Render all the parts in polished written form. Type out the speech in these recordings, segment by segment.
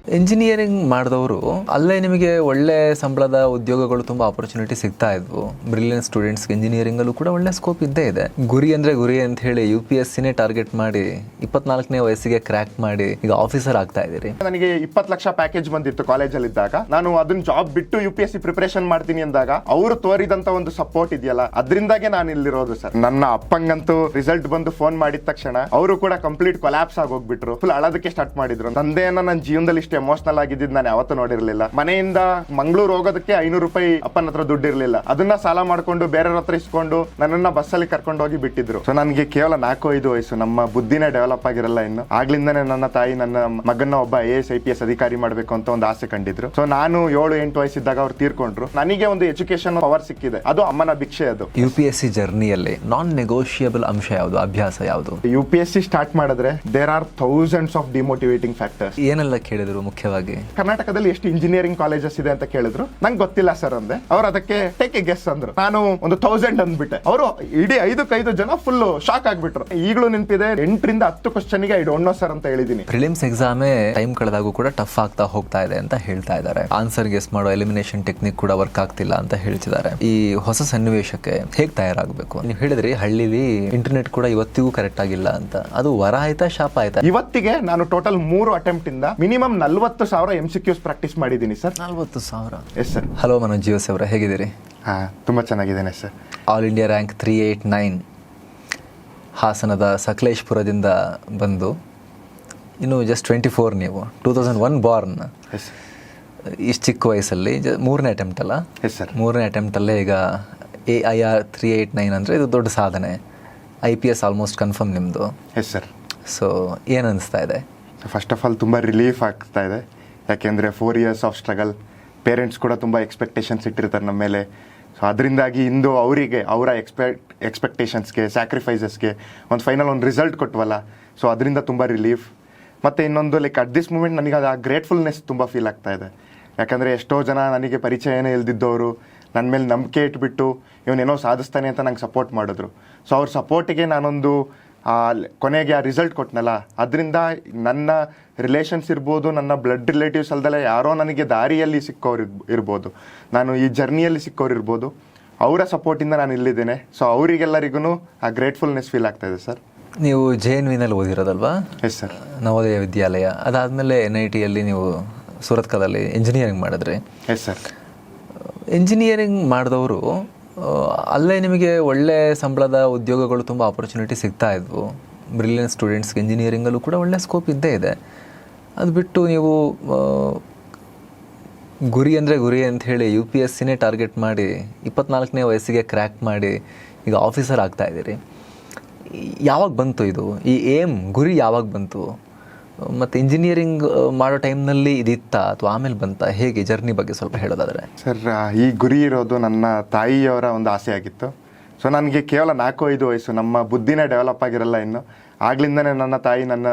Engineering ಮಾಡಿದವರು ಅಲ್ಲೇ ನಿಮಗೆ ಒಳ್ಳೆ ಸಂಬಳದ ಉದ್ಯೋಗಗಳು ತುಂಬ ಆಪರ್ಚುನಿಟಿ ಸಿಗ್ತಾ ಇದ್ವು. ಬ್ರಿಲಿಯಂಟ್ ಸ್ಟೂಡೆಂಟ್ಸ್ಗೆ ಇಂಜಿನಿಯರಿಂಗಲ್ಲೂ ಕೂಡ ಒಳ್ಳೆ ಸ್ಕೋಪ್ ಇದ್ದೇ ಇದೆ. ಗುರಿ ಅಂತ ಹೇಳಿ UPSCನೇ ಟಾರ್ಗೆಟ್ ಮಾಡಿ 24ನೇ ವಯಸ್ಸಿಗೆ ಕ್ರ್ಯಾಕ್ ಮಾಡಿ ಈಗ ಆಫೀಸರ್ ಆಗ್ತಾ ಇದ್ದೀರಿ. ನನಗೆ 20 ಲಕ್ಷ ಪ್ಯಾಕೇಜ್ ಬಂದಿತ್ತು ಕಾಲೇಜಲ್ಲಿ ಇದ್ದಾಗ. ನಾನು ಅದನ್ನ ಜಾಬ್ ಬಿಟ್ಟು UPSC ಪ್ರಿಪರೇಷನ್ ಮಾಡ್ತೀನಿ ಅಂದಾಗ ಅವರು ತೋರಿದಂತ ಒಂದು ಸಪೋರ್ಟ್ ಇದೆಯಲ್ಲ, ಅದರಿಂದಾಗೆ ನಾನು ಇಲ್ಲಿರೋದು ಸರ್. ನನ್ನ ಅಪ್ಪಂಗಂತೂ ರಿಸಲ್ಟ್ ಬಂದು ಫೋನ್ ಮಾಡಿದ ತಕ್ಷಣ ಅವರು ಕೂಡ ಕಂಪ್ಲೀಟ್ ಕೊಲ್ಯಾಪ್ಸ್ ಆಗಿ ಹೋಗ್ಬಿಟ್ರು. ಫುಲ್ ಅಳೋದಕ್ಕೆ ಸ್ಟಾರ್ಟ್ ಮಾಡಿದ್ರು. ತಂದೆಯನ್ನ ನನ್ನ ಜೀವನದಲ್ಲಿ ಇಷ್ಟು ಎಮೋಷನಲ್ ಆಗಿದ್ದು ನಾನು ಯಾವತ್ತೂ ನೋಡಿರ್ಲಿಲ್ಲ. ಮನೆಯಿಂದ ಮಂಗಳೂರು ಹೋಗೋದಕ್ಕೆ 500 ರೂಪಾಯಿ ಅಪ್ಪನ ಹತ್ರ ದುಡ್ಡು ಇರ್ಲಿಲ್ಲ. ಅದನ್ನ ಸಾಲ ಮಾಡ್ಕೊಂಡು ಬೇರೆಯವ್ರ ಹತ್ರ ಇಸ್ಕೊಂಡು ನನ್ನನ್ನ ಬಸ್ಸಲ್ಲಿ ಕರ್ಕೊಂಡು ಹೋಗಿ ಬಿಟ್ಟಿದ್ರು. ಸೊ ನನಗೆ ಕೇವಲ 4-5 ವಯಸ್ಸು, ನಮ್ಮ ಬುದ್ಧಿನೇ ಡೆವಲಪ್ ಆಗಿರಲ್ಲ ಇನ್ನು. ಆಗ್ಲಿಂದಾನೆ ನನ್ನ ತಾಯಿ ನನ್ನ ಮಗನ ಒಬ್ಬ IAS IPS ಅಧಿಕಾರಿ ಮಾಡ್ಬೇಕು ಅಂತ ಒಂದು ಆಸೆ ಕಂಡಿದ್ರು. ಸೊ ನಾನು 7-8 ವಯಸ್ಸಿದ್ದಾಗ ಅವ್ರು ತೀರ್ಕೊಂಡ್ರು. ನನಗೆ ಒಂದು ಎಜುಕೇಶನ್ ಪವರ್ ಸಿಕ್ಕಿದೆ, ಅದು ಅಮ್ಮನ ಭಿಕ್ಷೆ. ಅದು UPSC ಜರ್ನಿಯಲ್ಲಿ ನಾನ್ ನೆಗೋಷಿಯಬಲ್ ಅಂಶ ಯಾವುದು, ಅಭ್ಯಾಸ ಯಾವುದು? UPSC ಸ್ಟಾರ್ಟ್ ಮಾಡಿದ್ರೆ there are thousands of demotivating factors. ಏನೆಲ್ಲ ಕೇಳಿದ್ರು ಮುಖ್ಯವಾಗಿ? ಕರ್ನಾಟಕದಲ್ಲಿ ಎಷ್ಟು ಇಂಜಿನಿಯರಿಂಗ್ ಕಾಲೇಜಸ್ ಇದೆ ಅಂತ ಕೇಳಿದ್ರು. ನಂಗೆ ಗೊತ್ತಿಲ್ಲ ಸರ್ ಅಂದೆ. ಅವ್ರು ಅದಕ್ಕೆ ಟೇಕ್ ಎ ಗೆಸ್ ಅಂದ್ರು. ನಾನು ಒಂದು 1000 ಅಂದ್ಬಿಟ್ಟೆ. ಅವರು ಇಡೀ 5 ಜನ ಫುಲ್ ಶಾಕ್ ಆಗ್ಬಿಟ್ರು. ಈಗಲೂ ನೆನಪಿದೆ, 8ರಿಂದ 10 ಕ್ವಶನ್ಗೆ ಐ ಡೋಂಟ್ ನೋ ಸರ್ ಅಂತ ಹೇಳಿದೀನಿ. ಪ್ರಿಲಿಮ್ಸ್ ಎಕ್ಸಾಮೇ ಟೈಮ್ ಕಳೆದಾಗೂ ಕೂಡ ಟಫ್ ಆಗ್ತಾ ಹೋಗ್ತಾ ಇದೆ ಅಂತ ಹೇಳ್ತಾ ಇದ್ದಾರೆ. ಆನ್ಸರ್ ಗೆಸ್ ಮಾಡೋ ಎಲಿಮಿನೇಷನ್ ಟೆಕ್ನಿಕ್ ಕೂಡ ವರ್ಕ್ ಆಗ್ತಿಲ್ಲ ಅಂತ ಹೇಳ್ತಿದ್ದಾರೆ. ಈ ಹೊಸ ಸನ್ನಿವೇಶಕ್ಕೆ ಹೇಗೆ ತಯಾರಾಗಬೇಕು? ನೀವು ಹೇಳಿದ್ರಿ ಹಳ್ಳಿಲಿ ಇಂಟರ್ನೆಟ್ ಕೂಡ ಇವತ್ತಿಗೂ ಕರೆಕ್ಟ್ ಆಗಿಲ್ಲ ಅಂತ. ಅದು ವರ ಆಯ್ತಾ ಶಾಪ ಆಯ್ತಾ? ಇವತ್ತಿಗೆ ನಾನು ಟೋಟಲ್ 3 ಅಟೆಂಪ್ಟ್ ಇಂದ ಮಿನಿಮಮ್ 40,000 MCQs ಪ್ರಾಕ್ಟೀಸ್ ಮಾಡಿದ್ದೀನಿ sir. 40,000? Yes sir. Hello Manoj ಜಿಯೋಸ್ ಅವರ, ಹೇಗಿದ್ದೀರಿ? ತುಂಬಾ ಚೆನ್ನಾಗಿದ್ದೇನೆ ಸರ್. ಆಲ್ ಇಂಡಿಯಾ ರ್ಯಾಂಕ್ 389, ಹಾಸನದ ಸಕಲೇಶ್ಪುರದಿಂದ ಬಂದು ಇನ್ನು ಜಸ್ಟ್ 24. ನೀವು 2001 ಬಾರ್ನ್. ಇಷ್ಟು ಚಿಕ್ಕ ವಯಸ್ಸಲ್ಲಿ 3ನೇ ಅಟೆಂಪ್ಟ್ ಅಲ್ಲ? Yes sir. 3ನೇ ಅಟೆಂಪ್ಟಲ್ಲೇ ಈಗ AIR 389 ಅಂದರೆ ಇದು ದೊಡ್ಡ ಸಾಧನೆ. IPS ಆಲ್ಮೋಸ್ಟ್ ಕನ್ಫರ್ಮ್ ನಿಮ್ಮದು. S sir. ಸೊ ಏನು ಅನಿಸ್ತಾ ಇದೆ? ಫಸ್ಟ್ ಆಫ್ ಆಲ್ ತುಂಬ ರಿಲೀಫ್ ಆಗ್ತಾ ಇದೆ. ಯಾಕೆಂದರೆ 4 years ಆಫ್ ಸ್ಟ್ರಗಲ್, ಪೇರೆಂಟ್ಸ್ ಕೂಡ ತುಂಬ ಎಕ್ಸ್ಪೆಕ್ಟೇಷನ್ಸ್ ಇಟ್ಟಿರ್ತಾರೆ ನಮ್ಮ ಮೇಲೆ. ಸೊ ಅದರಿಂದಾಗಿ ಇಂದು ಅವರಿಗೆ ಅವರ ಎಕ್ಸ್ಪೆಕ್ಟೇಷನ್ಸ್ಗೆ, ಸ್ಯಾಕ್ರಿಫೈಸಸ್ಗೆ ಒಂದು ಫೈನಲ್ ಒಂದು ರಿಸಲ್ಟ್ ಕೊಟ್ವಲ್ಲ, ಸೊ ಅದರಿಂದ ತುಂಬ ರಿಲೀಫ್. ಮತ್ತು ಇನ್ನೊಂದು ಅಟ್ ದಿಸ್ ಮೂಮೆಂಟ್ ನನಗೆ ಅದು ಆ ಗ್ರೇಟ್ಫುಲ್ನೆಸ್ ತುಂಬ ಫೀಲ್ ಆಗ್ತಾ ಇದೆ. ಯಾಕಂದರೆ ಎಷ್ಟೋ ಜನ ನನಗೆ ಪರಿಚಯನೇ ಇಲ್ದಿದ್ದವರು ನನ್ನ ಮೇಲೆ ನಂಬಿಕೆ ಇಟ್ಬಿಟ್ಟು ಇವನೇನೋ ಸಾಧಿಸ್ತಾನೆ ಅಂತ ನಂಗೆ ಸಪೋರ್ಟ್ ಮಾಡಿದ್ರು. ಸೊ ಅವ್ರ ಸಪೋರ್ಟಿಗೆ ನಾನೊಂದು ಕೊನೆಗೆ ಆ ರಿಸಲ್ಟ್ ಕೊಟ್ಟನಲ್ಲ, ಅದರಿಂದ ನನ್ನ ರಿಲೇಷನ್ಸ್ ಇರ್ಬೋದು, ನನ್ನ ಬ್ಲಡ್ ರಿಲೇಟಿವ್ಸ್ ಅಲ್ದಲ್ಲ ಯಾರೋ ನನಗೆ ದಾರಿಯಲ್ಲಿ ಸಿಕ್ಕೋರು ಇರ್ಬೋದು, ನಾನು ಈ ಜರ್ನಿಯಲ್ಲಿ ಸಿಕ್ಕೋರು ಇರ್ಬೋದು, ಅವರ ಸಪೋರ್ಟಿಂದ ನಾನು ಇಲ್ಲಿದ್ದೇನೆ. ಸೊ ಅವರಿಗೆಲ್ಲರಿಗೂ ಆ ಗ್ರೇಟ್ಫುಲ್ನೆಸ್ ಫೀಲ್ ಆಗ್ತಾ ಇದೆ ಸರ್. ನೀವು JNVನಲ್ಲಿ ಓದಿರೋದಲ್ವಾ? Yes sir. ನವೋದಯ ವಿದ್ಯಾಲಯ. ಅದಾದಮೇಲೆ NITಯಲ್ಲಿ ನೀವು ಸೂರತ್ಕಲಲ್ಲಿ ಇಂಜಿನಿಯರಿಂಗ್ ಮಾಡಿದ್ರಿ. Yes sir. ಇಂಜಿನಿಯರಿಂಗ್ ಮಾಡಿದವರು ಅಲ್ಲೇ ನಿಮಗೆ ಒಳ್ಳೆ ಸಂಬಳದ ಉದ್ಯೋಗಗಳು ತುಂಬ ಆಪರ್ಚುನಿಟಿ ಸಿಗ್ತಾ ಇದ್ವು. ಬ್ರಿಲಿಯಂಟ್ ಸ್ಟೂಡೆಂಟ್ಸ್ಗೆ ಇಂಜಿನಿಯರಿಂಗಲ್ಲೂ ಕೂಡ ಒಳ್ಳೆ ಸ್ಕೋಪ್ ಇದ್ದೇ ಇದೆ. ಅದು ಬಿಟ್ಟು ನೀವು ಗುರಿ ಅಂತ ಹೇಳಿ UPSCನೇ ಟಾರ್ಗೆಟ್ ಮಾಡಿ 24ನೇ ವಯಸ್ಸಿಗೆ ಕ್ರ್ಯಾಕ್ ಮಾಡಿ ಈಗ ಆಫೀಸರ್ ಆಗ್ತಾ ಇದ್ದೀರಿ. ಯಾವಾಗ ಬಂತು ಇದು? ಈ ಗುರಿ ಯಾವಾಗ ಬಂತು? ಮತ್ತು ಇಂಜಿನಿಯರಿಂಗ್ ಮಾಡೋ ಟೈಮ್ನಲ್ಲಿ ಇದಿತ್ತಾ ಅಥವಾ ಆಮೇಲೆ ಬಂತಾ? ಹೇಗೆ ಜರ್ನಿ ಬಗ್ಗೆ ಸ್ವಲ್ಪ ಹೇಳೋದಾದರೆ? ಸರ್, ಈ ಗುರಿ ಇರೋದು ನನ್ನ ತಾಯಿಯವರ ಒಂದು ಆಸೆ ಆಗಿತ್ತು. ಸೊ ನನಗೆ ಕೇವಲ 4-5 ವಯಸ್ಸು, ನಮ್ಮ ಬುದ್ಧಿನೇ ಡೆವಲಪ್ ಆಗಿರಲ್ಲ ಇನ್ನು. ಆಗ್ಲಿಂದನೇ ನನ್ನ ತಾಯಿ ನನ್ನ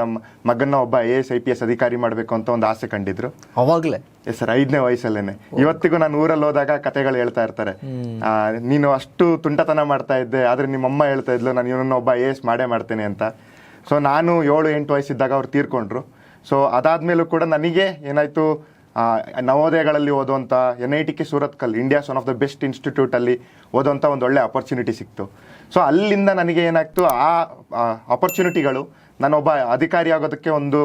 ಮಗನ ಒಬ್ಬ IAS IPS ಅಧಿಕಾರಿ ಮಾಡಬೇಕು ಅಂತ ಒಂದು ಆಸೆ ಕಂಡಿದ್ರು. ಅವಾಗಲೇ? ಎಸ್ ಸರ್, 5ನೇ ವಯಸ್ಸಲ್ಲೇನೆ. ಇವತ್ತಿಗೂ ನಾನು ಊರಲ್ಲಿ ಹೋದಾಗ ಕತೆಗಳು ಹೇಳ್ತಾ ಇರ್ತಾರೆ, ನೀನು ಅಷ್ಟು ತುಂಟತನ ಮಾಡ್ತಾ ಇದ್ದೆ, ಆದರೆ ನಿಮ್ಮಮ್ಮ ಹೇಳ್ತಾ ಇದ್ಲು ನಾನು ಇವನನ್ನ ಒಬ್ಬ IAS ಮಾಡೇ ಮಾಡ್ತೇನೆ ಅಂತ. ಸೊ ನಾನು 7-8 ವಯಸ್ಸಿದ್ದಾಗ ಅವ್ರು ತೀರ್ಕೊಂಡ್ರು. ಸೊ ಅದಾದ್ಮೇಲೂ ಕೂಡ ನನಗೆ ಏನಾಯಿತು, ನವೋದಯಗಳಲ್ಲಿ ಓದುವಂಥ NITK Surathkal, India's one of the best ಇನ್ಸ್ಟಿಟ್ಯೂಟಲ್ಲಿ ಓದುವಂಥ ಒಂದು ಒಳ್ಳೆ ಅಪರ್ಚುನಿಟಿ ಸಿಕ್ತು. ಸೊ ಅಲ್ಲಿಂದ ನನಗೆ ಏನಾಗ್ತು, ಆ ಅಪರ್ಚುನಿಟಿಗಳು ನಾನೊಬ್ಬ ಅಧಿಕಾರಿ ಆಗೋದಕ್ಕೆ ಒಂದು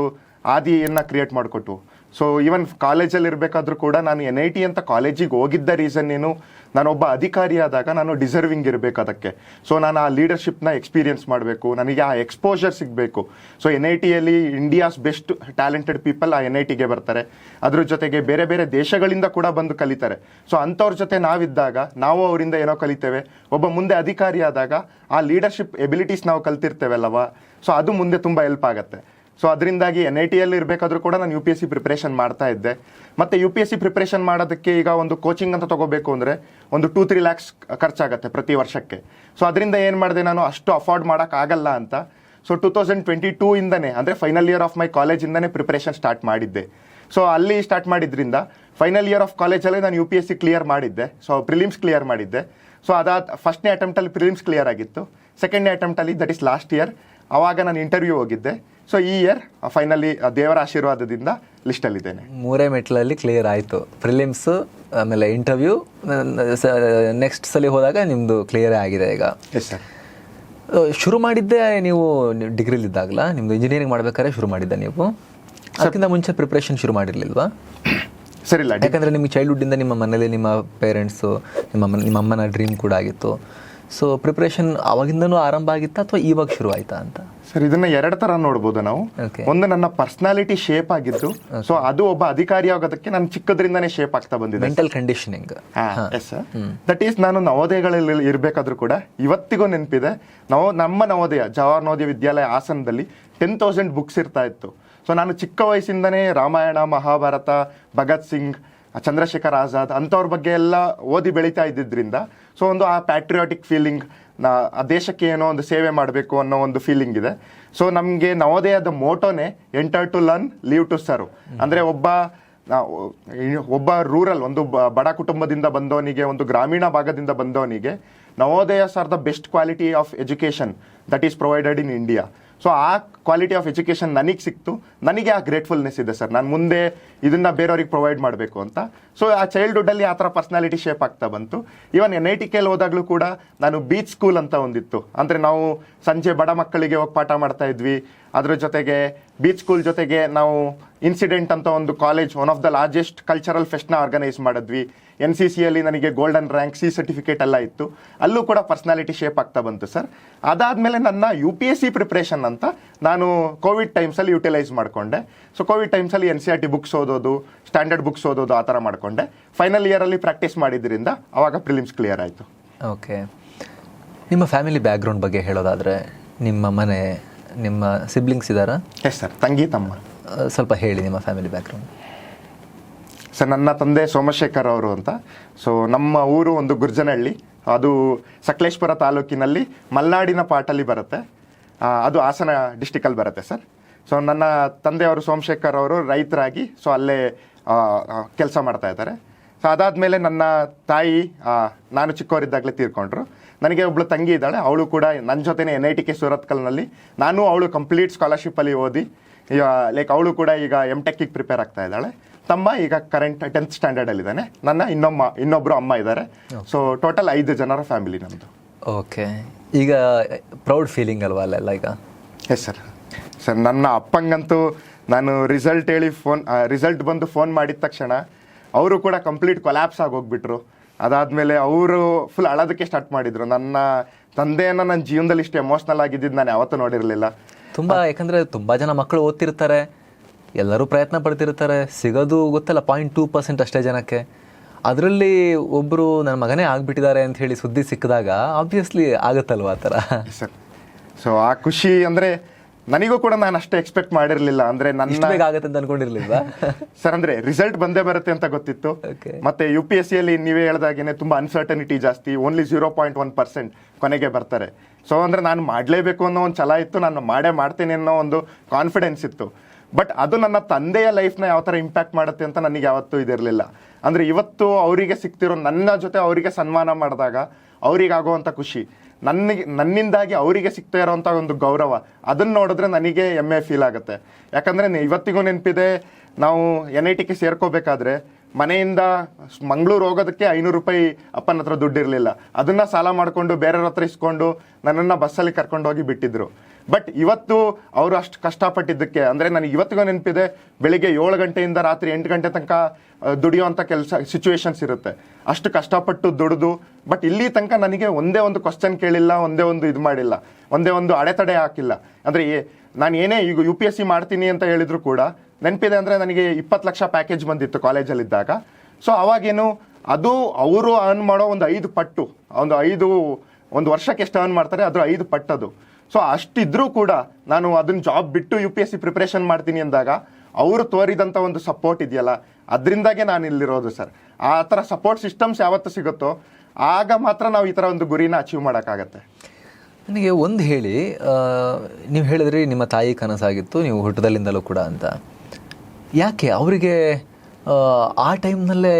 ಆದಿಯನ್ನು ಕ್ರಿಯೇಟ್ ಮಾಡಿಕೊಟ್ಟು. ಸೊ ಈವನ್ ಕಾಲೇಜಲ್ಲಿ ಇರಬೇಕಾದ್ರೂ ಕೂಡ ನಾನು NIT ಅಂತ ಕಾಲೇಜಿಗೆ ಹೋಗಿದ್ದ ರೀಸನ್ ಏನು, ನಾನೊಬ್ಬ ಅಧಿಕಾರಿ ಆದಾಗ ನಾನು ಡಿಸರ್ವಿಂಗ್ ಇರಬೇಕು ಅದಕ್ಕೆ. ಸೊ ನಾನು ಆ ಲೀಡರ್ಶಿಪ್ನ ಎಕ್ಸ್ಪೀರಿಯನ್ಸ್ ಮಾಡಬೇಕು, ನನಗೆ ಆ ಎಕ್ಸ್ಪೋಜರ್ ಸಿಗಬೇಕು. ಸೊ NITಯಲ್ಲಿ ಇಂಡಿಯಾಸ್ ಬೆಸ್ಟ್ ಟ್ಯಾಲೆಂಟೆಡ್ ಪೀಪಲ್ ಆ NITಗೆ ಬರ್ತಾರೆ. ಅದ್ರ ಜೊತೆಗೆ ಬೇರೆ ಬೇರೆ ದೇಶಗಳಿಂದ ಕೂಡ ಬಂದು ಕಲಿತಾರೆ. ಸೊ ಅಂಥವ್ರ ಜೊತೆ ನಾವಿದ್ದಾಗ ನಾವು ಅವರಿಂದ ಏನೋ ಕಲಿತೇವೆ. ಒಬ್ಬ ಮುಂದೆ ಅಧಿಕಾರಿ ಆದಾಗ ಆ ಲೀಡರ್ಶಿಪ್ ಎಬಿಲಿಟೀಸ್ ನಾವು ಕಲ್ತಿರ್ತೇವಲ್ಲವ, ಸೊ ಅದು ಮುಂದೆ ತುಂಬ ಹೆಲ್ಪ್ ಆಗುತ್ತೆ. ಸೊ ಅದರಿಂದಾಗಿ NITಯಲ್ಲಿ ಇರಬೇಕಾದ್ರೂ ಕೂಡ ನಾನು UPSC ಪ್ರಿಪ್ರೇಷನ್ ಮಾಡ್ತಾ ಇದ್ದೆ. ಮತ್ತು UPSC ಪ್ರಿಪ್ರೇಷನ್ ಮಾಡೋದಕ್ಕೆ ಈಗ ಒಂದು ಕೋಚಿಂಗ್ ಅಂತ ತೊಗೋಬೇಕು ಅಂದರೆ ಒಂದು 2-3 lakhs ಖರ್ಚಾಗುತ್ತೆ ಪ್ರತಿ ವರ್ಷಕ್ಕೆ. ಸೊ ಅದರಿಂದ ಏನು ಮಾಡಿದೆ, ನಾನು ಅಷ್ಟು ಅಫೋರ್ಡ್ ಮಾಡೋಕ್ಕಾಗಲ್ಲ ಅಂತ. ಸೊ 2022 ಇಂದನೇ, ಅಂದರೆ ಫೈನಲ್ ಇಯರ್ ಆಫ್ ಮೈ ಕಾಲೇಜಿಂದನೇ ಪ್ರಿಪ್ರೇಷನ್ ಸ್ಟಾರ್ಟ್ ಮಾಡಿದ್ದೆ. ಸೊ ಅಲ್ಲಿ ಸ್ಟಾರ್ಟ್ ಮಾಡಿದ್ರಿಂದ ಫೈನಲ್ ಇಯರ್ ಆಫ್ ಕಾಲೇಜಲ್ಲಿ ನಾನು UPSC ಕ್ಲಿಯರ್ ಮಾಡಿದ್ದೆ. ಸೊ ಪ್ರಿಲಿಮ್ಸ್ ಕ್ಲಿಯರ್ ಮಾಡಿದ್ದೆ. ಸೊ ಅದಾದ ಫಸ್ಟ್ನೇ ಅಟೆಂಪ್ಟಲ್ಲಿ ಪ್ರಿಲಿಮ್ಸ್ ಕ್ಲಿಯರ್ ಆಗಿತ್ತು. ಸೆಕೆಂಡ್ನೇ ಅಟೆಂಪ್ಟಲ್ಲಿ, ದಟ್ ಇಸ್ ಲಾಸ್ಟ್ ಇಯರ್, ಆವಾಗ ನಾನು ಇಂಟರ್ವ್ಯೂ ಹೋಗಿದ್ದೆ. ಸೊ ಈ ಇಯರ್ ಫೈನಲಿ ದೇವರ ಆಶೀರ್ವಾದದಿಂದ ಲಿಸ್ಟಲ್ಲಿದ್ದೇನೆ. 3 ಮೆಟ್ಲಲ್ಲಿ ಕ್ಲಿಯರ್ ಆಯಿತು. ಪ್ರಿಲಿಮ್ಸ್, ಆಮೇಲೆ ಇಂಟರ್ವ್ಯೂ, ನೆಕ್ಸ್ಟ್ ಸಲ ಹೋದಾಗ ನಿಮ್ಮದು ಕ್ಲಿಯರೇ ಆಗಿದೆ ಈಗ. Yes sir. ಶುರು ಮಾಡಿದ್ದೆ ನೀವು ಡಿಗ್ರಿಲಿದ್ದಾಗಲ, ನಿಮ್ಮದು ಇಂಜಿನಿಯರಿಂಗ್ ಮಾಡ್ಬೇಕಾದ್ರೆ ಶುರು ಮಾಡಿದ್ದೆ ನೀವು? ಅದಕ್ಕಿಂತ ಮುಂಚೆ ಪ್ರಿಪ್ರೇಷನ್ ಶುರು ಮಾಡಿರಲಿಲ್ವಾ? ಸರ್ ಇಲ್ಲ, ಯಾಕಂದರೆ ನಿಮಗೆ ಚೈಲ್ಡ್ಹುಡ್ಡಿಂದ ನಿಮ್ಮ ಮನೇಲಿ ನಿಮ್ಮ ಪೇರೆಂಟ್ಸು, ನಿಮ್ಮ ಅಮ್ಮನ ಡ್ರೀಮ್ ಕೂಡ ಆಗಿತ್ತು. ಸೊ ಪ್ರಿಪ್ರೇಷನ್ ಅವಾಗಿಂದನೂ ಆರಂಭ ಆಗಿತ್ತಾ ಅಥವಾ ಇವಾಗ ಶುರು ಆಯ್ತಾ ಅಂತ? ಸರ್ ಇದನ್ನ 2 ತರ ನೋಡ್ಬೋದು ನಾವು. ಒಂದು ನನ್ನ ಪರ್ಸನಾಲಿಟಿ ಶೇಪ್ ಆಗಿದ್ದು, ಸೊ ಅದು ಒಬ್ಬ ಅಧಿಕಾರಿ ಆಗೋದಕ್ಕೆ ನಾನು ಚಿಕ್ಕದ್ರಿಂದಾನೇ ಶೇಪ್ ಆಗ್ತಾ ಬಂದಿದೆ. Mental conditioning. Yes sir. That is ನಾನು ನವೋದಯಗಳಲ್ಲಿ ಇರಬೇಕಾದ್ರೂ ಕೂಡ ಇವತ್ತಿಗೂ ನೆನಪಿದೆ, ನಮ್ಮ ನವೋದಯ ಜವಾಹರ್ ನವೋದಯ ವಿದ್ಯಾಲಯ ಹಾಸನದಲ್ಲಿ 10,000 ಬುಕ್ಸ್ ಇರ್ತಾ ಇತ್ತು. ಸೊ ನಾನು ಚಿಕ್ಕ ವಯಸ್ಸಿಂದನೇ ರಾಮಾಯಣ, ಮಹಾಭಾರತ, ಭಗತ್ ಸಿಂಗ್, ಚಂದ್ರಶೇಖರ್ ಆಜಾದ್ ಅಂಥವ್ರ ಬಗ್ಗೆ ಎಲ್ಲ ಓದಿ ಬೆಳೀತಾ ಇದ್ದಿದ್ರಿಂದ ಸೊ ಒಂದು ಆ ಪ್ಯಾಟ್ರಿಯಾಟಿಕ್ ಫೀಲಿಂಗ್, ಆ ದೇಶಕ್ಕೆ ಏನೋ ಒಂದು ಸೇವೆ ಮಾಡಬೇಕು ಅನ್ನೋ ಒಂದು ಫೀಲಿಂಗ್ ಇದೆ. ಸೊ ನಮಗೆ ನವೋದಯದ ಮೋಟೋನೇ enter to learn, leave to serve. ಅಂದರೆ ಒಬ್ಬ ರೂರಲ್, ಒಂದು ಬಡ ಕುಟುಂಬದಿಂದ ಬಂದವನಿಗೆ, ಒಂದು ಗ್ರಾಮೀಣ ಭಾಗದಿಂದ ಬಂದವನಿಗೆ Navodayas are the best quality of education that is provided in India. So ಆ ಕ್ವಾಲಿಟಿ ಆಫ್ ಎಜುಕೇಷನ್ ನನಗೆ ಸಿಕ್ತು, ನನಗೆ ಆ ಗ್ರೇಟ್ಫುಲ್ನೆಸ್ ಇದೆ ಸರ್, ನಾನು ಮುಂದೆ ಇದನ್ನ ಬೇರೆಯವ್ರಿಗೆ ಪ್ರೊವೈಡ್ ಮಾಡಬೇಕು ಅಂತ. ಸೊ ಆ ಚೈಲ್ಡ್ಹುಡ್ಡಲ್ಲಿ ಆ ಥರ ಪರ್ಸ್ನಾಲಿಟಿ ಶೇಪ್ ಆಗ್ತಾ ಬಂತು. ಇವನ್ NITKL ಹೋದಾಗಲೂ ಕೂಡ ನಾನು ಬೀಚ್ ಸ್ಕೂಲ್ ಅಂತ ಒಂದಿತ್ತು, ಅಂದರೆ ನಾವು ಸಂಜೆ ಬಡ ಮಕ್ಕಳಿಗೆ ಹೋಗಿ ಪಾಠ ಮಾಡ್ತಾ ಇದ್ವಿ. ಅದ್ರ ಜೊತೆಗೆ ಬೀಚ್ ಸ್ಕೂಲ್ ಜೊತೆಗೆ ನಾವು ಇನ್ಸಿಡೆಂಟ್ ಅಂತ ಒಂದು college, one of the largest cultural ಫೆಸ್ಟ್ನ ಆರ್ಗನೈಸ್ ಮಾಡಿದ್ವಿ. NCCಯಲ್ಲಿ ನನಗೆ ಗೋಲ್ಡನ್ ರ್ಯಾಂಕ್, C ಸರ್ಟಿಫಿಕೇಟ್ ಎಲ್ಲ ಇತ್ತು. ಅಲ್ಲೂ ಕೂಡ ಪರ್ಸ್ನಾಲಿಟಿ ಶೇಪ್ ಆಗ್ತಾ ಬಂತು ಸರ್. ಅದಾದಮೇಲೆ ನನ್ನ UPSC ಪ್ರಿಪ್ರೇಷನ್ ಅಂತ ನಾನು ಕೋವಿಡ್ ಟೈಮ್ಸಲ್ಲಿ ಯುಟಿಲೈಸ್ ಮಾಡಿಕೊಂಡೆ. ಸೊ ಕೋವಿಡ್ ಟೈಮ್ಸಲ್ಲಿ NCERT ಬುಕ್ಸ್ ಓದೋದು, ಸ್ಟ್ಯಾಂಡರ್ಡ್ ಬುಕ್ಸ್ ಓದೋದು, ಆ ಥರ ಮಾಡಿಕೊಂಡೆ. ಫೈನಲ್ ಇಯರಲ್ಲಿ ಪ್ರಾಕ್ಟೀಸ್ ಮಾಡಿದ್ರಿಂದ ಅವಾಗ ಪ್ರಿಲಿಮ್ಸ್ ಕ್ಲಿಯರ್ ಆಯಿತು. ಓಕೆ. ನಿಮ್ಮ ಫ್ಯಾಮಿಲಿ ಬ್ಯಾಕ್ಗ್ರೌಂಡ್ ಬಗ್ಗೆ ಹೇಳೋದಾದರೆ, ನಿಮ್ಮ ಮನೆ, ನಿಮ್ಮ ಸಿಬ್ಲಿಂಗ್ಸ್ ಇದ್ದಾರಾ? ಎಸ್ ಸರ್, ತಂಗಿ ತಮ್ಮ. ಸ್ವಲ್ಪ ಹೇಳಿ ನಿಮ್ಮ ಫ್ಯಾಮಿಲಿ ಬ್ಯಾಕ್ಗ್ರೌಂಡ್. ಸರ್ ನನ್ನ ತಂದೆ ಸೋಮಶೇಖರ್ ಅವರು ಅಂತ. ಸೊ ನಮ್ಮ ಊರು ಒಂದು ಗುರ್ಜನಹಳ್ಳಿ, ಅದು ಸಕಲೇಶ್ಪುರ ತಾಲೂಕಿನಲ್ಲಿ ಮಲ್ನಾಡಿನ ಪಾಟಲ್ಲಿ ಬರುತ್ತೆ, ಅದು ಹಾಸನ ಡಿಸ್ಟಿಕಲ್ಲಿ ಬರುತ್ತೆ ಸರ್. ಸೊ ನನ್ನ ತಂದೆಯವರು ಸೋಮಶೇಖರ್ ಅವರು ರೈತರಾಗಿ ಸೊ ಅಲ್ಲೇ ಕೆಲಸ ಮಾಡ್ತಾ ಇದ್ದಾರೆ. ಸೊ ಅದಾದಮೇಲೆ ನನ್ನ ತಾಯಿ ನಾನು ಚಿಕ್ಕವರಿದ್ದಾಗಲೇ ತೀರ್ಕೊಂಡ್ರು. ನನಗೆ ಒಬ್ಳು ತಂಗಿ ಇದ್ದಾಳೆ, ಅವಳು ಕೂಡ ನನ್ನ ಜೊತೆನೇ NITK ಸೂರತ್ಕಲ್ನಲ್ಲಿ, ನಾನು ಅವಳು ಕಂಪ್ಲೀಟ್ ಸ್ಕಾಲರ್ಶಿಪ್ಪಲ್ಲಿ ಓದಿ ಲೈಕ್ ಅವಳು ಕೂಡ ಈಗ MTech ಪ್ರಿಪೇರ್ ಆಗ್ತಾ ಇದ್ದಾಳೆ. ತಮ್ಮ ಈಗ ಕರೆಂಟ್ 10th ಸ್ಟ್ಯಾಂಡರ್ಡಲ್ಲಿದ್ದಾನೆ. ನನ್ನ ಇನ್ನೊಬ್ಬರು ಅಮ್ಮ ಇದ್ದಾರೆ. ಸೊ ಟೋಟಲ್ 5 ಜನರ ಫ್ಯಾಮಿಲಿ ನಮ್ಮದು. ಓಕೆ. ಈಗ ಪ್ರೌಡ್ ಫೀಲಿಂಗ್ ಅಲ್ವಾ ಅಲ್ಲೆಲ್ಲ ಈಗ? Yes sir. ಸರ್ ನನ್ನ ಅಪ್ಪಂಗಂತೂ ನಾನು ರಿಸಲ್ಟ್ ಹೇಳಿ ರಿಸಲ್ಟ್ ಬಂದು ಫೋನ್ ಮಾಡಿದ ತಕ್ಷಣ ಅವರು ಕೂಡ ಕಂಪ್ಲೀಟ್ ಕೊಲ್ಯಾಪ್ಸ್ ಆಗೋಗ್ಬಿಟ್ರು. ಅದಾದಮೇಲೆ ಅವರು ಫುಲ್ ಅಳೋದಕ್ಕೆ ಸ್ಟಾರ್ಟ್ ಮಾಡಿದರು. ನನ್ನ ತಂದೆಯನ್ನು ನನ್ನ ಜೀವನದಲ್ಲಿ ಇಷ್ಟು ಎಮೋಷ್ನಲ್ ಆಗಿದ್ದು ನಾನು ಯಾವತ್ತೂ ನೋಡಿರಲಿಲ್ಲ. ತುಂಬ, ಯಾಕಂದರೆ ತುಂಬ ಜನ ಮಕ್ಕಳು ಓದ್ತಿರ್ತಾರೆ, ಎಲ್ಲರೂ ಪ್ರಯತ್ನ ಪಡ್ತಿರ್ತಾರೆ, ಸಿಗೋದು ಗೊತ್ತಲ್ಲ 0.2% ಅಷ್ಟೇ ಜನಕ್ಕೆ. ಅದರಲ್ಲಿ ಒಬ್ಬರು ನನ್ನ ಮಗನೇ ಆಗಿಬಿಟ್ಟಿದ್ದಾರೆ ಅಂತ ಹೇಳಿ ಸುದ್ದಿ ಸಿಕ್ಕಿದಾಗ ಆಬ್ವಿಯಸ್ಲಿ ಆಗುತ್ತಲ್ವ ಆ ಥರ? ಸರ್. ಸೊ ಆ ಖುಷಿ ಅಂದರೆ ನನಗೂ ಕೂಡ ನಾನು ಅಷ್ಟೇ ಎಕ್ಸ್ಪೆಕ್ಟ್ ಮಾಡಿರಲಿಲ್ಲ. ಅಂದರೆ ನನ್ನ ಆಗುತ್ತೆ ಅಂತ ಅನ್ಕೊಂಡಿರ್ಲಿಲ್ವಾ ಸರ್? ಅಂದರೆ ರಿಸಲ್ಟ್ ಬಂದೇ ಬರುತ್ತೆ ಅಂತ ಗೊತ್ತಿತ್ತು. ಮತ್ತೆ UPSCಯಲ್ಲಿ ನೀವೇ ಹೇಳ್ದಾಗೇನೆ ತುಂಬ ಅನ್ಸರ್ಟನಿಟಿ ಜಾಸ್ತಿ, ಓನ್ಲಿ 0.1% ಕೊನೆಗೆ ಬರ್ತಾರೆ. ಸೊ ಅಂದರೆ ನಾನು ಮಾಡಲೇಬೇಕು ಅನ್ನೋ ಒಂದು ಛಲ ಇತ್ತು, ನಾನು ಮಾಡ್ತೇನೆ ಅನ್ನೋ ಒಂದು ಕಾನ್ಫಿಡೆನ್ಸ್ ಇತ್ತು. ಬಟ್ ಅದು ನನ್ನ ತಂದೆಯ ಲೈಫ್ನ ಯಾವ ಥರ ಇಂಪ್ಯಾಕ್ಟ್ ಮಾಡುತ್ತೆ ಅಂತ ನನಗೆ ಯಾವತ್ತೂ ಇದಿರಲಿಲ್ಲ. ಅಂದರೆ ಇವತ್ತು ಅವರಿಗೆ ಸಿಗ್ತಿರೋ, ನನ್ನ ಜೊತೆ ಅವರಿಗೆ ಸನ್ಮಾನ ಮಾಡಿದಾಗ ಅವರಿಗಾಗುವಂಥ ಖುಷಿ, ನನ್ನಿಂದಾಗಿ ಅವರಿಗೆ ಸಿಗ್ತಾ ಇರೋವಂಥ ಒಂದು ಗೌರವ, ಅದನ್ನು ನೋಡಿದ್ರೆ ನನಗೆ ಹೆಮ್ಮೆ ಫೀಲ್ ಆಗುತ್ತೆ. ಯಾಕಂದರೆ ಇವತ್ತಿಗೂ ನೆನಪಿದೆ, ನಾವು NITK ಸೇರ್ಕೋಬೇಕಾದ್ರೆ ಮನೆಯಿಂದ ಮಂಗಳೂರು ಹೋಗೋದಕ್ಕೆ 500 ರೂಪಾಯಿ ಅಪ್ಪನ ಹತ್ರ ದುಡ್ಡಿರಲಿಲ್ಲ. ಅದನ್ನು ಸಾಲ ಮಾಡಿಕೊಂಡು ಬೇರೆಯವ್ರ ಹತ್ರ ಇಸ್ಕೊಂಡು ನನ್ನನ್ನು ಬಸ್ಸಲ್ಲಿ ಕರ್ಕೊಂಡು ಹೋಗಿ ಬಿಟ್ಟಿದ್ರು. ಬಟ್ ಇವತ್ತು ಅವರು ಅಷ್ಟು ಕಷ್ಟಪಟ್ಟಿದ್ದಕ್ಕೆ, ಅಂದರೆ ನನಗೆ ಇವತ್ತಿಗೂ ನೆನಪಿದೆ, ಬೆಳಿಗ್ಗೆ 7 ಗಂಟೆಯಿಂದ ರಾತ್ರಿ 8 ಗಂಟೆ ತನಕ ದುಡಿಯೋವಂಥ ಸಿಚುವೇಶನ್ಸ್ ಇರುತ್ತೆ. ಅಷ್ಟು ಕಷ್ಟಪಟ್ಟು ದುಡಿದು, ಬಟ್ ಇಲ್ಲಿ ತನಕ ನನಗೆ ಒಂದೇ ಒಂದು ಕ್ವಶನ್ ಕೇಳಿಲ್ಲ, ಒಂದೇ ಒಂದು ಇದು ಮಾಡಿಲ್ಲ, ಒಂದೇ ಒಂದು ಅಡೆತಡೆ ಹಾಕಿಲ್ಲ. ಅಂದರೆ ನಾನು ಏನೇ ಈಗ UPSC ಮಾಡ್ತೀನಿ ಅಂತ ಹೇಳಿದ್ರು ಕೂಡ ನೆನಪಿದೆ, ಅಂದರೆ ನನಗೆ 20 ಲಕ್ಷ ಪ್ಯಾಕೇಜ್ ಬಂದಿತ್ತು ಕಾಲೇಜಲ್ಲಿದ್ದಾಗ. ಸೊ ಅವಾಗೇನು ಅದು ಅವರು ಅರ್ನ್ ಮಾಡೋ ಒಂದು 5 ಪಟ್ಟು, ಒಂದು ವರ್ಷಕ್ಕೆ ಎಷ್ಟು ಅರ್ನ್ ಮಾಡ್ತಾರೆ ಅದ್ರ 5 ಪಟ್ಟದು. ಸೊ ಅಷ್ಟಿದ್ರೂ ಕೂಡ ನಾನು ಅದನ್ನ ಜಾಬ್ ಬಿಟ್ಟು UPSC ಪ್ರಿಪ್ರೇಷನ್ ಮಾಡ್ತೀನಿ ಅಂದಾಗ ಅವರು ತೋರಿದಂಥ ಒಂದು ಸಪೋರ್ಟ್ ಇದೆಯಲ್ಲ, ಅದರಿಂದಾಗೆ ನಾನು ಇಲ್ಲಿರೋದು ಸರ್. ಆ ಥರ ಸಪೋರ್ಟ್ ಸಿಸ್ಟಮ್ಸ್ ಯಾವತ್ತು ಸಿಗುತ್ತೋ ಆಗ ಮಾತ್ರ ನಾವು ಈ ಥರ ಒಂದು ಗುರಿನ ಅಚೀವ್ ಮಾಡೋಕ್ಕಾಗತ್ತೆ. ನನಗೆ ಒಂದು ಹೇಳಿ, ನೀವು ಹೇಳಿದ್ರಿ ನಿಮ್ಮ ತಾಯಿ ಕನಸಾಗಿತ್ತು ನೀವು ಹುಟ್ಟದಲ್ಲಿಂದಲೂ ಕೂಡ ಅಂತ. ಯಾಕೆ ಅವರಿಗೆ ಆ ಟೈಮ್ನಲ್ಲೇ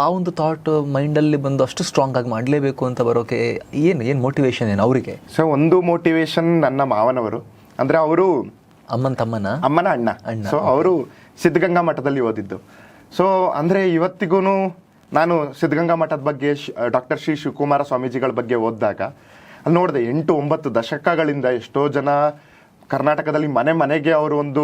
ಆ ಒಂದು ಥಾಟ್ ಮೈಂಡಲ್ಲಿ ಬಂದು ಅಷ್ಟು ಸ್ಟ್ರಾಂಗ್ ಆಗಿ ಮಾಡಲೇಬೇಕು ಅಂತ ಬರೋಕೆ ಏನು ಮೋಟಿವೇಶನ್ ಏನು ಅವರಿಗೆ? ಸೊ ಒಂದು ಮೋಟಿವೇಶನ್ ನನ್ನ ಮಾವನವರು, ಅಂದರೆ ಅವರು ಅಮ್ಮನ ಅಣ್ಣ. ಸೊ ಅವರು ಸಿದ್ಧಗಂಗಾ ಮಠದಲ್ಲಿ ಓದಿದ್ದು. ಸೊ ಅಂದರೆ ಇವತ್ತಿಗೂ ನಾನು ಸಿದ್ಧಗಂಗಾ ಮಠದ ಬಗ್ಗೆ ಡಾಕ್ಟರ್ ಶ್ರೀ ಶಿವಕುಮಾರ ಸ್ವಾಮೀಜಿಗಳ ಬಗ್ಗೆ ಓದಿದಾಗ ಅಲ್ಲಿ ನೋಡಿದೆ 8-9 ದಶಕಗಳಿಂದ ಎಷ್ಟೋ ಜನ ಕರ್ನಾಟಕದಲ್ಲಿ ಮನೆ ಮನೆಗೆ ಅವರು ಒಂದು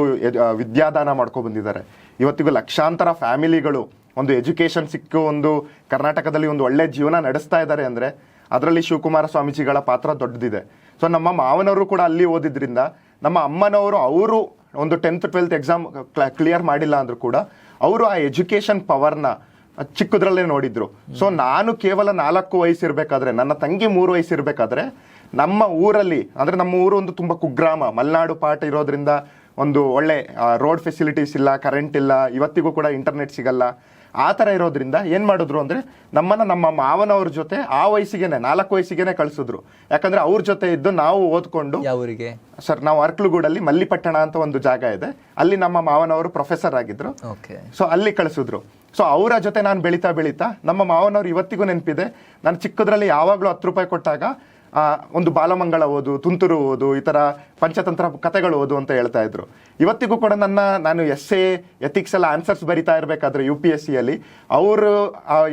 ವಿದ್ಯಾದಾನ ಮಾಡ್ಕೊ ಬಂದಿದ್ದಾರೆ. ಇವತ್ತಿಗೂ ಲಕ್ಷಾಂತರ ಫ್ಯಾಮಿಲಿಗಳು ಒಂದು ಎಜುಕೇಷನ್ ಸಿಕ್ಕು ಒಂದು ಕರ್ನಾಟಕದಲ್ಲಿ ಒಂದು ಒಳ್ಳೆ ಜೀವನ ನಡೆಸ್ತಾ ಇದ್ದಾರೆ ಅಂದರೆ ಅದರಲ್ಲಿ ಶಿವಕುಮಾರ ಸ್ವಾಮೀಜಿಗಳ ಪಾತ್ರ ದೊಡ್ಡದಿದೆ. ಸೊ ನಮ್ಮ ಮಾವನವರು ಕೂಡ ಅಲ್ಲಿ ಓದಿದ್ರಿಂದ ನಮ್ಮ ಅಮ್ಮನವರು ಅವರು ಒಂದು 10th 12th ಎಕ್ಸಾಮ್ ಕ್ಲಿಯರ್ ಮಾಡಿಲ್ಲ ಅಂದರೂ ಕೂಡ ಅವರು ಆ ಎಜುಕೇಷನ್ ಪವರ್ನ ಚಿಕ್ಕದ್ರಲ್ಲೇ ನೋಡಿದ್ರು. ಸೊ ನಾನು ಕೇವಲ 4 ವಯಸ್ಸಿರ್ಬೇಕಾದ್ರೆ, ನನ್ನ ತಂಗಿ 3 ವಯಸ್ಸಿರ್ಬೇಕಾದ್ರೆ ನಮ್ಮ ಊರಲ್ಲಿ, ಅಂದರೆ ನಮ್ಮ ಊರು ಒಂದು ತುಂಬ ಕುಗ್ರಾಮ, ಮಲೆನಾಡು ಪಾಠ ಇರೋದ್ರಿಂದ ಒಂದು ಒಳ್ಳೆ ರೋಡ್ ಫೆಸಿಲಿಟೀಸ್ ಇಲ್ಲ, ಕರೆಂಟ್ ಇಲ್ಲ, ಇವತ್ತಿಗೂ ಕೂಡ ಇಂಟರ್ನೆಟ್ ಸಿಗಲ್ಲ. ಆ ಥರ ಇರೋದ್ರಿಂದ ಏನು ಮಾಡಿದ್ರು ಅಂದರೆ ನಮ್ಮ ಮಾವನವ್ರ ಜೊತೆ ಆ ವಯಸ್ಸಿಗೆನೆ 4 ವಯಸ್ಸಿಗೆನೆ ಕಳಿಸಿದ್ರು. ಯಾಕಂದರೆ ಅವ್ರ ಜೊತೆ ಇದ್ದು ನಾವು ಓದ್ಕೊಂಡು, ಯಾವೂರಿಗೆ ಸರ್ ನಾವು ಅರ್ಕಲುಗೂಡಲ್ಲಿ ಮಲ್ಲಿಪಟ್ಟಣ ಅಂತ ಒಂದು ಜಾಗ ಇದೆ, ಅಲ್ಲಿ ನಮ್ಮ ಮಾವನವರು ಪ್ರೊಫೆಸರ್ ಆಗಿದ್ರು. ಸೊ ಅಲ್ಲಿ ಕಳಿಸಿದ್ರು. ಸೊ ಅವರ ಜೊತೆ ನಾನು ಬೆಳೀತಾ ನಮ್ಮ ಮಾವನವ್ರು ಇವತ್ತಿಗೂ ನೆನಪಿದೆ. ನಾನು ಚಿಕ್ಕದ್ರಲ್ಲಿ ಯಾವಾಗಲೂ 10 ರೂಪಾಯಿ ಕೊಟ್ಟಾಗ ಒಂದು ಬಾಲಮಂಗಳ ಓದು, ತುಂತುರು ಓದು, ಈ ಥರ ಪಂಚತಂತ್ರ ಕಥೆಗಳು ಓದು ಅಂತ ಹೇಳ್ತಾ ಇದ್ರು. ಇವತ್ತಿಗೂ ಕೂಡ ನಾನು ಎಸ್ಸೆ ಎಥಿಕ್ಸ್ ಎಲ್ಲ ಆನ್ಸರ್ಸ್ ಬರಿತಾ ಇರಬೇಕಾದ್ರೆ UPSCಯಲ್ಲಿ ಅವರು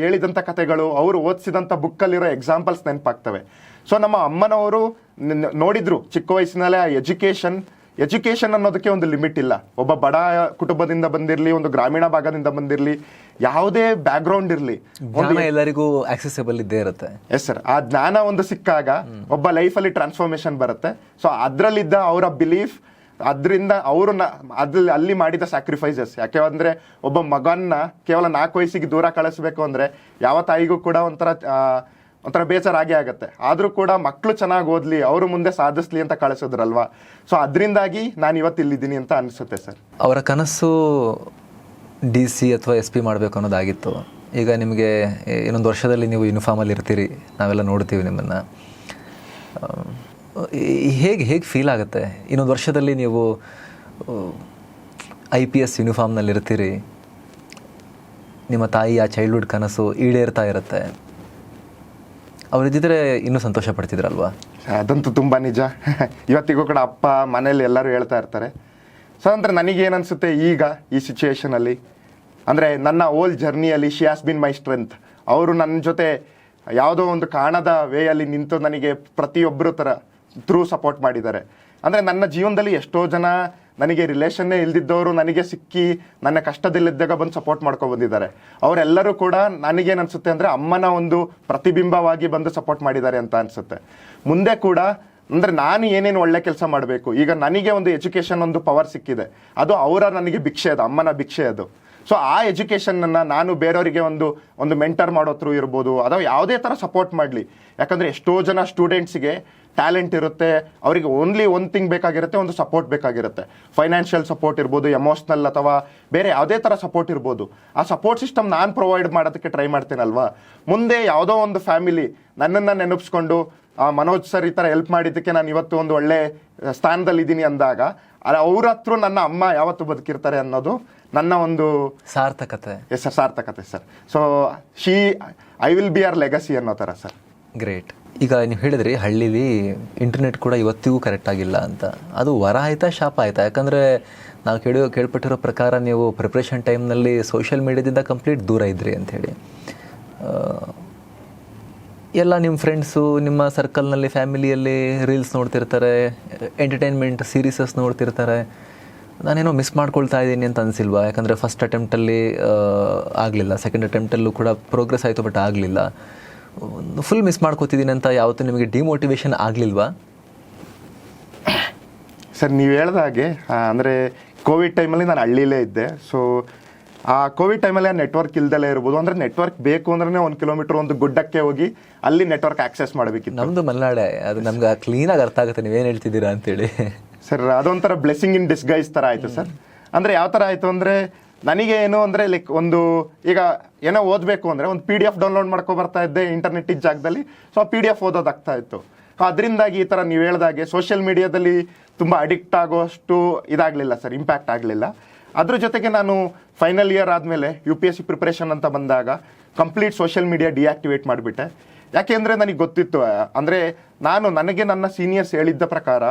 ಹೇಳಿದಂಥ ಕಥೆಗಳು, ಅವರು ಓದಿಸಿದಂಥ ಬುಕ್ಕಲ್ಲಿರೋ ಎಕ್ಸಾಂಪಲ್ಸ್ ನೆನಪಾಗ್ತವೆ. ಸೊ ನಮ್ಮ ಅಮ್ಮನವರು ನೋಡಿದ್ರು ಚಿಕ್ಕ ವಯಸ್ಸಿನಲ್ಲೇ ಆ ಎಜುಕೇಷನ್ ಅನ್ನೋದಕ್ಕೆ ಒಂದು ಲಿಮಿಟ್ ಇಲ್ಲ. ಒಬ್ಬ ಬಡ ಕುಟುಂಬದಿಂದ ಬಂದಿರಲಿ, ಒಂದು ಗ್ರಾಮೀಣ ಭಾಗದಿಂದ ಬಂದಿರಲಿ, ಯಾವುದೇ ಬ್ಯಾಕ್ಗ್ರೌಂಡ್ ಇರಲಿ, ಎಲ್ಲರಿಗೂ ಆಕ್ಸೆಸಿಬಲ್ ಇದ್ದೇ ಇರುತ್ತೆ. Yes sir. ಆ ಜ್ಞಾನ ಒಂದು ಸಿಕ್ಕಾಗ ಒಬ್ಬ ಲೈಫಲ್ಲಿ ಟ್ರಾನ್ಸ್ಫಾರ್ಮೇಶನ್ ಬರುತ್ತೆ. ಸೊ ಅದರಲ್ಲಿದ್ದ ಅವರ ಬಿಲೀಫ್, ಅದರಿಂದ ಅವರು ಅಲ್ಲಿ ಮಾಡಿದ ಸ್ಯಾಕ್ರಿಫೈಸಸ್. ಯಾಕೆಂದ್ರೆ ಒಬ್ಬ ಮಗನ್ನ ಕೇವಲ 4 ವಯಸ್ಸಿಗೆ ದೂರ ಕಳಿಸ್ಬೇಕು ಅಂದ್ರೆ ಯಾವ ತಾಯಿಗೂ ಕೂಡ ಒಂಥರ ಬೇಜಾರಾಗೇ ಆಗುತ್ತೆ. ಆದರೂ ಕೂಡ ಮಕ್ಕಳು ಚೆನ್ನಾಗಿ ಓದಲಿ, ಅವರು ಮುಂದೆ ಸಾಧಿಸ್ಲಿ ಅಂತ ಕಳಿಸೋದ್ರಲ್ವಾ. ಸೊ ಅದರಿಂದಾಗಿ ನಾನು ಇವತ್ತು ಇಲ್ಲಿದ್ದೀನಿ ಅಂತ ಅನಿಸುತ್ತೆ ಸರ್. ಅವರ ಕನಸು DC ಅಥವಾ SP ಮಾಡಬೇಕು ಅನ್ನೋದಾಗಿತ್ತು. ಈಗ ನಿಮಗೆ ಇನ್ನೊಂದು ವರ್ಷದಲ್ಲಿ ನೀವು ಯೂನಿಫಾರ್ಮಲ್ಲಿ ಇರ್ತೀರಿ, ನಾವೆಲ್ಲ ನೋಡ್ತೀವಿ ನಿಮ್ಮನ್ನು. ಹೇಗೆ ಫೀಲ್ ಆಗುತ್ತೆ? ಇನ್ನೊಂದು ವರ್ಷದಲ್ಲಿ ನೀವು IPS ಯೂನಿಫಾರ್ಮ್ನಲ್ಲಿ ಇರ್ತೀರಿ, ನಿಮ್ಮ ತಾಯಿ ಆ ಚೈಲ್ಡ್ಹುಡ್ ಕನಸು ಈಡೇರ್ತಾ ಇರುತ್ತೆ. ಅವರಿದ್ದಿದ್ರೆ ಇನ್ನೂ ಸಂತೋಷ ಪಡ್ತಿದ್ರಲ್ವಾ? ಅದಂತೂ ತುಂಬ ನಿಜ. ಇವತ್ತಿಗೂ ಕೂಡ ಅಪ್ಪ ಮನೇಲಿ ಎಲ್ಲರೂ ಹೇಳ್ತಾ ಇರ್ತಾರೆ. ಸೊ ಅಂದರೆ ನನಗೇನನ್ಸುತ್ತೆ ಈಗ ಈ ಸಿಚುವೇಶನಲ್ಲಿ, ಅಂದರೆ ನನ್ನ ಓಲ್ ಜರ್ನಿಯಲ್ಲಿ she has been my strength. ಅವರು ನನ್ನ ಜೊತೆ ಯಾವುದೋ ಒಂದು ಕಾಣದ ವೇಯಲ್ಲಿ ನಿಂತು ನನಗೆ ಪ್ರತಿಯೊಬ್ಬರು ಥ್ರೂ ಸಪೋರ್ಟ್ ಮಾಡಿದ್ದಾರೆ. ಅಂದರೆ ನನ್ನ ಜೀವನದಲ್ಲಿ ಎಷ್ಟೋ ಜನ ನನಗೆ ರಿಲೇಷನ್ನೇ ಇಲ್ದಿದ್ದವರು ನನಗೆ ಸಿಕ್ಕಿ ನನ್ನ ಕಷ್ಟದಲ್ಲಿದ್ದಾಗ ಬಂದು ಸಪೋರ್ಟ್ ಮಾಡ್ಕೊಂಡು ಬಂದಿದ್ದಾರೆ. ಅವರೆಲ್ಲರೂ ಕೂಡ ನನಗೇನು ಅನಿಸುತ್ತೆ ಅಂದರೆ ಅಮ್ಮನ ಒಂದು ಪ್ರತಿಬಿಂಬವಾಗಿ ಬಂದು ಸಪೋರ್ಟ್ ಮಾಡಿದ್ದಾರೆ ಅಂತ ಅನಿಸುತ್ತೆ. ಮುಂದೆ ಕೂಡ ಅಂದರೆ ನಾನು ಏನೇನು ಒಳ್ಳೆ ಕೆಲಸ ಮಾಡಬೇಕು, ಈಗ ನನಗೆ ಒಂದು ಎಜುಕೇಷನ್ ಒಂದು ಪವರ್ ಸಿಕ್ಕಿದೆ, ಅದು ನನಗೆ ಭಿಕ್ಷೆ, ಅದು ಅಮ್ಮನ ಭಿಕ್ಷೆ ಅದು. ಸೊ ಆ ಎಜುಕೇಷನನ್ನು ನಾನು ಬೇರೆಯವರಿಗೆ ಒಂದು ಮೆಂಟರ್ ಮಾಡೋ ಥ್ರೂ ಇರ್ಬೋದು, ಅಥವಾ ಯಾವುದೇ ಥರ ಸಪೋರ್ಟ್ ಮಾಡಲಿ. ಯಾಕಂದರೆ ಎಷ್ಟೋ ಜನ ಸ್ಟೂಡೆಂಟ್ಸ್ಗೆ ಟ್ಯಾಲೆಂಟ್ ಇರುತ್ತೆ, ಅವರಿಗೆ ಓನ್ಲಿ ಒಂದು ಥಿಂಗ್ ಬೇಕಾಗಿರುತ್ತೆ, ಒಂದು ಸಪೋರ್ಟ್ ಬೇಕಾಗಿರುತ್ತೆ. ಫೈನಾನ್ಷಿಯಲ್ ಸಪೋರ್ಟ್ ಇರ್ಬೋದು, ಎಮೋಷ್ನಲ್ ಅಥವಾ ಬೇರೆ ಯಾವುದೇ ಥರ ಸಪೋರ್ಟ್ ಇರ್ಬೋದು. ಆ ಸಪೋರ್ಟ್ ಸಿಸ್ಟಮ್ ನಾನು ಪ್ರೊವೈಡ್ ಮಾಡೋದಕ್ಕೆ ಟ್ರೈ ಮಾಡ್ತೇನಲ್ವಾ. ಮುಂದೆ ಯಾವುದೋ ಒಂದು ಫ್ಯಾಮಿಲಿ ನನ್ನನ್ನು ನೆನಪಿಸ್ಕೊಂಡು ಮನೋಜ್ ಸರ್ ಈ ಥರ ಹೆಲ್ಪ್ ಮಾಡಿದ್ದಕ್ಕೆ ನಾನು ಇವತ್ತು ಒಂದು ಒಳ್ಳೆ ಸ್ಥಾನದಲ್ಲಿದ್ದೀನಿ ಅಂದಾಗ ಅವ್ರ ಹತ್ರ ನನ್ನ ಅಮ್ಮ ಯಾವತ್ತು ಬದುಕಿರ್ತಾರೆ ಅನ್ನೋದು ನನ್ನ ಒಂದು ಸಾರ್ಥಕತೆ. ಎಸ್ ಸರ್, ಸಾರ್ಥಕತೆ sir. So I will be our legacy ಅನ್ನೋ ಥರ ಸರ್. ಗ್ರೇಟ್. ಈಗ ನೀವು ಹೇಳಿದ್ರಿ ಹಳ್ಳೀಲಿ ಇಂಟರ್ನೆಟ್ ಕೂಡ ಇವತ್ತಿಗೂ ಕರೆಕ್ಟ್ ಆಗಿಲ್ಲ ಅಂತ. ಅದು ವರ ಆಯ್ತಾ ಶಾಪ ಆಯ್ತಾ? ಯಾಕಂದರೆ ನಾವು ಕೇಳ್ಪಟ್ಟಿರೋ ಪ್ರಕಾರ ನೀವು ಪ್ರಿಪ್ರೇಷನ್ ಟೈಮ್ನಲ್ಲಿ ಸೋಷಿಯಲ್ ಮೀಡಿಯಾದಿಂದ ಕಂಪ್ಲೀಟ್ ದೂರ ಇದ್ರಿ ಅಂಥೇಳಿ. ಎಲ್ಲ ನಿಮ್ಮ ಫ್ರೆಂಡ್ಸು ನಿಮ್ಮ ಸರ್ಕಲ್ನಲ್ಲಿ ಫ್ಯಾಮಿಲಿಯಲ್ಲಿ ರೀಲ್ಸ್ ನೋಡ್ತಿರ್ತಾರೆ, ಎಂಟರ್ಟೈನ್ಮೆಂಟ್ ಸೀರೀಸಸ್ ನೋಡ್ತಿರ್ತಾರೆ. ನಾನೇನೋ ಮಿಸ್ ಮಾಡ್ಕೊಳ್ತಾ ಇದ್ದೀನಿ ಅಂತ ಅನಿಸಿಲ್ವಾ? ಯಾಕಂದರೆ ಫಸ್ಟ್ ಅಟೆಂಪ್ಟಲ್ಲಿ ಆಗಲಿಲ್ಲ, ಸೆಕೆಂಡ್ ಅಟೆಂಪ್ಟಲ್ಲಿ ಕೂಡ ಪ್ರೋಗ್ರೆಸ್ ಆಯಿತು, ಬಟ್ ಆಗಲಿಲ್ಲ. ಫುಲ್ ಮಿಸ್ ಮಾಡ್ಕೋತಿದ್ದೀನಿ ಅಂತ ಯಾವತ್ತೂ ನಿಮಗೆ ಡಿಮೋಟಿವೇಶನ್ ಆಗಲಿಲ್ವಾ? ಸರ್ ನೀವು ಹೇಳ್ದ ಹಾಗೆ ಅಂದರೆ ಕೋವಿಡ್ ಟೈಮಲ್ಲಿ ನಾನು ಹಳ್ಳಿಲೇ ಇದ್ದೆ. ಸೊ ಆ ಕೋವಿಡ್ ಟೈಮಲ್ಲಿ ನೆಟ್ವರ್ಕ್ ಇಲ್ದಲೇ ಇರ್ಬೋದು. ಅಂದರೆ ನೆಟ್ವರ್ಕ್ ಬೇಕು ಅಂದ್ರೆ 1 ಕಿಲೋಮೀಟರ್ ಒಂದು ಗುಡ್ಡಕ್ಕೆ ಹೋಗಿ ಅಲ್ಲಿ ನೆಟ್ವರ್ಕ್ ಆಕ್ಸೆಸ್ ಮಾಡಬೇಕಿತ್ತು. ನಮ್ಮದು ಮಲೆನಾಡೆ, ಅದು ನಮ್ಗೆ ಕ್ಲೀನಾಗಿ ಅರ್ಥ ಆಗುತ್ತೆ ನೀವೇನು ಹೇಳ್ತಿದ್ದೀರಾ ಅಂತೇಳಿ. ಸರ್ ಅದೊಂಥರ ಬ್ಲೆಸ್ಸಿಂಗ್ ಇನ್ ಡಿಸ್ಗೈಸ್ ಥರ ಆಯಿತು ಸರ್. ಅಂದರೆ ಯಾವ ಥರ ಆಯಿತು ಅಂದರೆ ನನಗೆ ಏನು ಅಂದರೆ ಲೈಕ್ ಈಗ ಏನೋ ಓದಬೇಕು ಅಂದರೆ ಒಂದು PDF ಡೌನ್ಲೋಡ್ ಮಾಡ್ಕೊ ಬರ್ತಾ ಇದ್ದೆ ಇಂಟರ್ನೆಟ್ ಇದ್ದ ಜಾಗದಲ್ಲಿ. ಸೊ ಆ PDF ಓದೋದಾಗ್ತಾ ಇತ್ತು. ಅದರಿಂದಾಗಿ ಈ ಥರ ನೀವು ಹೇಳ್ದಾಗೆ ಸೋಷಿಯಲ್ ಮೀಡಿಯಾದಲ್ಲಿ ತುಂಬ ಅಡಿಕ್ಟ್ ಆಗೋಷ್ಟು ಇದಾಗಲಿಲ್ಲ ಸರ್, ಇಂಪ್ಯಾಕ್ಟ್ ಆಗಲಿಲ್ಲ. ಅದ್ರ ಜೊತೆಗೆ ನಾನು ಫೈನಲ್ ಇಯರ್ ಆದಮೇಲೆ UPSC ಪ್ರಿಪ್ರೇಷನ್ ಅಂತ ಬಂದಾಗ ಕಂಪ್ಲೀಟ್ ಸೋಷಿಯಲ್ ಮೀಡಿಯಾ ಡಿಆಕ್ಟಿವೇಟ್ ಮಾಡಿಬಿಟ್ಟೆ. ಯಾಕೆಂದರೆ ನನಗೆ ಗೊತ್ತಿತ್ತು, ಅಂದರೆ ನನಗೆ ನನ್ನ ಸೀನಿಯರ್ಸ್ ಹೇಳಿದ್ದ ಪ್ರಕಾರ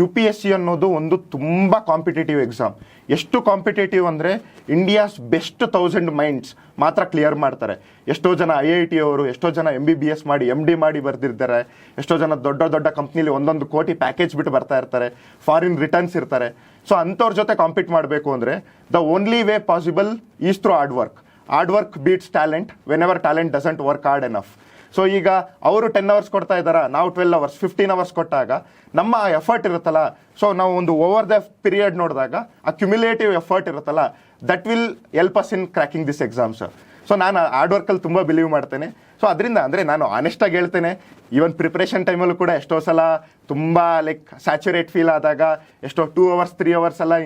UPSC ಅನ್ನೋದು ಒಂದು ತುಂಬ ಕಾಂಪಿಟೇಟಿವ್ ಎಕ್ಸಾಮ್. ಎಷ್ಟು ಕಾಂಪಿಟೇಟಿವ್ ಅಂದರೆ ಇಂಡಿಯಾಸ್ ಬೆಸ್ಟ್ 1000 ಮೈಂಡ್ಸ್ ಮಾತ್ರ ಕ್ಲಿಯರ್ ಮಾಡ್ತಾರೆ. ಎಷ್ಟೋ ಜನ IIT ಅವರು, ಎಷ್ಟೋ ಜನ MBBS ಮಾಡಿ MD ಮಾಡಿ ಬರ್ದಿರ್ತಾರೆ, ಎಷ್ಟೋ ಜನ ದೊಡ್ಡ ದೊಡ್ಡ ಕಂಪ್ನಿಲಿ 1 ಕೋಟಿ ಪ್ಯಾಕೇಜ್ ಬಿಟ್ಟು ಬರ್ತಾ ಇರ್ತಾರೆ, ಫಾರಿನ್ ರಿಟರ್ನ್ಸ್ ಇರ್ತಾರೆ. ಸೊ ಅಂಥವ್ರ ಜೊತೆ ಕಾಂಪೀಟ್ ಮಾಡಬೇಕು ಅಂದರೆ the only way possible is through hard work. Hard work beats talent whenever talent doesn't work hard enough. So ಈಗ ಅವರು 10 hours ಕೊಡ್ತಾ ಇದ್ದಾರಾ, ನಾವು 12 hours 15 hours ಕೊಟ್ಟಾಗ ನಮ್ಮ ಎಫರ್ಟ್ ಇರುತ್ತಲ್ಲ, ಸೊ ನಾವು ಒಂದು ಓವರ್ ದ ಪೀರಿಯಡ್ ನೋಡಿದಾಗ ಆ ಕ್ಯುಮ್ಯುಲೇಟಿವ್ ಎಫರ್ಟ್ ಇರುತ್ತಲ್ಲ, that will help us in cracking this exams. So ನಾನು ಹಾರ್ಡ್ ವರ್ಕಲ್ಲಿ ತುಂಬ ಬಿಲೀವ್ ಮಾಡ್ತೇನೆ. ಸೊ ಅದರಿಂದ ಅಂದರೆ ನಾನು ಆನೆಸ್ಟಾಗಿ ಹೇಳ್ತೇನೆ, ಈವನ್ ಪ್ರಿಪ್ರೇಷನ್ ಟೈಮಲ್ಲೂ ಕೂಡ ಎಷ್ಟೋ ಸಲ ತುಂಬ ಲೈಕ್ ಸ್ಯಾಚುರೇಟ್ ಫೀಲ್ ಆದಾಗ ಎಷ್ಟೋ 2 hours 3 hours ಎಲ್ಲ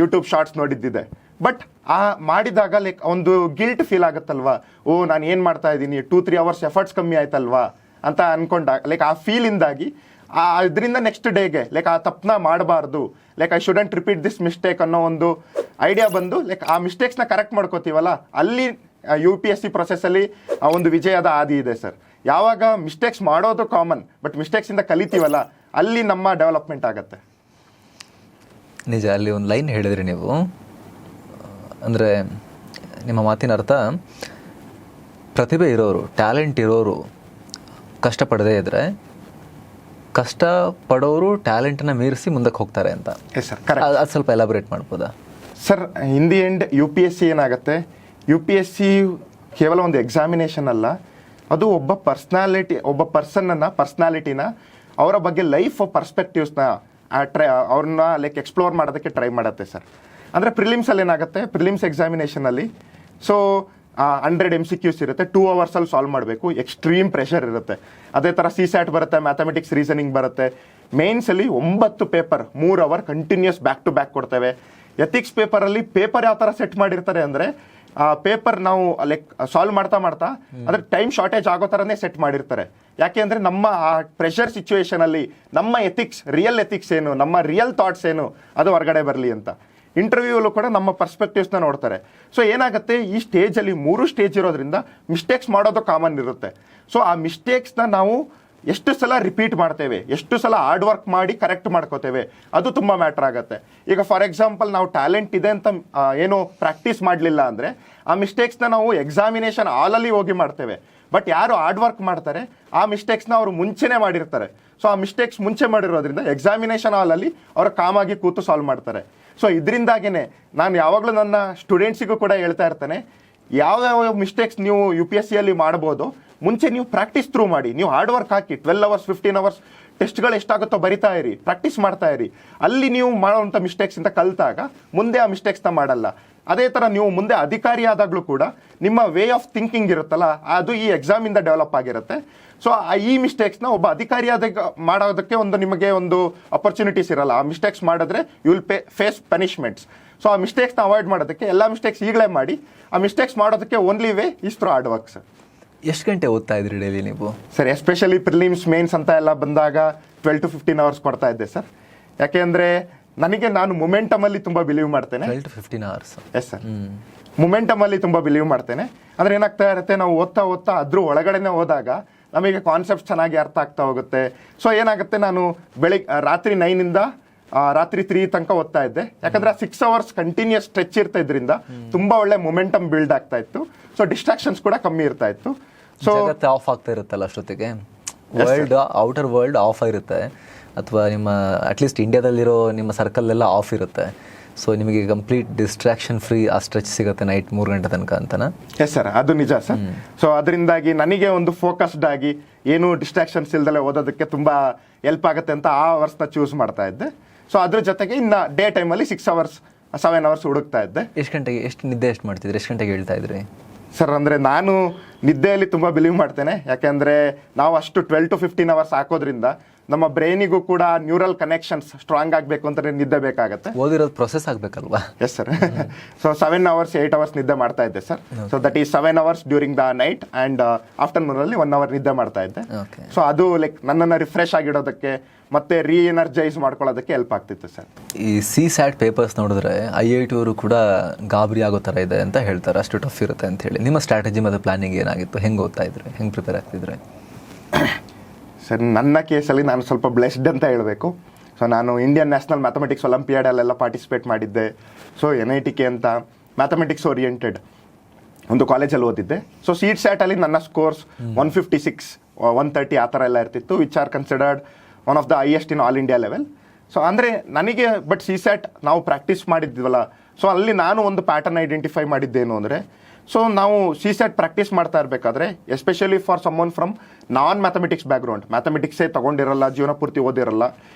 ಯೂಟ್ಯೂಬ್ ಶಾರ್ಟ್ಸ್ ನೋಡಿದ್ದಿದೆ. ಬಟ್ ಆ ಮಾಡಿದಾಗ ಲೈಕ್ ಒಂದು ಗಿಲ್ಟ್ ಫೀಲ್ ಆಗುತ್ತಲ್ವಾ, ಓ ನಾನು ಏನು ಮಾಡ್ತಾ ಇದ್ದೀನಿ, 2-3 hours ಎಫರ್ಟ್ಸ್ ಕಮ್ಮಿ ಆಯ್ತಲ್ವಾ ಅಂತ ಅನ್ಕೊಂಡಾಗ ಲೈಕ್ ಆ ಫೀಲಿಂದಾಗಿ ಇದರಿಂದ ನೆಕ್ಸ್ಟ್ ಡೇಗೆ ಲೈಕ್ ಆ ತಪ್ಪನ್ನ ಮಾಡಬಾರ್ದು, like I shouldn't repeat this mistake ಅನ್ನೋ ಒಂದು ಐಡಿಯಾ ಬಂದು ಲೈಕ್ ಆ ಮಿಸ್ಟೇಕ್ಸ್ನ ಕರೆಕ್ಟ್ ಮಾಡ್ಕೋತೀವಲ್ಲ, ಅಲ್ಲಿ UPSC ಪ್ರೊಸೆಸ್ಸಲ್ಲಿ ಒಂದು ವಿಜಯದ ಹಾದಿ ಇದೆ ಸರ್. ಯಾವಾಗ ಮಿಸ್ಟೇಕ್ಸ್ ಮಾಡೋದು ಕಾಮನ್, ಬಟ್ ಮಿಸ್ಟೇಕ್ಸಿಂದ ಕಲಿತೀವಲ್ಲ, ಅಲ್ಲಿ ನಮ್ಮ ಡೆವಲಪ್ಮೆಂಟ್ ಆಗುತ್ತೆ. ನಿಜ, ಅಲ್ಲಿ ಒಂದು ಲೈನ್ ಹೇಳಿದ್ರಿ ನೀವು, ಅಂದರೆ ನಿಮ್ಮ ಮಾತಿನ ಅರ್ಥ ಪ್ರತಿಭೆ ಇರೋರು, ಟ್ಯಾಲೆಂಟ್ ಇರೋರು ಕಷ್ಟಪಡದೇ ಇದ್ದರೆ, ಕಷ್ಟಪಡೋರು ಟ್ಯಾಲೆಂಟನ್ನ ಮೀರಿಸಿ ಮುಂದಕ್ಕೆ ಹೋಗ್ತಾರೆ ಅಂತ. Yes sir, correct. ಅದು ಸ್ವಲ್ಪ ಎಲಾಬ್ರೇಟ್ ಮಾಡ್ಬೋದಾ sir? In the end UPSC ಏನಾಗುತ್ತೆ, UPSC ಕೇವಲ ಒಂದು ಎಕ್ಸಾಮಿನೇಷನ್ ಅಲ್ಲ, ಅದು ಒಬ್ಬ ಪರ್ಸ್ನಾಲಿಟಿನ ಅವರ ಬಗ್ಗೆ ಲೈಫ್ ಪರ್ಸ್ಪೆಕ್ಟಿವ್ಸ್ನ ಅವ್ರನ್ನ ಲೈಕ್ ಎಕ್ಸ್ಪ್ಲೋರ್ ಮಾಡೋದಕ್ಕೆ ಟ್ರೈ ಮಾಡುತ್ತೆ ಸರ್. ಅಂದರೆ ಪ್ರಿಲಿಮ್ಸಲ್ಲಿ ಏನಾಗುತ್ತೆ, ಪ್ರಿಲಿಮ್ಸ್ ಎಕ್ಸಾಮಿನೇಷನಲ್ಲಿ ಸೊ 100 MCQs ಇರುತ್ತೆ, 2 hours ಸಾಲ್ವ್ ಮಾಡಬೇಕು, ಎಕ್ಸ್ಟ್ರೀಮ್ ಪ್ರೆಷರ್ ಇರುತ್ತೆ. ಅದೇ ಥರ CSAT ಬರುತ್ತೆ, ಮ್ಯಾಥಮೆಟಿಕ್ಸ್ ರೀಸನಿಂಗ್ ಬರುತ್ತೆ. ಮೇನ್ಸಲ್ಲಿ 9 paper 3 hour continues back to back ಕೊಡ್ತೇವೆ. ಎಥಿಕ್ಸ್ ಪೇಪರಲ್ಲಿ ಪೇಪರ್ ಯಾವ ಥರ ಸೆಟ್ ಮಾಡಿರ್ತಾರೆ ಅಂದರೆ, ಪೇಪರ್ ನಾವು ಲೈಕ್ ಸಾಲ್ವ್ ಮಾಡ್ತಾ ಅದ್ರ ಟೈಮ್ ಶಾರ್ಟೇಜ್ ಆಗೋ ಥರನೇ ಸೆಟ್ ಮಾಡಿರ್ತಾರೆ. ಯಾಕೆ ಅಂದರೆ ನಮ್ಮ ಆ ಪ್ರೆಷರ್ ಸಿಚುವೇಶನಲ್ಲಿ ನಮ್ಮ ರಿಯಲ್ ಎಥಿಕ್ಸ್ ಏನು, ನಮ್ಮ ರಿಯಲ್ ಥಾಟ್ಸ್ ಏನು, ಅದು ಹೊರಗಡೆ ಬರಲಿ ಅಂತ. ಇಂಟರ್ವ್ಯೂಲ್ಲೂ ಕೂಡ ನಮ್ಮ ಪರ್ಸ್ಪೆಕ್ಟಿವ್ಸ್ನ ನೋಡ್ತಾರೆ. ಸೊ ಏನಾಗುತ್ತೆ, ಈ ಸ್ಟೇಜಲ್ಲಿ 3 ಸ್ಟೇಜ್ ಇರೋದ್ರಿಂದ ಮಿಸ್ಟೇಕ್ಸ್ ಮಾಡೋದು ಕಾಮನ್ ಇರುತ್ತೆ. ಸೊ ಆ ಮಿಸ್ಟೇಕ್ಸ್ನ ನಾವು ಎಷ್ಟು ಸಲ ರಿಪೀಟ್ ಮಾಡ್ತೇವೆ, ಎಷ್ಟು ಸಲ ಹಾರ್ಡ್ ವರ್ಕ್ ಮಾಡಿ ಕರೆಕ್ಟ್ ಮಾಡ್ಕೋತೇವೆ, ಅದು ತುಂಬ ಮ್ಯಾಟ್ರ್ ಆಗುತ್ತೆ. ಈಗ ಫಾರ್ ಎಕ್ಸಾಂಪಲ್ ನಾವು ಟ್ಯಾಲೆಂಟ್ ಇದೆ ಅಂತ ಏನು ಪ್ರಾಕ್ಟೀಸ್ ಮಾಡಲಿಲ್ಲ ಅಂದರೆ ಆ ಮಿಸ್ಟೇಕ್ಸ್ನ ನಾವು ಎಕ್ಸಾಮಿನೇಷನ್ ಹಾಲಲ್ಲಿ ಹೋಗಿ ಮಾಡ್ತೇವೆ. ಬಟ್ ಯಾರು ಹಾರ್ಡ್ ವರ್ಕ್ ಮಾಡ್ತಾರೆ ಆ ಮಿಸ್ಟೇಕ್ಸ್ನ ಅವರು ಮುಂಚೆನೇ ಮಾಡಿರ್ತಾರೆ. ಸೊ ಆ ಮಿಸ್ಟೇಕ್ಸ್ ಮುಂಚೆ ಮಾಡಿರೋದ್ರಿಂದ ಎಕ್ಸಾಮಿನೇಷನ್ ಹಾಲಲ್ಲಿ ಅವರು ಕಾಮಾಗಿ ಕೂತು ಸಾಲ್ವ್ ಮಾಡ್ತಾರೆ. ಸೊ ಇದರಿಂದಾಗೇ ನಾನು ಯಾವಾಗಲೂ ನನ್ನ ಸ್ಟೂಡೆಂಟ್ಸಿಗೂ ಕೂಡ ಹೇಳ್ತಾ ಇರ್ತೇನೆ, ಯಾವ್ಯಾವ ಮಿಸ್ಟೇಕ್ಸ್ ನೀವು UPSCಯಲ್ಲಿ ಮಾಡ್ಬೋದು, ಮುಂಚೆ ನೀವು ಪ್ರಾಕ್ಟೀಸ್ ಥ್ರೂ ಮಾಡಿ, ನೀವು ಹಾರ್ಡ್ ವರ್ಕ್ ಹಾಕಿ 12 hours 15 hours ಟೆಸ್ಟ್ಗಳು ಎಷ್ಟಾಗುತ್ತೋ ಬರಿತಾ ಇರಿ, ಪ್ರಾಕ್ಟೀಸ್ ಮಾಡ್ತಾ ಇರಿ. ಅಲ್ಲಿ ನೀವು ಮಾಡೋವಂಥ ಮಿಸ್ಟೇಕ್ಸಿಂದ ಕಲಿತಾಗ ಮುಂದೆ ಆ ಮಿಸ್ಟೇಕ್ಸ್ನ ಮಾಡಲ್ಲ. ಅದೇ ಥರ ನೀವು ಮುಂದೆ ಅಧಿಕಾರಿ ಆದಾಗಲೂ ಕೂಡ ನಿಮ್ಮ ವೇ ಆಫ್ ಥಿಂಕಿಂಗ್ ಇರುತ್ತಲ್ಲ, ಅದು ಈ ಎಕ್ಸಾಮಿಂದ ಡೆವಲಪ್ ಆಗಿರುತ್ತೆ. ಸೊ ಈ ಮಿಸ್ಟೇಕ್ಸ್ನ ಒಬ್ಬ ಅಧಿಕಾರಿಯಾದಾಗ ಮಾಡೋದಕ್ಕೆ ನಿಮಗೆ ಒಂದು ಅಪರ್ಚುನಿಟೀಸ್ ಇರಲ್ಲ. ಆ ಮಿಸ್ಟೇಕ್ಸ್ ಮಾಡಿದ್ರೆ you will face punishments. So ಆ ಮಿಸ್ಟೇಕ್ಸ್ನ ಅವಾಯ್ಡ್ ಮಾಡೋದಕ್ಕೆ ಎಲ್ಲ ಮಿಸ್ಟೇಕ್ಸ್ ಈಗಲೇ ಮಾಡಿ, ಆ ಮಿಸ್ಟೇಕ್ಸ್ ಮಾಡೋದಕ್ಕೆ only way is through hard work sir. ಎಷ್ಟು ಗಂಟೆ ಓದ್ತಾ ಇದ್ರಿ ಡೈಲಿ ನೀವು? ಸರ್ ಎಸ್ಪೆಷಲಿ ಪ್ರಿಲಿಮ್ಸ್ ಮೇನ್ಸ್ ಅಂತ ಎಲ್ಲ ಬಂದಾಗ 12 to 15 hours ಕೊಡ್ತಾ ಇದ್ದೆ ಸರ್. ಯಾಕೆಂದರೆ ನಾನು ಮೊಮೆಂಟಮಲ್ಲಿ ತುಂಬ ಬಿಲೀವ್ ಮಾಡ್ತೇನೆ. 12 to 15 hours. ಎಸ್ ಸರ್, ಮೊಮೆಂಟಮಲ್ಲಿ ತುಂಬ ಬಿಲೀವ್ ಮಾಡ್ತೇನೆ. ಅಂದರೆ ಏನಾಗ್ತಾ ಇರುತ್ತೆ, ನಾವು ಓದ್ತಾ ಅದ್ರ ಒಳಗಡೆನೆ ಹೋದಾಗ ನಮಗೆ ಕಾನ್ಸೆಪ್ಟ್ ಚೆನ್ನಾಗಿ ಅರ್ಥ ಆಗ್ತಾ ಹೋಗುತ್ತೆ. ಸೊ ಏನಾಗುತ್ತೆ, ನಾನು ರಾತ್ರಿ 9 ರಾತ್ರಿ 3 ತನಕ ಓದ್ತಾ ಇದ್ದೆ. ಯಾಕಂದ್ರೆ 6 hours ಕಂಟಿನ್ಯೂಸ್ ಸ್ಟ್ರೆಚ್ ಇರ್ತಾ ಇದ್ರಿಂದ ತುಂಬಾ ಒಳ್ಳೆ ಮೊಮೆಂಟಮ್ ಬಿಲ್ಡ್ ಆಗ್ತಾ ಇತ್ತು. ಸೊ ಡಿಸ್ಟ್ರಾಕ್ಷನ್ಸ್ ಕೂಡ ಕಮ್ಮಿ ಇರ್ತಾ ಇತ್ತು. ಸೊ ಆಫ್ ಆಗ್ತಾ ಇರುತ್ತಲ್ಲ ಅಷ್ಟೊತ್ತಿಗೆ, ಔಟರ್ ವರ್ಲ್ಡ್ ಆಫ್ ಆಗಿರುತ್ತೆ, ಅಥವಾ ನಿಮ್ಮ ಅಟ್ಲೀಸ್ಟ್ ಇಂಡಿಯಾದಲ್ಲಿರೋ ನಿಮ್ಮ ಸರ್ಕಲ್ ಎಲ್ಲ ಆಫ್ ಇರುತ್ತೆ. ಸೊ ನಿಮಗೆ ಕಂಪ್ಲೀಟ್ ಡಿಸ್ಟ್ರಾಕ್ಷನ್ ಫ್ರೀ ಆ ಸ್ಟ್ರೆಚ್ ಸಿಗುತ್ತೆ ನೈಟ್ 3 ಗಂಟೆ ತನಕ ಅಂತನಾ? ಎಸ್ ಸರ್, ಅದು ನಿಜ ಸರ್. ಸೊ ಅದರಿಂದಾಗಿ ನನಗೆ ಒಂದು ಫೋಕಸ್ಡ್ ಆಗಿ ಏನು ಡಿಸ್ಟ್ರಾಕ್ಷನ್ಸ್ ಇಲ್ದಲೆ ಓದೋದಕ್ಕೆ ತುಂಬಾ ಹೆಲ್ಪ್ ಆಗುತ್ತೆ ಅಂತ ಆ ಅವರ್ಸ್ನ ಚೂಸ್ ಮಾಡ್ತಾ ಇದ್ದೆ. ಸೊ ಅದ್ರ ಜೊತೆಗೆ ಇನ್ನು ಡೇ ಟೈಮಲ್ಲಿ 6 hours 7 hours ಹುಡುಕ್ತಾ ಇದ್ದೆ. ಎಷ್ಟು ನಿದ್ದೆ ಮಾಡ್ತಿದ್ರಿ? ಎಷ್ಟು ಗಂಟೆಗೆ ಹೇಳ್ತಾ ಇದ್ರಿ ಸರ್? ಅಂದರೆ ನಾನು ನಿದ್ದೆಯಲ್ಲಿ ತುಂಬ ಬಿಲೀವ್ ಮಾಡ್ತೇನೆ. ಯಾಕೆಂದರೆ ನಾವು ಅಷ್ಟು 12 to 15 hours ಹಾಕೋದ್ರಿಂದ ನಮ್ಮ ಬ್ರೈನಿಗೂ ಕೂಡ ನ್ಯೂರಲ್ ಕನೆಕ್ಷನ್ಸ್ ಸ್ಟ್ರಾಂಗ್ ಆಗಬೇಕು ಅಂತ ನಿದ್ದೆ ಬೇಕಾಗುತ್ತೆ. ಓದಿರೋದು ಪ್ರೊಸೆಸ್ ಆಗಬೇಕಲ್ವಾ? Yes sir. So 7 hours 8 hours ನಿದ್ದೆ ಮಾಡ್ತಾ ಇದ್ದೆ sir. So that is 7 hours during the night and ಆಫ್ಟರ್ನೂನಲ್ಲಿ 1 hour ನಿದ್ದೆ ಮಾಡ್ತಾ ಇದ್ದೆ. ಸೊ ಅದು ಲೈಕ್ ನನ್ನನ್ನು ರಿಫ್ರೆಶ್ ಆಗಿಡೋದಕ್ಕೆ ಮತ್ತೆ ರೀಎನರ್ಜೈಸ್ ಮಾಡ್ಕೊಳ್ಳೋದಕ್ಕೆ ಹೆಲ್ಪ್ ಆಗ್ತಿತ್ತು ಸರ್. ಈ CSAT ಪೇಪರ್ಸ್ ನೋಡಿದ್ರೆ IIT ಅವರು ಕೂಡ ಗಾಬರಿ ಆಗೋ ಥರ ಇದೆ ಅಂತ ಹೇಳ್ತಾರೆ, ಅಷ್ಟು ಟಫ್ ಇರುತ್ತೆ ಅಂತ ಹೇಳಿ. ನಿಮ್ಮ ಸ್ಟ್ರಾಟಜಿ ಮತ್ತು ಪ್ಲಾನಿಂಗ್ ಏನಾಗಿತ್ತು? ಹೆಂಗೆ ಓದ್ತಾ ಇದ್ರಿ, ಹೆಂಗೆ ಪ್ರಿಪೇರ್ ಆಗ್ತಿದ್ರೆ? ಸರ್ ನನ್ನ ಕೇಸಲ್ಲಿ ನಾನು ಸ್ವಲ್ಪ ಬ್ಲೆಸ್ಡ್ ಅಂತ ಹೇಳಬೇಕು. ಸೊ ಸೊ ನಾನು ಇಂಡಿಯನ್ ನ್ಯಾಷನಲ್ ಮ್ಯಾಥಮೆಟಿಕ್ಸ್ ಒಲಿಂಪಿಯಾಡಲ್ಲೆಲ್ಲ ಪಾರ್ಟಿಸಿಪೇಟ್ ಮಾಡಿದ್ದೆ. ಸೊ NITK ಅಂತ ಮ್ಯಾಥಮೆಟಿಕ್ಸ್ ಓರಿಯೆಂಟೆಡ್ ಒಂದು ಕಾಲೇಜಲ್ಲಿ ಓದಿದ್ದೆ. ಸೊ CET-SAT-ಅಲ್ಲಿ ನನ್ನ ಸ್ಕೋರ್ಸ್ 156, 130 ಆ ಥರ ಎಲ್ಲ ಇರ್ತಿತ್ತು, which are considered one of the highest in all India level. So ಅಂದರೆ ನನಗೆ ಬಟ್ CSAT ನಾವು ಪ್ರಾಕ್ಟೀಸ್ ಮಾಡಿದ್ವಲ್ಲ, ಸೊ ಅಲ್ಲಿ ನಾನು ಒಂದು ಪ್ಯಾಟರ್ನ್ ಐಡೆಂಟಿಫೈ ಮಾಡಿದ್ದೇನು ಅಂದರೆ, ಸೊ ನಾವು CSAT ಪ್ರಾಕ್ಟೀಸ್ ಮಾಡ್ತಾ ಇರಬೇಕಾದ್ರೆ especially for someone from non mathematics background, ಮ್ಯಾಥಮೆಟಿಕ್ಸೇ ತೊಗೊಂಡಿರಲ್ಲ, ಜೀವನ ಪೂರ್ತಿ ಓದಿರಲ್ಲ,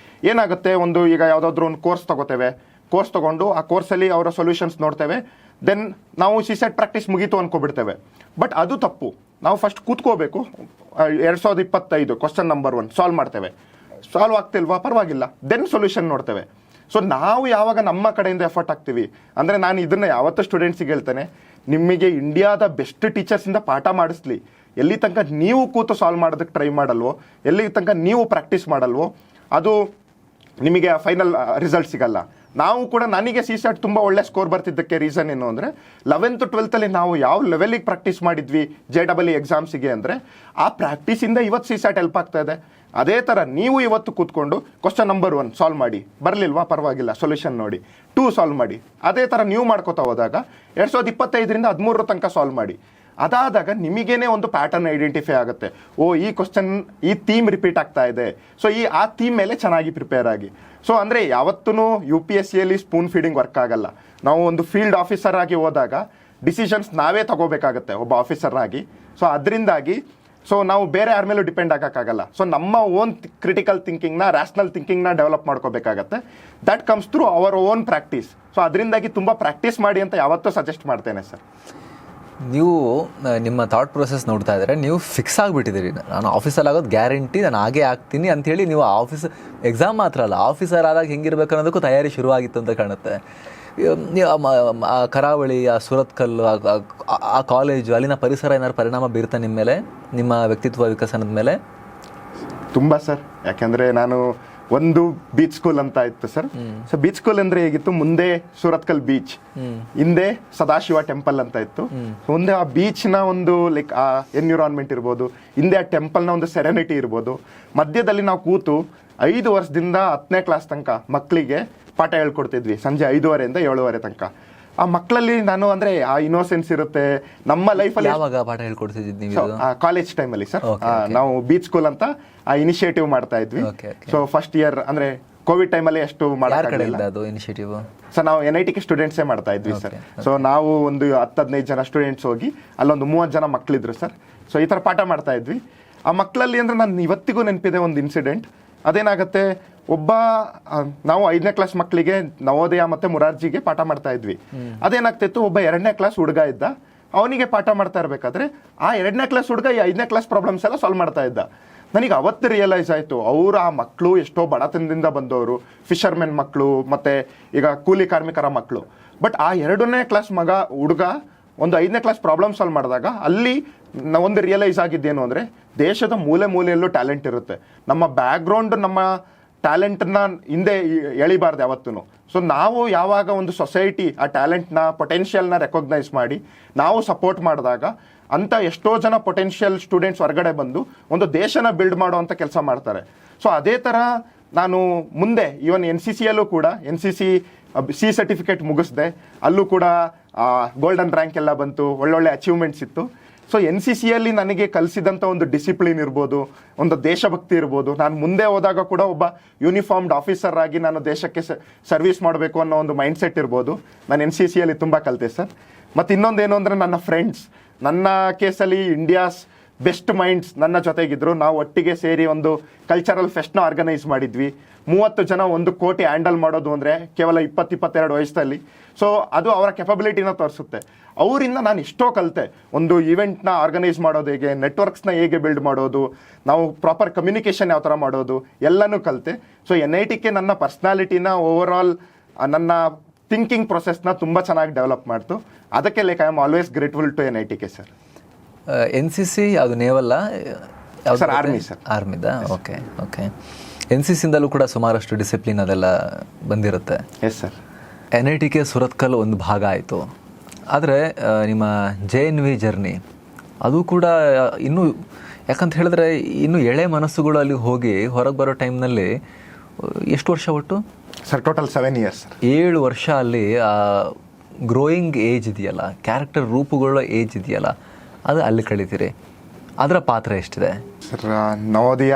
ಏನಾಗುತ್ತೆ ಒಂದು ಈಗ ಯಾವುದಾದ್ರೂ ಒಂದು ಕೋರ್ಸ್ ತೊಗೋತೇವೆ, ಕೋರ್ಸ್ ತೊಗೊಂಡು ಆ ಕೋರ್ಸಲ್ಲಿ ಅವರ ಸೊಲ್ಯೂಷನ್ಸ್ ನೋಡ್ತೇವೆ, ದೆನ್ ನಾವು CSAT ಪ್ರಾಕ್ಟೀಸ್ ಮುಗೀತು ಅನ್ಕೊಬಿಡ್ತೇವೆ. ಬಟ್ ಅದು ತಪ್ಪು. ನಾವು ಫಸ್ಟ್ ಕೂತ್ಕೋಬೇಕು, 2025 ಕ್ವಶನ್ ನಂಬರ್ 1 ಸಾಲ್ವ್ ಮಾಡ್ತೇವೆ, ಸಾಲ್ವ್ ಆಗ್ತಿಲ್ವಾ ಪರವಾಗಿಲ್ಲ, ದೆನ್ ಸೊಲ್ಯೂಷನ್ ನೋಡ್ತೇವೆ. ಸೊ ನಾವು ಯಾವಾಗ ನಮ್ಮ ಕಡೆಯಿಂದ ಎಫರ್ಟ್ ಹಾಕ್ತೀವಿ ಅಂದರೆ, ನಾನು ಇದನ್ನು ಯಾವತ್ತೂ ಸ್ಟೂಡೆಂಟ್ಸಿಗೆ ಹೇಳ್ತೇನೆ, ನಿಮಗೆ ಇಂಡಿಯಾದ ಬೆಸ್ಟ್ ಟೀಚರ್ಸಿಂದ ಪಾಠ ಮಾಡಿಸ್ಲಿ, ಎಲ್ಲಿ ತನಕ ನೀವು ಕೂತು ಸಾಲ್ವ್ ಮಾಡೋದಕ್ಕೆ ಟ್ರೈ ಮಾಡಲ್ವೋ, ಎಲ್ಲಿ ತನಕ ನೀವು ಪ್ರಾಕ್ಟೀಸ್ ಮಾಡಲ್ವೋ, ಅದು ನಿಮಗೆ ಫೈನಲ್ ರಿಸಲ್ಟ್ ಸಿಗಲ್ಲ. ನಾವು ಕೂಡ ನನಗೆ CSAT ತುಂಬ ಒಳ್ಳೆ ಸ್ಕೋರ್ ಬರ್ತಿದ್ದಕ್ಕೆ ರೀಸನ್ ಏನು ಅಂದರೆ, 11th 12th ನಾವು ಯಾವ ಲೆವೆಲಿಗೆ ಪ್ರಾಕ್ಟೀಸ್ ಮಾಡಿದ್ವಿ JEE ಎಕ್ಸಾಮ್ಸಿಗೆ ಅಂದರೆ, ಆ ಪ್ರಾಕ್ಟೀಸಿಂದ ಇವತ್ತು CSAT ಹೆಲ್ಪ್ ಆಗ್ತಾ ಇದೆ. ಅದೇ ಥರ ನೀವು ಇವತ್ತು ಕೂತ್ಕೊಂಡು ಕ್ವಶನ್ ನಂಬರ್ 1 ಸಾಲ್ವ್ ಮಾಡಿ, ಬರಲಿಲ್ವಾ ಪರವಾಗಿಲ್ಲ, ಸೊಲ್ಯೂಷನ್ ನೋಡಿ, 2 ಸಾಲ್ವ್ ಮಾಡಿ, ಅದೇ ಥರ ನೀವು ಮಾಡ್ಕೋತಾ ಹೋದಾಗ 2025ರಿಂದ 13 ತನಕ ಸಾಲ್ವ್ ಮಾಡಿ. ಅದಾದಾಗ ನಿಮಗೇನೆ ಒಂದು ಪ್ಯಾಟರ್ನ್ ಐಡೆಂಟಿಫೈ ಆಗುತ್ತೆ, ಓ ಈ ಕ್ವಶನ್ ಈ ಥೀಮ್ ರಿಪೀಟ್ ಆಗ್ತಾ ಇದೆ, ಸೊ ಆ ಥೀಮ್ ಮೇಲೆ ಚೆನ್ನಾಗಿ ಪ್ರಿಪೇರ್ ಆಗಿ. ಸೊ ಅಂದರೆ ಯಾವತ್ತೂ UPSCಯಲ್ಲಿ ಸ್ಪೂನ್ ಫೀಡಿಂಗ್ ವರ್ಕ್ ಆಗಲ್ಲ. ನಾವು ಒಂದು ಫೀಲ್ಡ್ ಆಫೀಸರ್ ಆಗಿ ಹೋದಾಗ ಡಿಸಿಷನ್ಸ್ ನಾವೇ ತಗೋಬೇಕಾಗತ್ತೆ ಒಬ್ಬ ಆಫೀಸರ್ ಆಗಿ. ಸೊ ಅದರಿಂದಾಗಿ ಸೊ ನಾವು ಬೇರೆ ಯಾರ ಮೇಲೂ ಡಿಪೆಂಡ್ ಆಗೋಕ್ಕಾಗಲ್ಲ. ಸೊ ನಮ್ಮ ಓನ್ ಕ್ರಿಟಿಕಲ್ ಥಿಂಕಿಂಗ್ನ, ರ್ಯಾಷನಲ್ ಥಿಂಕಿಂಗ್ನ ಡೆವಲಪ್ ಮಾಡ್ಕೋಬೇಕಾಗತ್ತೆ. That comes through our own practice. So ಅದರಿಂದಾಗಿ ತುಂಬ ಪ್ರಾಕ್ಟೀಸ್ ಮಾಡಿ ಅಂತ ಯಾವತ್ತೂ ಸಜೆಸ್ಟ್ ಮಾಡ್ತೇನೆ ಸರ್. ನೀವು ನಿಮ್ಮ ಥಾಟ್ ಪ್ರೊಸೆಸ್ ನೋಡ್ತಾ ಇದ್ದಾರೆ, ನೀವು ಫಿಕ್ಸ್ ಆಗಿಬಿಟ್ಟಿದ್ದೀರಿ, ನಾನು ಆಫೀಸರ್ ಆಗೋದು ಗ್ಯಾರಂಟಿ, ನಾನು ಹಾಗೇ ಆಗ್ತೀನಿ ಅಂಥೇಳಿ ನೀವು ಎಕ್ಸಾಮ್ ಮಾತ್ರ ಅಲ್ಲ, ಆಫೀಸರ್ ಆದಾಗ ಹೆಂಗಿರ್ಬೇಕು ಅನ್ನೋದಕ್ಕೂ ತಯಾರಿ ಶುರುವಾಗಿತ್ತು ಅಂತ ಕಾಣುತ್ತೆ. ಆ ಕರಾವಳಿ, ಆ ಸುರತ್ಕಲ್ಲು, ಆ ಕಾಲೇಜು, ಅಲ್ಲಿನ ಪರಿಸರ ಏನಾದ್ರು ಪರಿಣಾಮ ಬೀರ್ತಾ ನಿಮ್ಮ ಮೇಲೆ, ನಿಮ್ಮ ವ್ಯಕ್ತಿತ್ವ ವಿಕಸನದ ಮೇಲೆ? ತುಂಬ ಸರ್, ಯಾಕೆಂದರೆ ನಾನು ಒಂದು ಬೀಚ್ ಸ್ಕೂಲ್ ಅಂತ ಇತ್ತು ಸರ್. ಸೊ ಬೀಚ್ ಸ್ಕೂಲ್ ಅಂದ್ರೆ ಹೇಗಿತ್ತು, ಮುಂದೆ ಸುರತ್ಕಲ್ ಬೀಚ್, ಹಿಂದೆ ಸದಾಶಿವ ಟೆಂಪಲ್ ಅಂತ ಇತ್ತು. ಮುಂದೆ ಆ ಬೀಚ್ನ ಒಂದು ಲೈಕ್ ಆ ಎನ್ವಿರಾನ್ಮೆಂಟ್ ಇರ್ಬೋದು, ಹಿಂದೆ ಆ ಟೆಂಪಲ್ನ ಒಂದು ಸೆರೆನಿಟಿ ಇರ್ಬೋದು, ಮಧ್ಯದಲ್ಲಿ ನಾವು ಕೂತು 5 ವರ್ಷದಿಂದ 10ನೇ ಕ್ಲಾಸ್ ತನಕ ಮಕ್ಕಳಿಗೆ ಪಾಠ ಹೇಳ್ಕೊಡ್ತಿದ್ವಿ, ಸಂಜೆ 5:30 7:30 ತನಕ. ಆ ಮಕ್ಕಳಲ್ಲಿ ನಾನು ಅಂದ್ರೆ ಆ ಇನ್ನೋಸೆನ್ಸ್ ಇರುತ್ತೆ ನಮ್ಮ ಲೈಫಲ್ಲಿ. ಯಾವಾಗ ಪಾಠ ಹೇಳ್ಕೊಡ್ತಿದ್ವಿ ನೀವು? ಕಾಲೇಜ್ ಟೈಮಲ್ಲಿ ಸರ್. ನಾವು ಬೀಚ್ ಸ್ಕೂಲ್ ಅಂತ ಆ ಇನಿಷಿಯೇಟಿವ್ ಮಾಡ್ತಾ ಇದ್ವಿ. ಸೊ ಫಸ್ಟ್ ಇಯರ್ ಅಂದ್ರೆ ಕೋವಿಡ್ ಟೈಮಲ್ಲಿ ಎಷ್ಟು ಮಾಡೋಕ್ಕಾಗಲಿಲ್ಲ ಅದು ಇನಿಷಿಯೇಟಿವ್. ಸೊ ನಾವು NITK ಸ್ಟೂಡೆಂಟ್ಸೇ ಮಾಡ್ತಾ ಇದ್ವಿ ಸರ್. ಸೊ ನಾವು ಒಂದು 10-15 ಜನ ಸ್ಟೂಡೆಂಟ್ಸ್ ಹೋಗಿ ಅಲ್ಲೊಂದು 30 ಜನ ಮಕ್ಕಳಿದ್ರು ಸರ್. ಸೊ ಈ ಥರ ಪಾಠ ಮಾಡ್ತಾ ಇದ್ವಿ. ಆ ಮಕ್ಕಳಲ್ಲಿ ಅಂದ್ರೆ ನಾನು ಇವತ್ತಿಗೂ ನೆನಪಿದೆ ಒಂದು ಇನ್ಸಿಡೆಂಟ್. ಅದೇನಾಗುತ್ತೆ, ನಾವು 5ನೇ ಕ್ಲಾಸ್ ಮಕ್ಕಳಿಗೆ ನವೋದಯ ಮತ್ತೆ ಮುರಾರ್ಜಿಗೆ ಪಾಠ ಮಾಡ್ತಾ ಇದ್ವಿ. ಅದೇನಾಗ್ತಿತ್ತು, ಒಬ್ಬ 2ನೇ ಕ್ಲಾಸ್ ಹುಡುಗ ಇದ್ದ, ಅವನಿಗೆ ಪಾಠ ಮಾಡ್ತಾ ಇರಬೇಕಾದ್ರೆ ಆ 2ನೇ ಕ್ಲಾಸ್ ಹುಡುಗ ಈ 5ನೇ ಕ್ಲಾಸ್ ಪ್ರಾಬ್ಲಮ್ಸ್ ಎಲ್ಲ ಸಾಲ್ವ್ ಮಾಡ್ತಾ ಇದ್ದ. ನನಗೆ ಅವತ್ತು ರಿಯಲೈಸ್ ಆಯಿತು, ಅವರು ಆ ಮಕ್ಕಳು ಎಷ್ಟೋ ಬಡತನದಿಂದ ಬಂದವರು, ಫಿಶರ್ಮೆನ್ ಮಕ್ಕಳು ಮತ್ತೆ ಈಗ ಕೂಲಿ ಕಾರ್ಮಿಕರ ಮಕ್ಕಳು. ಬಟ್ ಆ 2ನೇ ಕ್ಲಾಸ್ ಹುಡುಗ ಒಂದು 5ನೇ ಕ್ಲಾಸ್ ಪ್ರಾಬ್ಲಮ್ ಸಾಲ್ವ್ ಮಾಡಿದಾಗ ಅಲ್ಲಿ ಒಂದು ರಿಯಲೈಸ್ ಆಗಿದ್ದೇನು ಅಂದರೆ, ದೇಶದ ಮೂಲೆ ಮೂಲೆಯಲ್ಲೂ ಟ್ಯಾಲೆಂಟ್ ಇರುತ್ತೆ. ನಮ್ಮ ಬ್ಯಾಕ್ಗ್ರೌಂಡ್ ನಮ್ಮ ಟ್ಯಾಲೆಂಟನ್ನ ಹಿಂದೆ ಎಳಿಬಾರ್ದು ಯಾವತ್ತೂ. ಸೊ ನಾವು ಯಾವಾಗ ಒಂದು ಸೊಸೈಟಿ ಆ ಟ್ಯಾಲೆಂಟ್ನ ಪೊಟೆನ್ಷಿಯಲ್ನ ರೆಕಗ್ನೈಸ್ ಮಾಡಿ ನಾವು ಸಪೋರ್ಟ್ ಮಾಡಿದಾಗ ಅಂತ ಎಷ್ಟೋ ಜನ ಪೊಟೆನ್ಷಿಯಲ್ ಸ್ಟೂಡೆಂಟ್ಸ್ ಹೊರಗಡೆ ಬಂದು ಒಂದು ದೇಶನ ಬಿಲ್ಡ್ ಮಾಡೋ ಅಂತ ಕೆಲಸ ಮಾಡ್ತಾರೆ. ಸೊ ಅದೇ ಥರ ನಾನು ಮುಂದೆ ಈವನ್ NCCಯಲ್ಲೂ ಕೂಡ NCC C ಸರ್ಟಿಫಿಕೇಟ್ ಮುಗಿಸ್ದೆ, ಅಲ್ಲೂ ಕೂಡ ಗೋಲ್ಡನ್ ರ್ಯಾಂಕ್ ಎಲ್ಲ ಬಂತು, ಒಳ್ಳೊಳ್ಳೆ ಅಚೀವ್ಮೆಂಟ್ಸ್ ಇತ್ತು. ಸೊ NCCಯಲ್ಲಿ ನನಗೆ ಕಲಿಸಿದಂಥ ಒಂದು ಡಿಸಿಪ್ಲಿನ್ ಇರ್ಬೋದು, ಒಂದು ದೇಶಭಕ್ತಿ ಇರ್ಬೋದು, ನಾನು ಮುಂದೆ ಹೋದಾಗ ಕೂಡ ಒಬ್ಬ ಯೂನಿಫಾರ್ಮ್ಡ್ ಆಫೀಸರ್ ಆಗಿ ನಾನು ದೇಶಕ್ಕೆ ಸರ್ವಿಸ್ ಮಾಡಬೇಕು ಅನ್ನೋ ಒಂದು ಮೈಂಡ್ ಸೆಟ್ ಇರ್ಬೋದು, ನಾನು NCCಯಲ್ಲಿ ತುಂಬ ಕಲಿತೆ ಸರ್. ಮತ್ತು ಇನ್ನೊಂದೇನು ಅಂದರೆ, ನನ್ನ ಫ್ರೆಂಡ್ಸ್, ನನ್ನ ಕೇಸಲ್ಲಿ ಇಂಡಿಯಾಸ್ ಬೆಸ್ಟ್ ಮೈಂಡ್ಸ್ ನನ್ನ ಜೊತೆಗಿದ್ರು. ನಾವು ಒಟ್ಟಿಗೆ ಸೇರಿ ಒಂದು ಕಲ್ಚರಲ್ ಫೆಸ್ಟ್ನ ಆರ್ಗನೈಸ್ ಮಾಡಿದ್ವಿ. 30 ಜನ 1 ಕೋಟಿ ಹ್ಯಾಂಡಲ್ ಮಾಡೋದು ಅಂದರೆ ಕೇವಲ 20-22 ವಯಸ್ಸಲ್ಲಿ. ಸೊ ಅದು ಅವರ ಕೆಪಬಿಲಿಟಿನ ತೋರಿಸುತ್ತೆ. ಅವರಿಂದ ನಾನು ಎಷ್ಟೋ ಕಲಿತೆ. ಒಂದು ಈವೆಂಟ್ನ ಆರ್ಗನೈಸ್ ಮಾಡೋದು ಹೇಗೆ, ನೆಟ್ವರ್ಕ್ಸ್ನ ಹೇಗೆ ಬಿಲ್ಡ್ ಮಾಡೋದು, ನಾವು ಪ್ರಾಪರ್ ಕಮ್ಯುನಿಕೇಷನ್ ಯಾವ ಥರ ಮಾಡೋದು ಎಲ್ಲನೂ ಕಲಿತೆ. ಸೊ NITK ನನ್ನ ಪರ್ಸ್ನಾಲಿಟಿನ ಓವರಾಲ್ ನನ್ನ ಥಿಂಕಿಂಗ್ ಪ್ರೊಸೆಸ್ನ ತುಂಬ ಚೆನ್ನಾಗಿ ಡೆವಲಪ್ ಮಾಡ್ತು. ಅದಕ್ಕೆ like I am always grateful to NITK sir. NCC ಅದು ನೇವಲ್ಲ ಸರ್, ಆರ್ಮಿ ಸರ್. ಆರ್ಮಿದಾ? Okay okay. NCCಯಿಂದಲೂ ಕೂಡ ಸುಮಾರಷ್ಟು ಡಿಸಿಪ್ಲಿನ್ ಅದೆಲ್ಲ ಬಂದಿರುತ್ತೆ. Yes sir. NITK ಸುರತ್ಕಲ್ ಒಂದು ಭಾಗ ಆಯಿತು. ಆದರೆ ನಿಮ್ಮ JNV ಜರ್ನಿ ಅದು ಕೂಡ ಇನ್ನೂ, ಯಾಕಂತ ಹೇಳಿದ್ರೆ ಇನ್ನೂ ಎಳೆ ಮನಸ್ಸುಗಳು ಅಲ್ಲಿ ಹೋಗಿ ಹೊರಗೆ ಬರೋ ಟೈಮ್ನಲ್ಲಿ ಎಷ್ಟು ವರ್ಷ ಒಟ್ಟು? Sir total 7 years sir. 7 ವರ್ಷ ಅಲ್ಲಿ ಗ್ರೋಯಿಂಗ್ ಏಜ್ ಇದೆಯಲ್ಲ, ಕ್ಯಾರೆಕ್ಟರ್ ರೂಪುಗೊಳ್ಳೋ ಏಜ್ ಇದೆಯಲ್ಲ, ಅದು ಅಲ್ಲಿ ಕಳೀತೀರಿ. ಅದರ ಪಾತ್ರ ಎಷ್ಟಿದೆ sir? Navodaya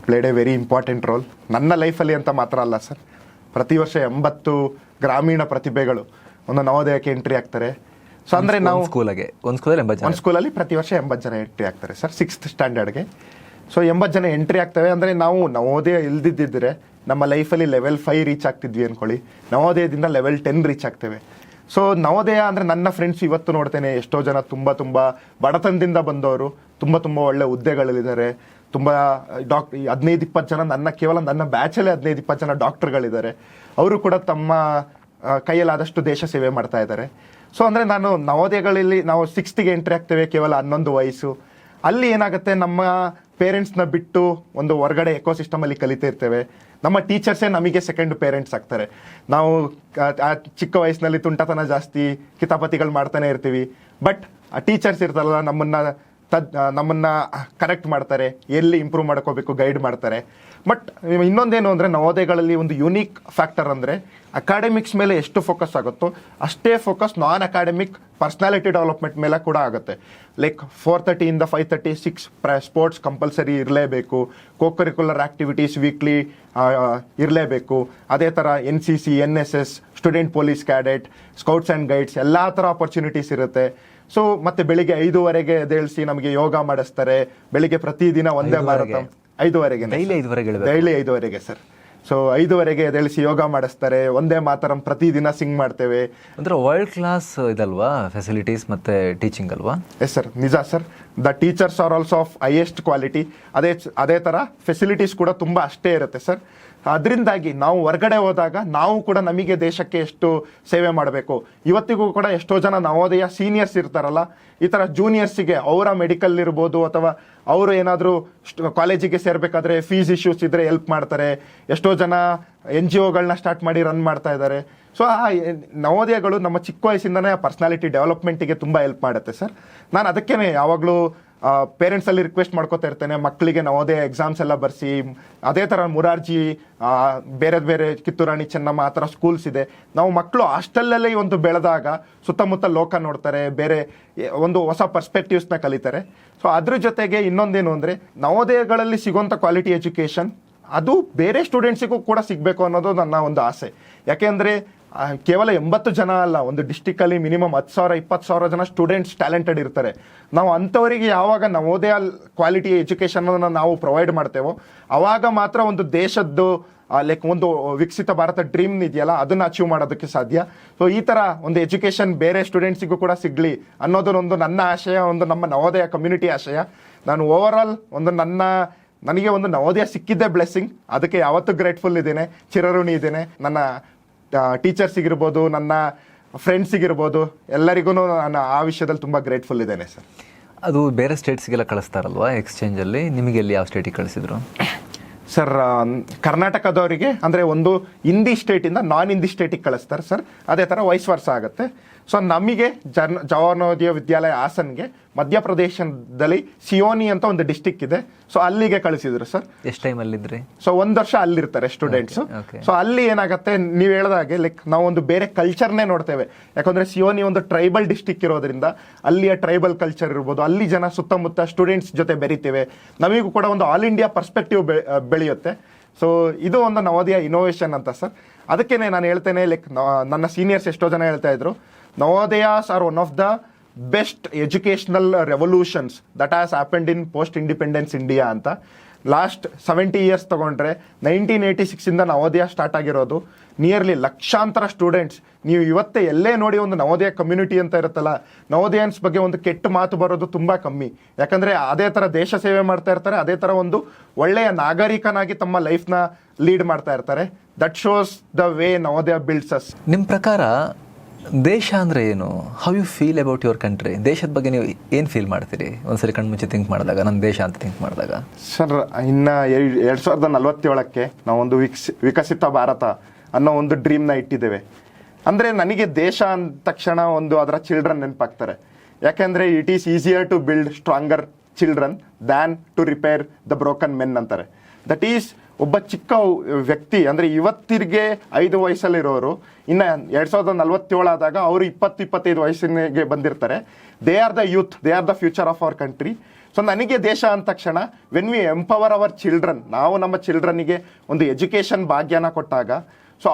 played A very important role ನನ್ನ ಲೈಫಲ್ಲಿ ಅಂತ ಮಾತ್ರ ಅಲ್ಲ ಸರ್. ಪ್ರತಿ ವರ್ಷ 80 ಗ್ರಾಮೀಣ ಪ್ರತಿಭೆಗಳು ಒಂದು ನವೋದಯಕ್ಕೆ ಎಂಟ್ರಿ ಆಗ್ತಾರೆ. ಸೊ ಅಂದರೆ ನಾವು ಒಂದು ಸ್ಕೂಲಲ್ಲಿ ಪ್ರತಿ ವರ್ಷ 80 ಜನ ಎಂಟ್ರಿ ಆಗ್ತಾರೆ ಸರ್, 6th ಸ್ಟ್ಯಾಂಡರ್ಡ್ಗೆ. ಸೊ 80 ಜನ ಎಂಟ್ರಿ ಆಗ್ತವೆ ಅಂದರೆ ನಾವು ನವೋದಯ ಇಲ್ದಿದ್ದರೆ ನಮ್ಮ ಲೈಫಲ್ಲಿ ಲೆವೆಲ್ 5 ರೀಚ್ ಆಗ್ತಿದ್ವಿ ಅಂದ್ಕೊಳ್ಳಿ, ನವೋದಯದಿಂದ ಲೆವೆಲ್ 10 ರೀಚ್ ಆಗ್ತೇವೆ. ಸೊ ನವೋದಯ ಅಂದರೆ ನನ್ನ ಫ್ರೆಂಡ್ಸ್ ಇವತ್ತು ನೋಡ್ತೇನೆ, ಎಷ್ಟೋ ಜನ ತುಂಬ ಬಡತನದಿಂದ ಬಂದವರು ತುಂಬ ಒಳ್ಳೆ ಹುದ್ದೆಗಳಲ್ಲಿದ್ದಾರೆ. ತುಂಬ 15-20 ಜನ ಕೇವಲ ನನ್ನ ಬ್ಯಾಚಲ್ಲೇ 15-20 ಜನ ಡಾಕ್ಟರ್ಗಳಿದ್ದಾರೆ. ಅವರು ಕೂಡ ತಮ್ಮ ಕೈಯಲ್ಲಾದಷ್ಟು ದೇಶ ಸೇವೆ ಮಾಡ್ತಾ ಇದ್ದಾರೆ. ಸೊ ಅಂದರೆ ನಾನು ನವೋದಯಗಳಲ್ಲಿ ನಾವು 6th ಎಂಟ್ರಿ ಆಗ್ತೇವೆ, ಕೇವಲ 11 ವಯಸ್ಸು. ಅಲ್ಲಿ ಏನಾಗುತ್ತೆ, ನಮ್ಮ ಪೇರೆಂಟ್ಸ್ನ ಬಿಟ್ಟು ಒಂದು ಹೊರಗಡೆ ಎಕೋಸಿಸ್ಟಮಲ್ಲಿ ಕಲಿತಾ ಇರ್ತೇವೆ. ನಮ್ಮ ಟೀಚರ್ಸೇ ನಮಗೆ ಸೆಕೆಂಡ್ ಪೇರೆಂಟ್ಸ್ ಆಗ್ತಾರೆ. ನಾವು ಚಿಕ್ಕ ವಯಸ್ಸಿನಲ್ಲಿ ತುಂಟತನ ಜಾಸ್ತಿ, ಕಿತಾಪತಿಗಳು ಮಾಡ್ತಾನೆ ಇರ್ತೀವಿ. ಬಟ್ ಆ ಟೀಚರ್ಸ್ ಇರ್ತಾರಲ್ಲ, ನಮ್ಮನ್ನು ಕರೆಕ್ಟ್ ಮಾಡ್ತಾರೆ, ಎಲ್ಲಿ ಇಂಪ್ರೂವ್ ಮಾಡ್ಕೋಬೇಕು ಗೈಡ್ ಮಾಡ್ತಾರೆ. ಬಟ್ ಇನ್ನೊಂದೇನು ಅಂದರೆ ನವೋದಯಗಳಲ್ಲಿ ಒಂದು ಯೂನಿಕ್ ಫ್ಯಾಕ್ಟರ್ ಅಂದರೆ ಅಕಾಡೆಮಿಕ್ಸ್ ಮೇಲೆ ಎಷ್ಟು ಫೋಕಸ್ ಆಗುತ್ತೋ ಅಷ್ಟೇ ಫೋಕಸ್ ನಾನ್ ಅಕಾಡೆಮಿಕ್ ಪರ್ಸ್ನಾಲಿಟಿ ಡೆವಲಪ್ಮೆಂಟ್ ಮೇಲೆ ಕೂಡ ಆಗುತ್ತೆ. ಲೈಕ್ 4:30 ಇಂದ 5:36 ಸ್ಪೋರ್ಟ್ಸ್ ಕಂಪಲ್ಸರಿ ಇರಲೇಬೇಕು, ಕೋಕರಿಕ್ಯುಲರ್ ಆ್ಯಕ್ಟಿವಿಟೀಸ್ ವೀಕ್ಲಿ ಇರಲೇಬೇಕು. ಅದೇ ಥರ NCC, NSS, student police cadet, scouts and guides ಎಲ್ಲ ಥರ ಆಪರ್ಚುನಿಟೀಸ್ ಇರುತ್ತೆ. ಸೊ ಮತ್ತೆ ಬೆಳಿಗ್ಗೆ 5:15 ಎದ್ದೇಳಿಸಿ ನಮಗೆ ಯೋಗ ಮಾಡಿಸ್ತಾರೆ. ಬೆಳಿಗ್ಗೆ ಪ್ರತಿದಿನ ಒಂದೇ ಮ್ಯಾರಥಾನ್ 5:15 ಡೈಲಿ 5:15 ಸರ್. ಸೊ 5:15 ಎದ್ದೇಳಿಸಿ ಯೋಗ ಮಾಡಿಸ್ತಾರೆ, ಒಂದೇ ಮಾತರಂ ಪ್ರತಿದಿನ ಸಿಂಗ್ ಮಾಡ್ತೇವೆ. ಅಂದ್ರೆ ವರ್ಲ್ಡ್ ಕ್ಲಾಸ್ ಇದಲ್ವಾ ಫೆಸಿಲಿಟೀಸ್ ಮತ್ತೆ ಟೀಚಿಂಗ್ ಅಲ್ವಾ? ಎಸ್ ಸರ್, ನಿಜ sir. The teachers are also of highest quality. ಅದೇ ಥರ ಫೆಸಿಲಿಟೀಸ್ ಕೂಡ ತುಂಬ ಅಷ್ಟೇ ಇರುತ್ತೆ ಸರ್. ಅದರಿಂದಾಗಿ ನಾವು ಹೊರಗಡೆ ಹೋದಾಗ ನಾವು ಕೂಡ ನಮಗೆ ದೇಶಕ್ಕೆ ಎಷ್ಟು ಸೇವೆ ಮಾಡಬೇಕು. ಇವತ್ತಿಗೂ ಕೂಡ ಎಷ್ಟೋ ಜನ ನವೋದಯ ಸೀನಿಯರ್ಸ್ ಇರ್ತಾರಲ್ಲ, ಈ ಥರ ಜೂನಿಯರ್ಸಿಗೆ ಅವರ ಮೆಡಿಕಲ್ ಇರ್ಬೋದು ಅಥವಾ ಅವರು ಏನಾದರೂ ಕಾಲೇಜಿಗೆ ಸೇರಬೇಕಾದ್ರೆ ಫೀಸ್ ಇಶ್ಯೂಸ್ ಇದ್ದರೆ ಹೆಲ್ಪ್ ಮಾಡ್ತಾರೆ. ಎಷ್ಟೋ ಜನ NGOಗಳನ್ನ ಸ್ಟಾರ್ಟ್ ಮಾಡಿ ರನ್ ಮಾಡ್ತಾ ಇದ್ದಾರೆ. ಸೊ ಆ ನವೋದಯಗಳು ನಮ್ಮ ಚಿಕ್ಕ ವಯಸ್ಸಿಂದನೇ ಪರ್ಸ್ನಾಲಿಟಿ ಡೆವಲಪ್ಮೆಂಟಿಗೆ ತುಂಬ ಹೆಲ್ಪ್ ಮಾಡುತ್ತೆ ಸರ್. ನಾನು ಅದಕ್ಕೇ ಯಾವಾಗಲೂ ಪೇರೆಂಟ್ಸಲ್ಲಿ ರಿಕ್ವೆಸ್ಟ್ ಮಾಡ್ಕೋತಾ ಇರ್ತೇನೆ, ಮಕ್ಕಳಿಗೆ ನವೋದಯ ಎಕ್ಸಾಮ್ಸ್ ಎಲ್ಲ ಬರೆಸಿ. ಅದೇ ಥರ ಮುರಾರ್ಜಿ, ಬೇರೆ ಕಿತ್ತೂರಾಣಿ ಚೆನ್ನಮ್ಮ ಆ ಥರ ಸ್ಕೂಲ್ಸ್ ಇದೆ. ನಾವು ಮಕ್ಕಳು ಹಾಸ್ಟೆಲಲ್ಲೇ ಒಂದು ಬೆಳೆದಾಗ ಸುತ್ತಮುತ್ತ ಲೋಕ ನೋಡ್ತಾರೆ, ಬೇರೆ ಒಂದು ಹೊಸ ಪರ್ಸ್ಪೆಕ್ಟಿವ್ಸ್ನ ಕಲಿತಾರೆ. ಸೊ ಅದ್ರ ಜೊತೆಗೆ ಇನ್ನೊಂದೇನು ಅಂದರೆ ನವೋದಯಗಳಲ್ಲಿ ಸಿಗೋಂಥ ಕ್ವಾಲಿಟಿ ಎಜುಕೇಷನ್ ಅದು ಬೇರೆ ಸ್ಟೂಡೆಂಟ್ಸಿಗೂ ಕೂಡ ಸಿಗಬೇಕು ಅನ್ನೋದು ನನ್ನ ಒಂದು ಆಸೆ. ಯಾಕೆಂದರೆ ಕೇವಲ 80 ಜನ ಅಲ್ಲ, ಒಂದು ಡಿಸ್ಟಿಕಲ್ಲಿ ಮಿನಿಮಮ್ 10,000-20,000 ಜನ ಸ್ಟೂಡೆಂಟ್ಸ್ ಟ್ಯಾಲೆಂಟೆಡ್ ಇರ್ತಾರೆ. ನಾವು ಅಂಥವರಿಗೆ ಯಾವಾಗ ನವೋದಯ ಕ್ವಾಲಿಟಿ ಎಜುಕೇಷನನ್ನು ನಾವು ಪ್ರೊವೈಡ್ ಮಾಡ್ತೇವೋ ಆವಾಗ ಮಾತ್ರ ಒಂದು ದೇಶದ್ದು ಲೈಕ್ ಒಂದು ವಿಕಸಿತ ಭಾರತ ಡ್ರೀಮ್ ಇದೆಯಲ್ಲ ಅದನ್ನು ಅಚೀವ್ ಮಾಡೋದಕ್ಕೆ ಸಾಧ್ಯ. ಸೊ ಈ ಥರ ಒಂದು ಎಜುಕೇಷನ್ ಬೇರೆ ಸ್ಟೂಡೆಂಟ್ಸಿಗೂ ಕೂಡ ಸಿಗಲಿ ಅನ್ನೋದನ್ನೊಂದು ನನ್ನ ಆಶಯ, ಒಂದು ನಮ್ಮ ನವೋದಯ ಕಮ್ಯುನಿಟಿ ಆಶಯ. ನಾನು ಓವರ್ ಆಲ್ ನನಗೆ ಒಂದು ನವೋದಯ ಸಿಕ್ಕಿದ್ದೇ ಬ್ಲೆಸ್ಸಿಂಗ್. ಅದಕ್ಕೆ ಯಾವತ್ತೂ ಗ್ರೇಟ್ಫುಲ್ ಇದ್ದೇನೆ, ಚಿರಋಣಿ ಇದ್ದೇನೆ. ನನ್ನ ಟೀಚರ್ಸಿಗಿರ್ಬೋದು, ನನ್ನ ಫ್ರೆಂಡ್ಸಿಗಿರ್ಬೋದು, ಎಲ್ಲರಿಗೂ ನಾನು ಆ ವಿಷಯದಲ್ಲಿ ತುಂಬ ಗ್ರೇಟ್ಫುಲ್ ಇದ್ದೇನೆ ಸರ್. ಅದು ಬೇರೆ ಸ್ಟೇಟ್ಸ್ಗೆಲ್ಲ ಕಳಿಸ್ತಾರಲ್ವಾ ಎಕ್ಸ್ಚೇಂಜಲ್ಲಿ? ನಿಮಗೆ ಎಲ್ಲಿ ಯಾವ ಸ್ಟೇಟಿಗೆ ಕಳಿಸಿದ್ರು ಸರ್? ಕರ್ನಾಟಕದವರಿಗೆ ಅಂದರೆ ಒಂದು ಹಿಂದಿ ಸ್ಟೇಟಿಂದ ನಾನ್ ಹಿಂದಿ ಸ್ಟೇಟಿಗೆ ಕಳಿಸ್ತಾರೆ ಸರ್. ಅದೇ ಥರ ವೈಸ್ ವರ್ಷ ಆಗುತ್ತೆ. ಸೊ ನಮಗೆ ಜವಾಹರ್ ವಿದ್ಯಾಲಯ ಹಾಸನ್ಗೆ ಮಧ್ಯಪ್ರದೇಶದಲ್ಲಿ ಸಿಯೋನಿ ಅಂತ ಒಂದು ಡಿಸ್ಟಿಕ್ ಇದೆ. ಸೊ ಅಲ್ಲಿಗೆ ಕಳಿಸಿದ್ರು ಸರ್. ಎಷ್ಟು ಟೈಮ್ ಅಲ್ಲಿದ್ರಿ? ಸೊ 1 ವರ್ಷ ಅಲ್ಲಿರ್ತಾರೆ ಸ್ಟೂಡೆಂಟ್ಸು. ಸೊ ಅಲ್ಲಿ ಏನಾಗುತ್ತೆ, ನೀವು ಹೇಳಿದಾಗೆ ಲೈಕ್ ನಾವು ಒಂದು ಬೇರೆ ಕಲ್ಚರ್ನೇ ನೋಡ್ತೇವೆ. ಯಾಕಂದರೆ ಸಿಯೋನಿ ಒಂದು ಟ್ರೈಬಲ್ ಡಿಸ್ಟಿಕ್ ಇರೋದ್ರಿಂದ ಅಲ್ಲಿಯ ಟ್ರೈಬಲ್ ಕಲ್ಚರ್ ಇರ್ಬೋದು, ಅಲ್ಲಿ ಜನ ಸುತ್ತಮುತ್ತ ಸ್ಟೂಡೆಂಟ್ಸ್ ಜೊತೆ ಬೆರಿತೇವೆ. ನಮಗೂ ಕೂಡ ಒಂದು ಆಲ್ ಇಂಡಿಯಾ ಪರ್ಸ್ಪೆಕ್ಟಿವ್ ಬೆಳೆಯುತ್ತೆ. ಸೊ ಇದು ಒಂದು ನವೋದಯ ಇನೋವೇಷನ್ ಅಂತ ಸರ್. ಅದಕ್ಕೇ ನಾನು ಹೇಳ್ತೇನೆ, ಲೈಕ್ ನನ್ನ ಸೀನಿಯರ್ಸ್ ಎಷ್ಟೋ ಜನ ಹೇಳ್ತಾ ಇದ್ರು, Navodayas are one of the best educational revolutions that has happened in post independence India ಅಂತ. ಲಾಸ್ಟ್ 70 ಇಯರ್ಸ್ ತೊಗೊಂಡ್ರೆ 1986 ನವೋದಯ ಸ್ಟಾರ್ಟ್ ಆಗಿರೋದು. ನಿಯರ್ಲಿ ಲಕ್ಷಾಂತರ ಸ್ಟೂಡೆಂಟ್ಸ್, ನೀವು ಇವತ್ತೇ ಎಲ್ಲೇ ನೋಡಿ ಒಂದು ನವೋದಯ ಕಮ್ಯುನಿಟಿ ಅಂತ ಇರುತ್ತಲ್ಲ, ನವೋದಯನ್ಸ್ ಬಗ್ಗೆ ಒಂದು ಕೆಟ್ಟ ಮಾತು ಬರೋದು ತುಂಬ ಕಮ್ಮಿ. ಯಾಕಂದರೆ ಅದೇ ಥರ ದೇಶ ಸೇವೆ ಮಾಡ್ತಾ ಇರ್ತಾರೆ, ಅದೇ ಥರ ಒಂದು ಒಳ್ಳೆಯ ನಾಗರಿಕನಾಗಿ ತಮ್ಮ ಲೈಫ್ನ ಲೀಡ್ ಮಾಡ್ತಾ ಇರ್ತಾರೆ. That shows the way Navodaya builds us. ನಿಮ್ಮ ಪ್ರಕಾರ ದೇಶ ಅಂದರೆ ಏನು? How you feel about your country? ದೇಶದ ಬಗ್ಗೆ ನೀವು ಏನು ಫೀಲ್ ಮಾಡ್ತೀರಿ ಒಂದ್ಸರಿ ಕಣ್ಮುಚ್ಚಿ ಥಿಂಕ್ ಮಾಡಿದಾಗ, ನನ್ನ ದೇಶ ಅಂತ ಥಿಂಕ್ ಮಾಡಿದಾಗ? ಸರ್, ಇನ್ನು 2047ಕ್ಕೆ ನಾವೊಂದು ವಿಕಸಿತ ಭಾರತ ಅನ್ನೋ ಒಂದು ಡ್ರೀಮ್ನ ಇಟ್ಟಿದ್ದೇವೆ. ಅಂದರೆ ನನಗೆ ದೇಶ ಅಂದ ತಕ್ಷಣ ಒಂದು ಅದರ ಚಿಲ್ಡ್ರನ್ ನೆನಪಾಗ್ತಾರೆ. ಯಾಕೆಂದರೆ it is easier to build stronger children than to repair the broken men ಅಂತಾರೆ. ದಟ್ ಈಸ್ ಒಬ್ಬ ಚಿಕ್ಕ ವ್ಯಕ್ತಿ ಅಂದರೆ ಇವತ್ತಿಗೆ 5 ವಯಸ್ಸಲ್ಲಿರೋರು ಇನ್ನು 2047 ಆದಾಗ ಅವರು 20-25 ವಯಸ್ಸಿಗೆ ಬಂದಿರ್ತಾರೆ. They are the youth, they are the future of our country. So ನನಗೆ ದೇಶ ಅಂದ ತಕ್ಷಣ when we empower our children, ನಾವು ನಮ್ಮ ಚಿಲ್ಡ್ರನ್ನಿಗೆ ಒಂದು ಎಜುಕೇಷನ್ ಭಾಗ್ಯನ ಕೊಟ್ಟಾಗ ಸೊ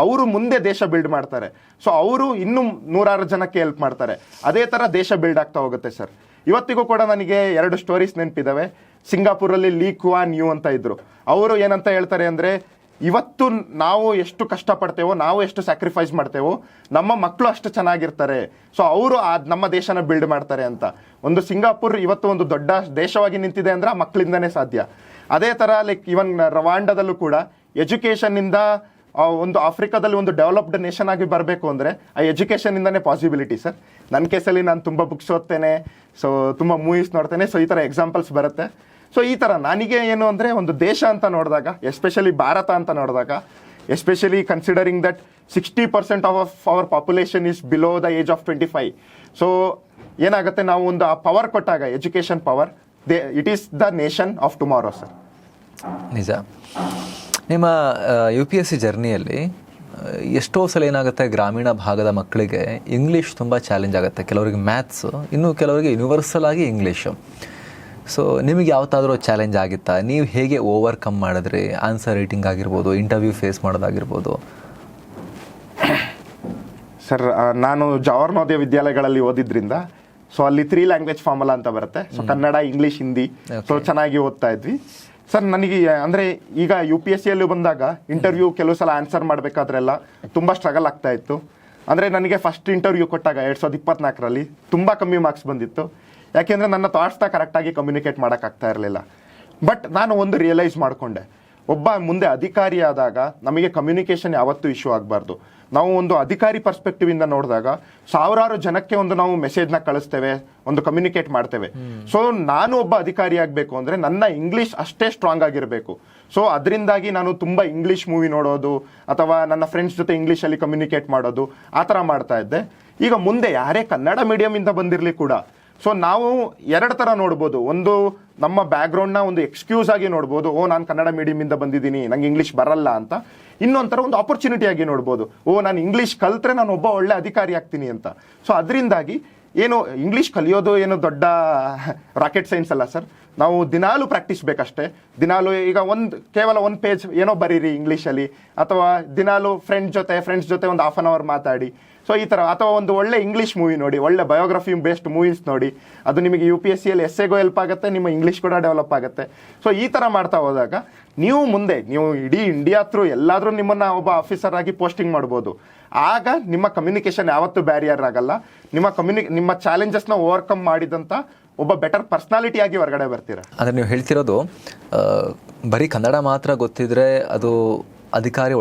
ಅವರು ಮುಂದೆ ದೇಶ ಬಿಲ್ಡ್ ಮಾಡ್ತಾರೆ. ಸೊ ಅವರು ಇನ್ನೂ 100 ಜನಕ್ಕೆ ಹೆಲ್ಪ್ ಮಾಡ್ತಾರೆ. ಅದೇ ಥರ ದೇಶ ಬಿಲ್ಡ್ ಆಗ್ತಾ ಹೋಗುತ್ತೆ ಸರ್. ಇವತ್ತಿಗೂ ಕೂಡ ನನಗೆ 2 ಸ್ಟೋರೀಸ್ ನೆನಪಿದ್ದಾವೆ. ಸಿಂಗಾಪುರಲ್ಲಿ ಲೀ ಕುವಾನ್ ಯು ಅಂತ ಇದ್ರು. ಅವರು ಏನಂತ ಹೇಳ್ತಾರೆ ಅಂದರೆ, ಇವತ್ತು ನಾವು ಎಷ್ಟು ಕಷ್ಟಪಡ್ತೇವೋ, ನಾವು ಎಷ್ಟು ಸ್ಯಾಕ್ರಿಫೈಸ್ ಮಾಡ್ತೇವೋ, ನಮ್ಮ ಮಕ್ಕಳು ಅಷ್ಟು ಚೆನ್ನಾಗಿರ್ತಾರೆ. ಸೊ ಅವರು ನಮ್ಮ ದೇಶನ ಬಿಲ್ಡ್ ಮಾಡ್ತಾರೆ ಅಂತ. ಒಂದು ಸಿಂಗಾಪುರ್ ಇವತ್ತು ಒಂದು ದೊಡ್ಡ ದೇಶವಾಗಿ ನಿಂತಿದೆ ಅಂದರೆ ಆ ಮಕ್ಕಳಿಂದನೇ ಸಾಧ್ಯ. ಅದೇ ಥರ ಲೈಕ್ ಇವನ್ ರವಾಂಡದಲ್ಲೂ ಕೂಡ ಎಜುಕೇಷನ್ನಿಂದ ಒಂದು ಆಫ್ರಿಕಾದಲ್ಲಿ ಒಂದು ಡೆವಲಪ್ಡ್ ನೇಷನ್ ಆಗಿ ಬರಬೇಕು ಅಂದರೆ ಆ ಎಜುಕೇಷನಿಂದನೇ ಪಾಸಿಬಿಲಿಟಿ ಸರ್. ನನ್ನ ಕೇಸಲ್ಲಿ ನಾನು ತುಂಬ ಬುಕ್ಸ್ ಓದ್ತೇನೆ, ಸೊ ತುಂಬ ಮೂವೀಸ್ ನೋಡ್ತೇನೆ. ಸೊ ಈ ಥರ ಎಕ್ಸಾಂಪಲ್ಸ್ ಬರುತ್ತೆ. ಸೊ ಈ ಥರ ನನಗೆ ಏನು ಅಂದರೆ, ಒಂದು ದೇಶ ಅಂತ ನೋಡಿದಾಗ, ಎಸ್ಪೆಷಲಿ ಭಾರತ ಅಂತ ನೋಡಿದಾಗ, especially considering that 60% of our population is below the age of 25. So ಏನಾಗುತ್ತೆ, ನಾವು ಒಂದು ಆ ಪವರ್ ಕೊಟ್ಟಾಗ, education power, it is the nation of tomorrow sir. ನಿಜ. ನಿಮ್ಮ UPSC ಜರ್ನಿಯಲ್ಲಿ ಎಷ್ಟೋ ಸಲ ಏನಾಗುತ್ತೆ, ಗ್ರಾಮೀಣ ಭಾಗದ ಮಕ್ಕಳಿಗೆ ಇಂಗ್ಲೀಷ್ ತುಂಬ ಚಾಲೆಂಜ್ ಆಗುತ್ತೆ. ಕೆಲವರಿಗೆ ಮ್ಯಾಥ್ಸು, ಇನ್ನು ಕೆಲವರಿಗೆ ಯೂನಿವರ್ಸಲ್ ಆಗಿ ಇಂಗ್ಲೀಷು. ಸೊ ನಿಮಗೆ ಯಾವತ್ತಾದರೂ ಚಾಲೆಂಜ್ ಆಗಿತ್ತಾ? ನೀವು ಹೇಗೆ ಓವರ್ಕಮ್ ಮಾಡಿದ್ರಿ? ಆನ್ಸರ್ ರೈಟಿಂಗ್ ಆಗಿರ್ಬೋದು, ಇಂಟರ್ವ್ಯೂ ಫೇಸ್ ಮಾಡೋದಾಗಿರ್ಬೋದು. ಸರ್, ನಾನು ಜವಾಹರ್ ನವೋದಯ ವಿದ್ಯಾಲಯಗಳಲ್ಲಿ ಓದಿದ್ರಿಂದ ಸೊ ಅಲ್ಲಿ 3 ಲ್ಯಾಂಗ್ವೇಜ್ ಫಾರ್ಮುಲಾ ಅಂತ ಬರುತ್ತೆ. So Kannada, English, Hindi. So ಚೆನ್ನಾಗಿ ಓದ್ತಾ ಇದ್ವಿ ಸರ್. ನನಗೆ ಅಂದರೆ ಈಗ UPSCಯಲ್ಲಿ ಬಂದಾಗ ಇಂಟರ್ವ್ಯೂ ಕೆಲವು ಸಲ ಆನ್ಸರ್ ಮಾಡಬೇಕಾದ್ರೆಲ್ಲ ತುಂಬ ಸ್ಟ್ರಗಲ್ ಆಗ್ತಾ ಇತ್ತು. ಅಂದರೆ ನನಗೆ ಫಸ್ಟ್ ಇಂಟರ್ವ್ಯೂ ಕೊಟ್ಟಾಗ 2024ರಲ್ಲಿ ತುಂಬ ಕಮ್ಮಿ ಮಾರ್ಕ್ಸ್ ಬಂದಿತ್ತು. ಯಾಕೆಂದರೆ ನನ್ನ ಥಾಟ್ಸ್ನ ಕರೆಕ್ಟಾಗಿ ಕಮ್ಯುನಿಕೇಟ್ ಮಾಡೋಕ್ಕಾಗ್ತಾ ಇರಲಿಲ್ಲ. ಬಟ್ ನಾನು ಒಂದು ರಿಯಲೈಸ್ ಮಾಡಿಕೊಂಡೆ, ಒಬ್ಬ ಮುಂದೆ ಅಧಿಕಾರಿ ಆದಾಗ ನಮಗೆ ಕಮ್ಯುನಿಕೇಷನ್ ಯಾವತ್ತೂ ಇಶ್ಯೂ ಆಗಬಾರ್ದು. ನಾವು ಒಂದು ಅಧಿಕಾರಿ ಪರ್ಸ್ಪೆಕ್ಟಿವಿಂದ ನೋಡಿದಾಗ ಸಾವಿರಾರು ಜನಕ್ಕೆ ಒಂದು ನಾವು ಮೆಸೇಜ್ನ ಕಳಿಸ್ತೇವೆ, ಒಂದು ಕಮ್ಯುನಿಕೇಟ್ ಮಾಡ್ತೇವೆ. ಸೊ ನಾನು ಒಬ್ಬ ಅಧಿಕಾರಿ ಆಗಬೇಕು ಅಂದರೆ ನನ್ನ ಇಂಗ್ಲೀಷ್ ಅಷ್ಟೇ ಸ್ಟ್ರಾಂಗ್ ಆಗಿರಬೇಕು. ಸೊ ಅದರಿಂದಾಗಿ ನಾನು ತುಂಬ ಇಂಗ್ಲೀಷ್ ಮೂವಿ ನೋಡೋದು ಅಥವಾ ನನ್ನ ಫ್ರೆಂಡ್ಸ್ ಜೊತೆ ಇಂಗ್ಲೀಷಲ್ಲಿ ಕಮ್ಯುನಿಕೇಟ್ ಮಾಡೋದು ಆ ಥರ ಮಾಡ್ತಾ ಇದ್ದೆ. ಈಗ ಮುಂದೆ ಯಾರೇ ಕನ್ನಡ ಮೀಡಿಯಮಿಂದ ಬಂದಿರಲಿ ಕೂಡ ಸೊ ನಾವು 2 ಥರ ನೋಡ್ಬೋದು. ಒಂದು ನಮ್ಮ ಬ್ಯಾಕ್ಗ್ರೌಂಡ್ನ ಒಂದು ಎಕ್ಸ್ಕ್ಯೂಸ್ ಆಗಿ ನೋಡ್ಬೋದು, ನಾನು ಕನ್ನಡ ಮೀಡಿಯಮಿಂದ ಬಂದಿದ್ದೀನಿ, ನಂಗೆ ಇಂಗ್ಲೀಷ್ ಬರಲ್ಲ ಅಂತ. ಇನ್ನೊಂಥರ ಒಂದು ಆಪರ್ಚುನಿಟಿ ಆಗಿ ನೋಡ್ಬೋದು, ನಾನು ಇಂಗ್ಲೀಷ್ ಕಲ್ತ್ರೆ ನಾನು ಒಬ್ಬ ಒಳ್ಳೆ ಅಧಿಕಾರಿ ಆಗ್ತೀನಿ ಅಂತ. ಸೊ ಅದರಿಂದಾಗಿ ಏನು ಇಂಗ್ಲೀಷ್ ಕಲಿಯೋದು ಏನು ದೊಡ್ಡ ರಾಕೆಟ್ ಸೈನ್ಸ್ ಅಲ್ಲ ಸರ್. ನಾವು ದಿನಾಲೂ ಪ್ರಾಕ್ಟೀಸ್ ಬೇಕಷ್ಟೇ. ದಿನಾಲೂ ಈಗ ಕೇವಲ ಒಂದು ಪೇಜ್ ಏನೋ ಬರೀರಿ ಇಂಗ್ಲೀಷಲ್ಲಿ, ಅಥವಾ ದಿನಾಲೂ ಫ್ರೆಂಡ್ಸ್ ಜೊತೆ ಒಂದು ಹಾಫ್ ಆನ್ ಅವರ್ ಮಾತಾಡಿ. ಸೊ ಈ ಥರ, ಅಥವಾ ಒಂದು ಒಳ್ಳೆ ಇಂಗ್ಲೀಷ್ ಮೂವಿ ನೋಡಿ, ಒಳ್ಳೆ ಬಯೋಗ್ರಫಿ ಬೇಸ್ಡ್ ಮೂವೀಸ್ ನೋಡಿ. ಅದು ನಿಮಗೆ UPSCಯಲ್ಲಿ ಎಸ್ಸೆಗೂ ಹೆಲ್ಪ್ ಆಗುತ್ತೆ, ನಿಮ್ಮ ಇಂಗ್ಲೀಷ್ ಕೂಡ ಡೆವಲಪ್ ಆಗುತ್ತೆ. ಸೊ ಈ ಥರ ಮಾಡ್ತಾ ಹೋದಾಗ ನೀವು ಇಡೀ ಇಂಡಿಯಾ ಥ್ರೂ ಎಲ್ಲಾದರೂ ನಿಮ್ಮನ್ನು ಒಬ್ಬ ಆಫೀಸರ್ ಆಗಿ ಪೋಸ್ಟಿಂಗ್ ಮಾಡ್ಬೋದು. ಆಗ ನಿಮ್ಮ ಕಮ್ಯುನಿಕೇಷನ್ ಯಾವತ್ತೂ ಬ್ಯಾರಿಯರ್ ಆಗಲ್ಲ. ನಿಮ್ಮ ಚಾಲೆಂಜಸ್ನ ಓವರ್ಕಮ್ ಮಾಡಿದಂಥ ಒಬ್ಬ ಬೆಟರ್ ಪರ್ಸ್ನಾಲಿಟಿ ಆಗಿ ಹೊರಗಡೆ ಬರ್ತೀರಾ. ಅಂದರೆ ನೀವು ಹೇಳ್ತಿರೋದು ಬರೀ ಕನ್ನಡ ಮಾತ್ರ ಗೊತ್ತಿದ್ರೆ ಅದು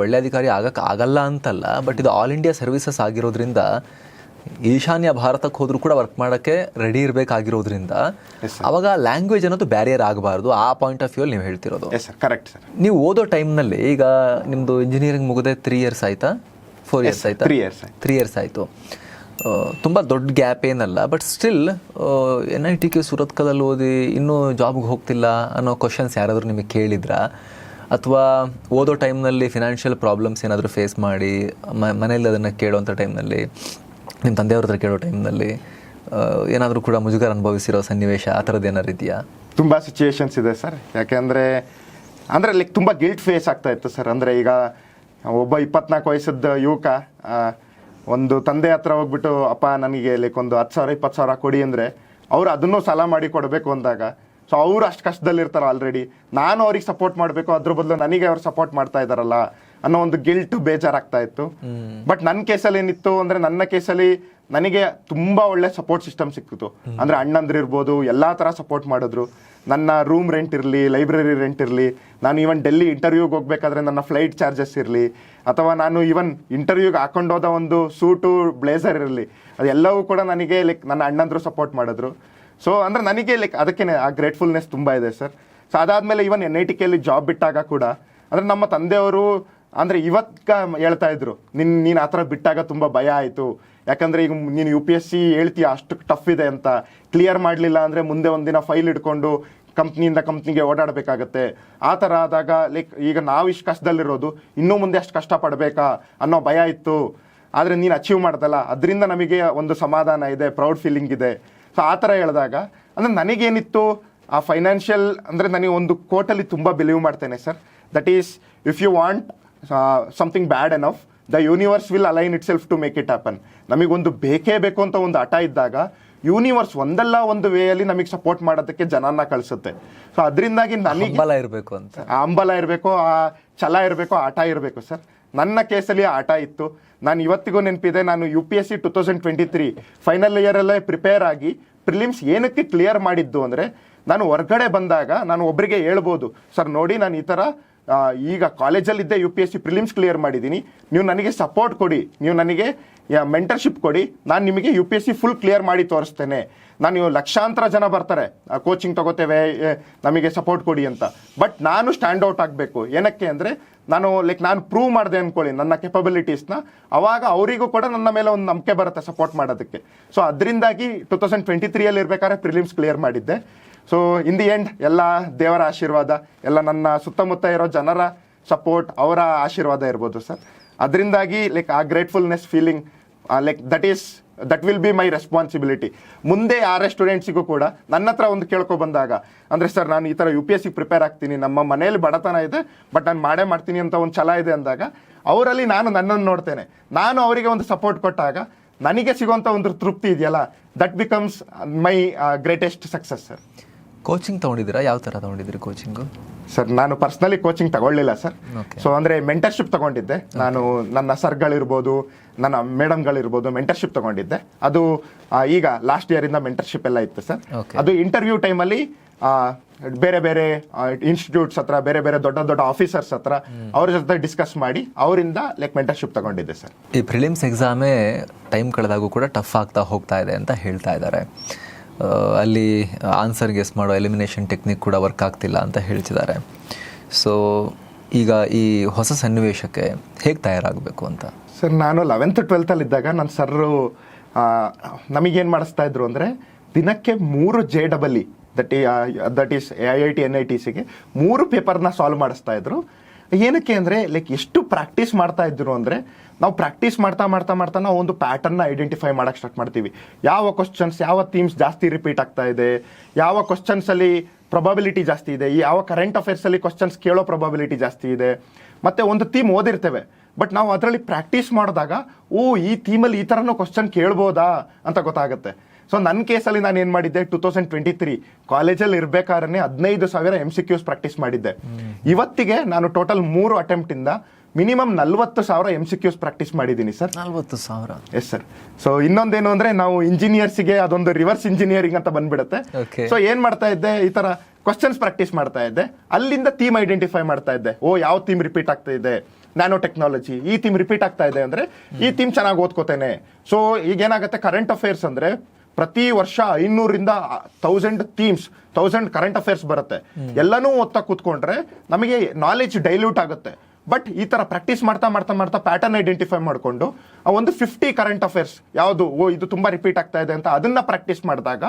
ಒಳ್ಳೆ ಅಧಿಕಾರಿ ಆಗಲ್ಲ ಅಂತಲ್ಲ. ಬಟ್ ಇದು ಆಲ್ ಇಂಡಿಯಾ ಸರ್ವಿಸಸ್ ಆಗಿರೋದ್ರಿಂದ ಈಶಾನ್ಯ ಭಾರತಕ್ಕೆ ಹೋದ್ರೂ ಕೂಡ ವರ್ಕ್ ಮಾಡೋಕ್ಕೆ ರೆಡಿ ಇರಬೇಕಾಗಿರೋದ್ರಿಂದ ಅವಾಗ ಲ್ಯಾಂಗ್ವೇಜ್ ಅನ್ನೋದು ಬ್ಯಾರಿಯರ್ ಆಗಬಾರ್ದು. ಆ ಪಾಯಿಂಟ್ ಆಫ್ ವ್ಯೂ ಅಲ್ಲಿ ನೀವು ಹೇಳ್ತಿರೋದು. Correct sir. ನೀವು ಓದೋ ಟೈಮ್ನಲ್ಲಿ, ಈಗ ನಿಮ್ಮದು ಇಂಜಿನಿಯರಿಂಗ್ ಮುಗಿದೇ 3 years ಆಯಿತಾ, 4 years ಆಯಿತಾ? 3 years ಆಯಿತು. ತುಂಬ ದೊಡ್ಡ ಗ್ಯಾಪ್ ಏನಲ್ಲ. ಬಟ್ ಸ್ಟಿಲ್ NITK ಸುರತ್ಕಲಲ್ಲಿ ಓದಿ ಇನ್ನೂ ಜಾಬ್ಗೆ ಹೋಗ್ತಿಲ್ಲ ಅನ್ನೋ ಕ್ವಶನ್ಸ್ ಯಾರಾದರೂ ನಿಮಗೆ ಕೇಳಿದ್ರಾ? ಅಥವಾ ಓದೋ ಟೈಮ್ನಲ್ಲಿ ಫಿನಾನ್ಷಿಯಲ್ ಪ್ರಾಬ್ಲಮ್ಸ್ ಏನಾದರೂ ಫೇಸ್ ಮಾಡಿ ಮನೇಲಿ ಅದನ್ನು ಕೇಳೋವಂಥ ಟೈಮ್ನಲ್ಲಿ, ನಿಮ್ಮ ತಂದೆಯವ್ರ ಹತ್ರ ಕೇಳೋ ಟೈಮ್ನಲ್ಲಿ ಏನಾದರೂ ಕೂಡ ಮುಜುಗರ ಅನುಭವಿಸಿರೋ ಸನ್ನಿವೇಶ ಆ ಥರದ್ದು ಏನಾರು ಇದೆಯಾ? ತುಂಬ ಸಿಚುವೇಶನ್ಸ್ ಇದೆ ಸರ್. ಯಾಕೆಂದರೆ ಲೈಕ್ ತುಂಬ ಗಿಲ್ಟ್ ಫೇಸ್ ಆಗ್ತಾ ಇತ್ತು ಸರ್. ಅಂದರೆ ಈಗ ಒಬ್ಬ 24 ವಯಸ್ಸದ ಯುವಕ ಒಂದು ತಂದೆ ಹತ್ರ ಹೋಗ್ಬಿಟ್ಟು, ಅಪ್ಪ ನನಗೆ ಲೈಕ್ ಒಂದು 10,000 20,000 ಕೊಡಿ ಅಂದರೆ ಅವ್ರು ಅದನ್ನು ಸಾಲ ಮಾಡಿ ಕೊಡಬೇಕು ಅಂದಾಗ, ಸೊ ಅವರು ಅಷ್ಟು ಕಷ್ಟದಲ್ಲಿರ್ತಾರೆ ಆಲ್ರೆಡಿ, ನಾನು ಅವ್ರಿಗೆ ಸಪೋರ್ಟ್ ಮಾಡಬೇಕು, ಅದ್ರ ಬದಲು ನನಗೆ ಅವ್ರು ಸಪೋರ್ಟ್ ಮಾಡ್ತಾ ಇದ್ದಾರಲ್ಲ ಅನ್ನೋ ಒಂದು ಗಿಲ್ಟ್ ಬೇಜಾರಾಗ್ತಾ ಇತ್ತು. ಬಟ್ ನನ್ನ ಕೇಸಲ್ಲಿ ಏನಿತ್ತು ಅಂದರೆ, ನನ್ನ ಕೇಸಲ್ಲಿ ನನಗೆ ತುಂಬ ಒಳ್ಳೆ ಸಪೋರ್ಟ್ ಸಿಸ್ಟಮ್ ಸಿಕ್ಕಿತು. ಅಂದರೆ ಅಣ್ಣಂದ್ರಿರ್ಬೋದು, ಎಲ್ಲ ಥರ ಸಪೋರ್ಟ್ ಮಾಡಿದ್ರು. ನನ್ನ ರೂಮ್ ರೆಂಟ್ ಇರಲಿ, ಲೈಬ್ರರಿ ರೆಂಟ್ ಇರಲಿ, ನಾನು ಈವನ್ ಡೆಲ್ಲಿ ಇಂಟರ್ವ್ಯೂಗೆ ಹೋಗ್ಬೇಕಾದ್ರೆ ನನ್ನ ಫ್ಲೈಟ್ ಚಾರ್ಜಸ್ ಇರಲಿ, ಅಥವಾ ನಾನು ಈವನ್ ಇಂಟರ್ವ್ಯೂಗೆ ಹಾಕೊಂಡೋದ ಒಂದು ಸೂಟು ಬ್ಲೇಸರ್ ಇರಲಿ, ಅದೆಲ್ಲವೂ ಕೂಡ ನನಗೆ ಲೈಕ್ ನನ್ನ ಅಣ್ಣಂದ್ರು ಸಪೋರ್ಟ್ ಮಾಡಿದ್ರು. ಸೊ ಅಂದರೆ ನನಗೆ ಲೈಕ್ ಅದಕ್ಕೆ ಆ ಗ್ರೇಟ್ಫುಲ್ನೆಸ್ ತುಂಬ ಇದೆ ಸರ್. ಸೊ ಅದಾದಮೇಲೆ ಈವನ್ NITKಯಲ್ಲಿ ಜಾಬ್ ಬಿಟ್ಟಾಗ ಕೂಡ ಅಂದರೆ ನಮ್ಮ ತಂದೆಯವರು ಅಂದರೆ ಇವತ್ತು ಹೇಳ್ತಾ ಇದ್ರು, ನೀನು ಆ ಥರ ಬಿಟ್ಟಾಗ ತುಂಬ ಭಯ ಆಯಿತು. ಯಾಕಂದರೆ ಈಗ ನೀನು UPSC ಹೇಳ್ತೀಯ ಅಷ್ಟು ಟಫ್ ಇದೆ ಅಂತ, ಕ್ಲಿಯರ್ ಮಾಡಲಿಲ್ಲ ಅಂದರೆ ಮುಂದೆ ಒಂದಿನ ಫೈಲ್ ಇಟ್ಕೊಂಡು ಕಂಪ್ನಿಯಿಂದ ಕಂಪ್ನಿಗೆ ಓಡಾಡಬೇಕಾಗತ್ತೆ. ಆ ಥರ ಆದಾಗ ಲೈಕ್ ಈಗ ನಾವು ಇಷ್ಟು ಕಷ್ಟದಲ್ಲಿರೋದು, ಇನ್ನೂ ಮುಂದೆ ಅಷ್ಟು ಕಷ್ಟಪಡಬೇಕಾ ಅನ್ನೋ ಭಯ ಇತ್ತು. ಆದರೆ ನೀನು ಅಚೀವ್ ಮಾಡ್ದಲ್ಲ, ಅದರಿಂದ ನಮಗೆ ಒಂದು ಸಮಾಧಾನ ಇದೆ, ಪ್ರೌಡ್ ಫೀಲಿಂಗ್ ಇದೆ. ಸೊ ಆ ಥರ ಹೇಳಿದಾಗ ಅಂದರೆ ನನಗೇನಿತ್ತು ಆ ಫೈನಾನ್ಷಿಯಲ್ ಅಂದರೆ ನನಗೆ ಒಂದು ಕೋಟಲ್ಲಿ ತುಂಬ ಬಿಲೀವ್ ಮಾಡ್ತೇನೆ sir. That is if you want something bad enough, the universe will align itself to make it happen. ನಮಗೊಂದು ಬೇಕೇ ಬೇಕು ಅಂತ ಒಂದು ಹಠ ಇದ್ದಾಗ ಯೂನಿವರ್ಸ್ ಒಂದಲ್ಲ ಒಂದು ವೇಯಲ್ಲಿ ನಮಗೆ ಸಪೋರ್ಟ್ ಮಾಡೋದಕ್ಕೆ ಜನನ ಕಳಿಸುತ್ತೆ. ಸೊ ಅದರಿಂದಾಗಿ ನನಗೆ ಹಂಬಲ ಇರಬೇಕು ಅಂತ, ಆ ಹಂಬಲ ಇರಬೇಕು, ಆ ಛಲ ಇರಬೇಕು, ಆಟ ಇರಬೇಕು ಸರ್. ನನ್ನ ಕೇಸಲ್ಲಿ ಆಟ ಇತ್ತು. ನಾನು ಇವತ್ತಿಗೂ ನೆನಪಿದೆ, ನಾನು UPSC 2023 ಫೈನಲ್ ಇಯರಲ್ಲೇ ಪ್ರಿಪೇರ್ ಆಗಿ ಪ್ರಿಲಿಮ್ಸ್ ಏನಕ್ಕೆ ಕ್ಲಿಯರ್ ಮಾಡಿದ್ದು ಅಂದರೆ, ನಾನು ಹೊರಗಡೆ ಬಂದಾಗ ನಾನು ಒಬ್ಬರಿಗೆ ಹೇಳ್ಬೋದು, ಸರ್ ನೋಡಿ ನಾನು ಈ ಥರ ಈಗ ಕಾಲೇಜಲ್ಲಿದ್ದೆ UPSC ಪ್ರಿಲಿಮ್ಸ್ ಕ್ಲಿಯರ್ ಮಾಡಿದ್ದೀನಿ, ನೀವು ನನಗೆ ಸಪೋರ್ಟ್ ಕೊಡಿ, ನೀವು ನನಗೆ ಮೆಂಟರ್ಶಿಪ್ ಕೊಡಿ, ನಾನು ನಿಮಗೆ UPSC ಫುಲ್ ಕ್ಲಿಯರ್ ಮಾಡಿ ತೋರಿಸ್ತೇನೆ. ನಾನು ಲಕ್ಷಾಂತರ ಜನ ಬರ್ತಾರೆ, ಕೋಚಿಂಗ್ ತಗೋತೇವೆ, ನಮಗೆ ಸಪೋರ್ಟ್ ಕೊಡಿ ಅಂತ. ಬಟ್ ನಾನು ಸ್ಟ್ಯಾಂಡ್ ಔಟ್ ಆಗಬೇಕು. ಏನಕ್ಕೆ ಅಂದರೆ ನಾನು ಪ್ರೂವ್ ಮಾಡಿದೆ ಅಂದ್ಕೊಳ್ಳಿ ನನ್ನ ಕೆಪಬಿಲಿಟೀಸ್ನ, ಅವಾಗ ಅವರಿಗೂ ಕೂಡ ನನ್ನ ಮೇಲೆ ಒಂದು ನಂಬಿಕೆ ಬರುತ್ತೆ ಸಪೋರ್ಟ್ ಮಾಡೋದಕ್ಕೆ. ಸೊ ಅದರಿಂದಾಗಿ 2023 ಇರಬೇಕಾದ್ರೆ ಪ್ರಿಲಿಮ್ಸ್ ಕ್ಲಿಯರ್ ಮಾಡಿದ್ದೆ. ಸೊ ಇನ್ ದಿ ಎಂಡ್ ಎಲ್ಲ ದೇವರ ಆಶೀರ್ವಾದ, ಎಲ್ಲ ನನ್ನ ಸುತ್ತಮುತ್ತ ಇರೋ ಜನರ ಸಪೋರ್ಟ್, ಅವರ ಆಶೀರ್ವಾದ ಇರ್ಬೋದು ಸರ್. ಅದರಿಂದಾಗಿ ಆ gratefulness feeling that will be my responsibility. ಮುಂದೆ ಯಾರೇ ಸ್ಟೂಡೆಂಟ್ಸಿಗೂ ಕೂಡ ನನ್ನ ಹತ್ರ ಒಂದು ಕೇಳ್ಕೊ ಬಂದಾಗ, ಅಂದರೆ ಸರ್ ನಾನು ಈ ಥರ UPSC ಪ್ರಿಪೇರ್ ಆಗ್ತೀನಿ, ನಮ್ಮ ಮನೇಲಿ ಬಡತನ ಇದೆ, ಬಟ್ ನಾನು ಮಾಡೇ ಮಾಡ್ತೀನಿ ಅಂತ ಒಂದು ಛಲ ಇದೆ ಅಂದಾಗ ಅವರಲ್ಲಿ ನನ್ನನ್ನು ನೋಡ್ತೇನೆ. ನಾನು ಅವರಿಗೆ ಒಂದು ಸಪೋರ್ಟ್ ಕೊಟ್ಟಾಗ ನನಗೆ ಸಿಗುವಂಥ ಒಂದು ತೃಪ್ತಿ ಇದೆಯಲ್ಲ, that becomes my greatest success sir. Coaching ತೊಗೊಂಡಿದ್ದೀರಾ? ಯಾವ ಥರ ತೊಗೊಂಡಿದ್ದೀರಿ ಕೋಚಿಂಗು? ಸರ್ ನಾನು ಪರ್ಸ್ನಲಿ ಕೋಚಿಂಗ್ ತಗೊಳ್ಳಿಲ್ಲ ಸರ್. ಸೊ ಅಂದರೆ ಮೆಂಟರ್ಶಿಪ್ ತಗೊಂಡಿದ್ದೆ ನಾನು. ನನ್ನ ಸರ್ಗಳಿರ್ಬೋದು, ನನ್ನ ಮೇಡಮ್ಗಳಿರ್ಬೋದು, ಮೆಂಟರ್ಶಿಪ್ ತಗೊಂಡಿದ್ದೆ. ಅದು ಈಗ ಲಾಸ್ಟ್ ಇಯರಿಂದ ಮೆಂಟರ್ಶಿಪ್ ಎಲ್ಲ ಇತ್ತು ಸರ್. ಅದು ಇಂಟರ್ವ್ಯೂ ಟೈಮಲ್ಲಿ ಬೇರೆ ಬೇರೆ ಇನ್ಸ್ಟಿಟ್ಯೂಟ್ಸ್ ಹತ್ರ, ಬೇರೆ ಬೇರೆ ದೊಡ್ಡ ದೊಡ್ಡ ಆಫೀಸರ್ಸ್ ಹತ್ರ ಅವ್ರ ಜೊತೆ ಡಿಸ್ಕಸ್ ಮಾಡಿ ಅವರಿಂದ ಮೆಂಟರ್ಶಿಪ್ ತಗೊಂಡಿದ್ದೆ ಸರ್. ಈ ಪ್ರಿಲಿಮ್ಸ್ ಎಕ್ಸಾಮೇ ಟೈಮ್ ಕಳೆದಾಗೂ ಕೂಡ ಟಫ್ ಆಗ್ತಾ ಹೋಗ್ತಾ ಇದೆ ಅಂತ ಹೇಳ್ತಾ ಇದ್ದಾರೆ. ಅಲ್ಲಿ ಆನ್ಸರ್ ಗೆಸ್ ಮಾಡೋ ಎಲಿಮಿನೇಷನ್ ಟೆಕ್ನಿಕ್ ಕೂಡ ವರ್ಕ್ ಆಗ್ತಿಲ್ಲ ಅಂತ ಹೇಳ್ತಿದ್ದಾರೆ. ಸೊ ಈಗ ಈ ಹೊಸ ಸನ್ನಿವೇಶಕ್ಕೆ ಹೇಗೆ ತಯಾರಾಗಬೇಕು ಅಂತ? ಸರ್ ನಾನು 11th 12th ಇದ್ದಾಗ ನನ್ನ ಸರ್ರು ನಮಗೇನು ಮಾಡಿಸ್ತಾ ಇದ್ರು ಅಂದರೆ, ದಿನಕ್ಕೆ 3 JEE ದಟ್ ಈಸ್ IIT NITCಗೆ 3 ಪೇಪರ್ನ ಸಾಲ್ವ್ ಮಾಡಿಸ್ತಾ ಇದ್ರು. ಏನಕ್ಕೆ ಅಂದರೆ ಎಷ್ಟು ಪ್ರಾಕ್ಟೀಸ್ ಮಾಡ್ತಾ ಇದ್ರು ಅಂದರೆ, ನಾವು ಪ್ರಾಕ್ಟೀಸ್ ಮಾಡ್ತಾ ಮಾಡ್ತಾ ಮಾಡ್ತಾ ನಾವು ಒಂದು ಪ್ಯಾಟರ್ನ ಐಡೆಂಟಿಫೈ ಮಾಡೋಕ್ಕೆ ಸ್ಟಾರ್ಟ್ ಮಾಡ್ತೀವಿ. ಯಾವ ಕ್ವಶನ್ಸ್, ಯಾವ ಥೀಮ್ಸ್ ಜಾಸ್ತಿ ರಿಪೀಟ್ ಆಗ್ತಾ ಇದೆ, ಯಾವ ಕ್ವಶನ್ಸಲ್ಲಿ ಪ್ರೊಬಬಿಲಿಟಿ ಜಾಸ್ತಿ ಇದೆ, ಯಾವ ಕರೆಂಟ್ ಅಫೇರ್ಸಲ್ಲಿ ಕ್ವಶನ್ಸ್ ಕೇಳೋ ಪ್ರೊಬಬಿಲಿಟಿ ಜಾಸ್ತಿ ಇದೆ. ಮತ್ತು ಒಂದು ಥೀಮ್ ಓದಿರ್ತೇವೆ, ಬಟ್ ನಾವು ಅದರಲ್ಲಿ ಪ್ರಾಕ್ಟೀಸ್ ಮಾಡಿದಾಗ ಈ ಥೀಮಲ್ಲಿ ಈ ಥರನೂ ಕ್ವಶನ್ ಕೇಳ್ಬೋದಾ ಅಂತ ಗೊತ್ತಾಗುತ್ತೆ. ಸೊ ನನ್ನ ಕೇಸಲ್ಲಿ ನಾನು ಏನು ಮಾಡಿದ್ದೆ, 2023 ಕಾಲೇಜಲ್ಲಿ ಇರಬೇಕಾದ್ರೆ 15,000 MCQs ಪ್ರಾಕ್ಟೀಸ್ ಮಾಡಿದ್ದೆ. ಇವತ್ತಿಗೆ ನಾನು ಟೋಟಲ್ 3 ಅಟೆಂಪ್ಟಿಂದ ಮಿನಿಮಮ್ 40,000 MCQs ಪ್ರಾಕ್ಟೀಸ್ ಮಾಡಿದ್ದೀನಿ ಸರ್. 40,000? Yes sir. ಸೊ ಇನ್ನೊಂದೇನು ಅಂದರೆ, ನಾವು ಇಂಜಿನಿಯರ್ಸಿಗೆ ಅದೊಂದು ರಿವರ್ಸ್ ಇಂಜಿನಿಯರಿಂಗ್ ಅಂತ ಬಂದ್ಬಿಡುತ್ತೆ. ಸೊ ಏನು ಮಾಡ್ತಾ ಇದ್ದೆ, ಈ ಥರ ಕ್ವಶನ್ಸ್ ಪ್ರಾಕ್ಟೀಸ್ ಮಾಡ್ತಾ ಇದ್ದೆ, ಅಲ್ಲಿಂದ ಥೀಮ್ ಐಡೆಂಟಿಫೈ ಮಾಡ್ತಾ ಇದ್ದೆ. ಯಾವ ಥೀಮ್ ರಿಪೀಟ್ ಆಗ್ತಾ ಇದೆ, ನ್ಯಾನೋ ಟೆಕ್ನಾಲಜಿ, ಈ ಥೀಮ್ ರಿಪೀಟ್ ಆಗ್ತಾ ಇದೆ ಅಂದರೆ ಈ ಥೀಮ್ ಚೆನ್ನಾಗಿ ಓದ್ಕೋತೇನೆ. ಸೊ ಈಗೇನಾಗುತ್ತೆ, ಕರೆಂಟ್ ಅಫೇರ್ಸ್ ಅಂದರೆ ಪ್ರತಿ ವರ್ಷ 500ರಿಂದ 1000 ಥೀಮ್ಸ್, 1000 ಕರೆಂಟ್ ಅಫೇರ್ಸ್ ಬರುತ್ತೆ. ಎಲ್ಲನೂ ಓದ್ತಾ ಕೂತ್ಕೊಂಡ್ರೆ ನಮಗೆ ನಾಲೆಜ್ ಡೈಲ್ಯೂಟ್ ಆಗುತ್ತೆ. ಬಟ್ ಈ ಥರ ಪ್ರಾಕ್ಟೀಸ್ ಮಾಡ್ತಾ ಮಾಡ್ತಾ ಮಾಡ್ತಾ ಪ್ಯಾಟರ್ನ್ ಐಡೆಂಟಿಫೈ ಮಾಡಿಕೊಂಡು ಒಂದು 50 ಕರೆಂಟ್ ಅಫೇರ್ಸ್ ಯಾವುದು ಇದು ತುಂಬ ರಿಪೀಟ್ ಆಗ್ತಾ ಇದೆ ಅಂತ ಅದನ್ನ ಪ್ರಾಕ್ಟೀಸ್ ಮಾಡಿದಾಗ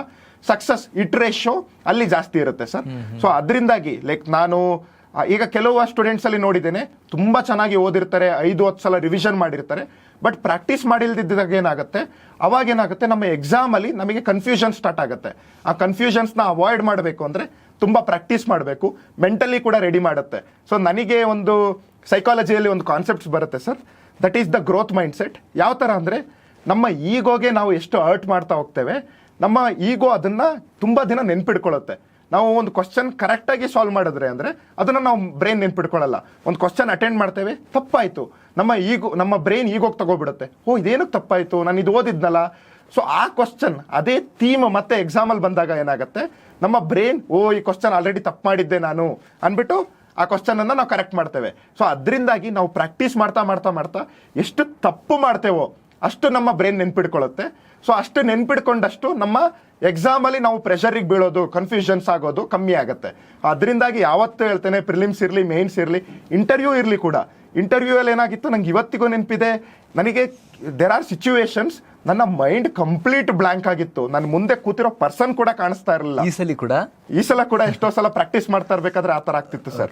ಸಕ್ಸಸ್ ಇಟ್ ರೇಷೋ ಅಲ್ಲಿ ಜಾಸ್ತಿ ಇರುತ್ತೆ ಸರ್. ಸೊ ಅದರಿಂದಾಗಿ ನಾನು ಈಗ ಕೆಲವು ಸ್ಟೂಡೆಂಟ್ಸ್ ಅಲ್ಲಿ ನೋಡಿದ್ದೇನೆ, ತುಂಬ ಚೆನ್ನಾಗಿ ಓದಿರ್ತಾರೆ, 5-10 ಸಲ ರಿವಿಷನ್ ಮಾಡಿರ್ತಾರೆ, ಬಟ್ ಪ್ರಾಕ್ಟೀಸ್ ಮಾಡಿಲ್ದಿದ್ದಾಗ ಏನಾಗುತ್ತೆ, ಅವಾಗೇನಾಗುತ್ತೆ, ನಮ್ಮ ಎಕ್ಸಾಮಲ್ಲಿ ನಮಗೆ ಕನ್ಫ್ಯೂಷನ್ ಸ್ಟಾರ್ಟ್ ಆಗುತ್ತೆ. ಆ ಕನ್ಫ್ಯೂಷನ್ಸ್ನ ಅವಾಯ್ಡ್ ಮಾಡಬೇಕು ಅಂದರೆ ತುಂಬ ಪ್ರಾಕ್ಟೀಸ್ ಮಾಡಬೇಕು, ಮೆಂಟಲಿ ಕೂಡ ರೆಡಿ ಮಾಡುತ್ತೆ. ಸೊ ನನಗೆ ಒಂದು ಸೈಕಾಲಜಿಯಲ್ಲಿ ಒಂದು ಕಾನ್ಸೆಪ್ಟ್ಸ್ ಬರುತ್ತೆ sir, that is the growth mind set. ಯಾವ ಥರ ಅಂದರೆ, ನಮ್ಮ ಈಗೋಗೆ ನಾವು ಎಷ್ಟು ಹರ್ಟ್ ಮಾಡ್ತಾ ಹೋಗ್ತೇವೆ, ನಮ್ಮ ಈಗೋ ಅದನ್ನು ತುಂಬ ದಿನ ನೆನ್ಪಿಡ್ಕೊಳ್ಳುತ್ತೆ. ನಾವು ಒಂದು ಕ್ವಶನ್ ಕರೆಕ್ಟಾಗಿ ಸಾಲ್ವ್ ಮಾಡಿದ್ರೆ ಅಂದರೆ ಅದನ್ನು ನಾವು ಬ್ರೈನ್ ನೆನ್ಪಿಡ್ಕೊಳ್ಳಲ್ಲ. ಒಂದು ಕ್ವಶನ್ ಅಟೆಂಡ್ ಮಾಡ್ತೇವೆ, ತಪ್ಪಾಯಿತು, ನಮ್ಮ ಬ್ರೈನ್ ಈಗೋಗಿ ತಗೋಬಿಡುತ್ತೆ. ಇದೇನಕ್ಕೆ ತಪ್ಪಾಯಿತು, ನಾನು ಇದು ಓದಿದ್ನಲ್ಲ. ಸೊ ಆ ಕ್ವಶನ್ ಅದೇ ಥೀಮ್ ಮತ್ತೆ ಎಕ್ಸಾಮಲ್ಲಿ ಬಂದಾಗ ಏನಾಗುತ್ತೆ, ನಮ್ಮ ಬ್ರೈನ್ ಈ ಕ್ವಶನ್ ಆಲ್ರೆಡಿ ತಪ್ಪು ಮಾಡಿದ್ದೆ ನಾನು ಅಂದ್ಬಿಟ್ಟು ಆ ಕ್ವಶನನ್ನು ನಾವು ಕರೆಕ್ಟ್ ಮಾಡ್ತೇವೆ. ಸೊ ಅದರಿಂದಾಗಿ ನಾವು ಪ್ರಾಕ್ಟೀಸ್ ಮಾಡ್ತಾ ಮಾಡ್ತಾ ಮಾಡ್ತಾ ಎಷ್ಟು ತಪ್ಪು ಮಾಡ್ತೇವೋ ಅಷ್ಟು ನಮ್ಮ ಬ್ರೈನ್ ನೆನ್ಪಿಡ್ಕೊಳ್ಳುತ್ತೆ. ಸೊ ಅಷ್ಟು ನೆನ್ಪಿಡ್ಕೊಂಡಷ್ಟು ನಮ್ಮ ಎಕ್ಸಾಮಲ್ಲಿ ನಾವು ಪ್ರೆಷರಿಗೆ ಬೀಳೋದು, ಕನ್ಫ್ಯೂಷನ್ಸ್ ಆಗೋದು ಕಮ್ಮಿ ಆಗುತ್ತೆ. ಅದರಿಂದಾಗಿ ಯಾವತ್ತೂ ಹೇಳ್ತೇನೆ, ಪ್ರಿಲಿಮ್ಸ್ ಇರಲಿ, ಮೇನ್ಸ್ ಇರಲಿ, ಇಂಟರ್ವ್ಯೂ ಇರಲಿ ಕೂಡ, ಇಂಟರ್ವ್ಯೂವಲ್ಲಿ ಏನಾಗಿತ್ತು ನಂಗೆ ಇವತ್ತಿಗೂ ನೆನಪಿದೆ. ನನಗೆ ದೇರ್ ಆರ್ ಸಿಚುವೇಶನ್ಸ್ ನನ್ನ ಮೈಂಡ್ ಕಂಪ್ಲೀಟ್ ಬ್ಲಾಂಕ್ ಆಗಿತ್ತು. ನನ್ನ ಮುಂದೆ ಕೂತಿರೋ ಪರ್ಸನ್ ಕೂಡ ಕಾಣಿಸ್ತಾ ಇರಲಿಲ್ಲ. ಈ ಸಲ ಕೂಡ ಎಷ್ಟೋ ಸಲ ಪ್ರಾಕ್ಟೀಸ್ ಮಾಡ್ತಾ ಇರ್ಬೇಕಾದ್ರೆ ಆ ಥರ ಆಗ್ತಿತ್ತು ಸರ್.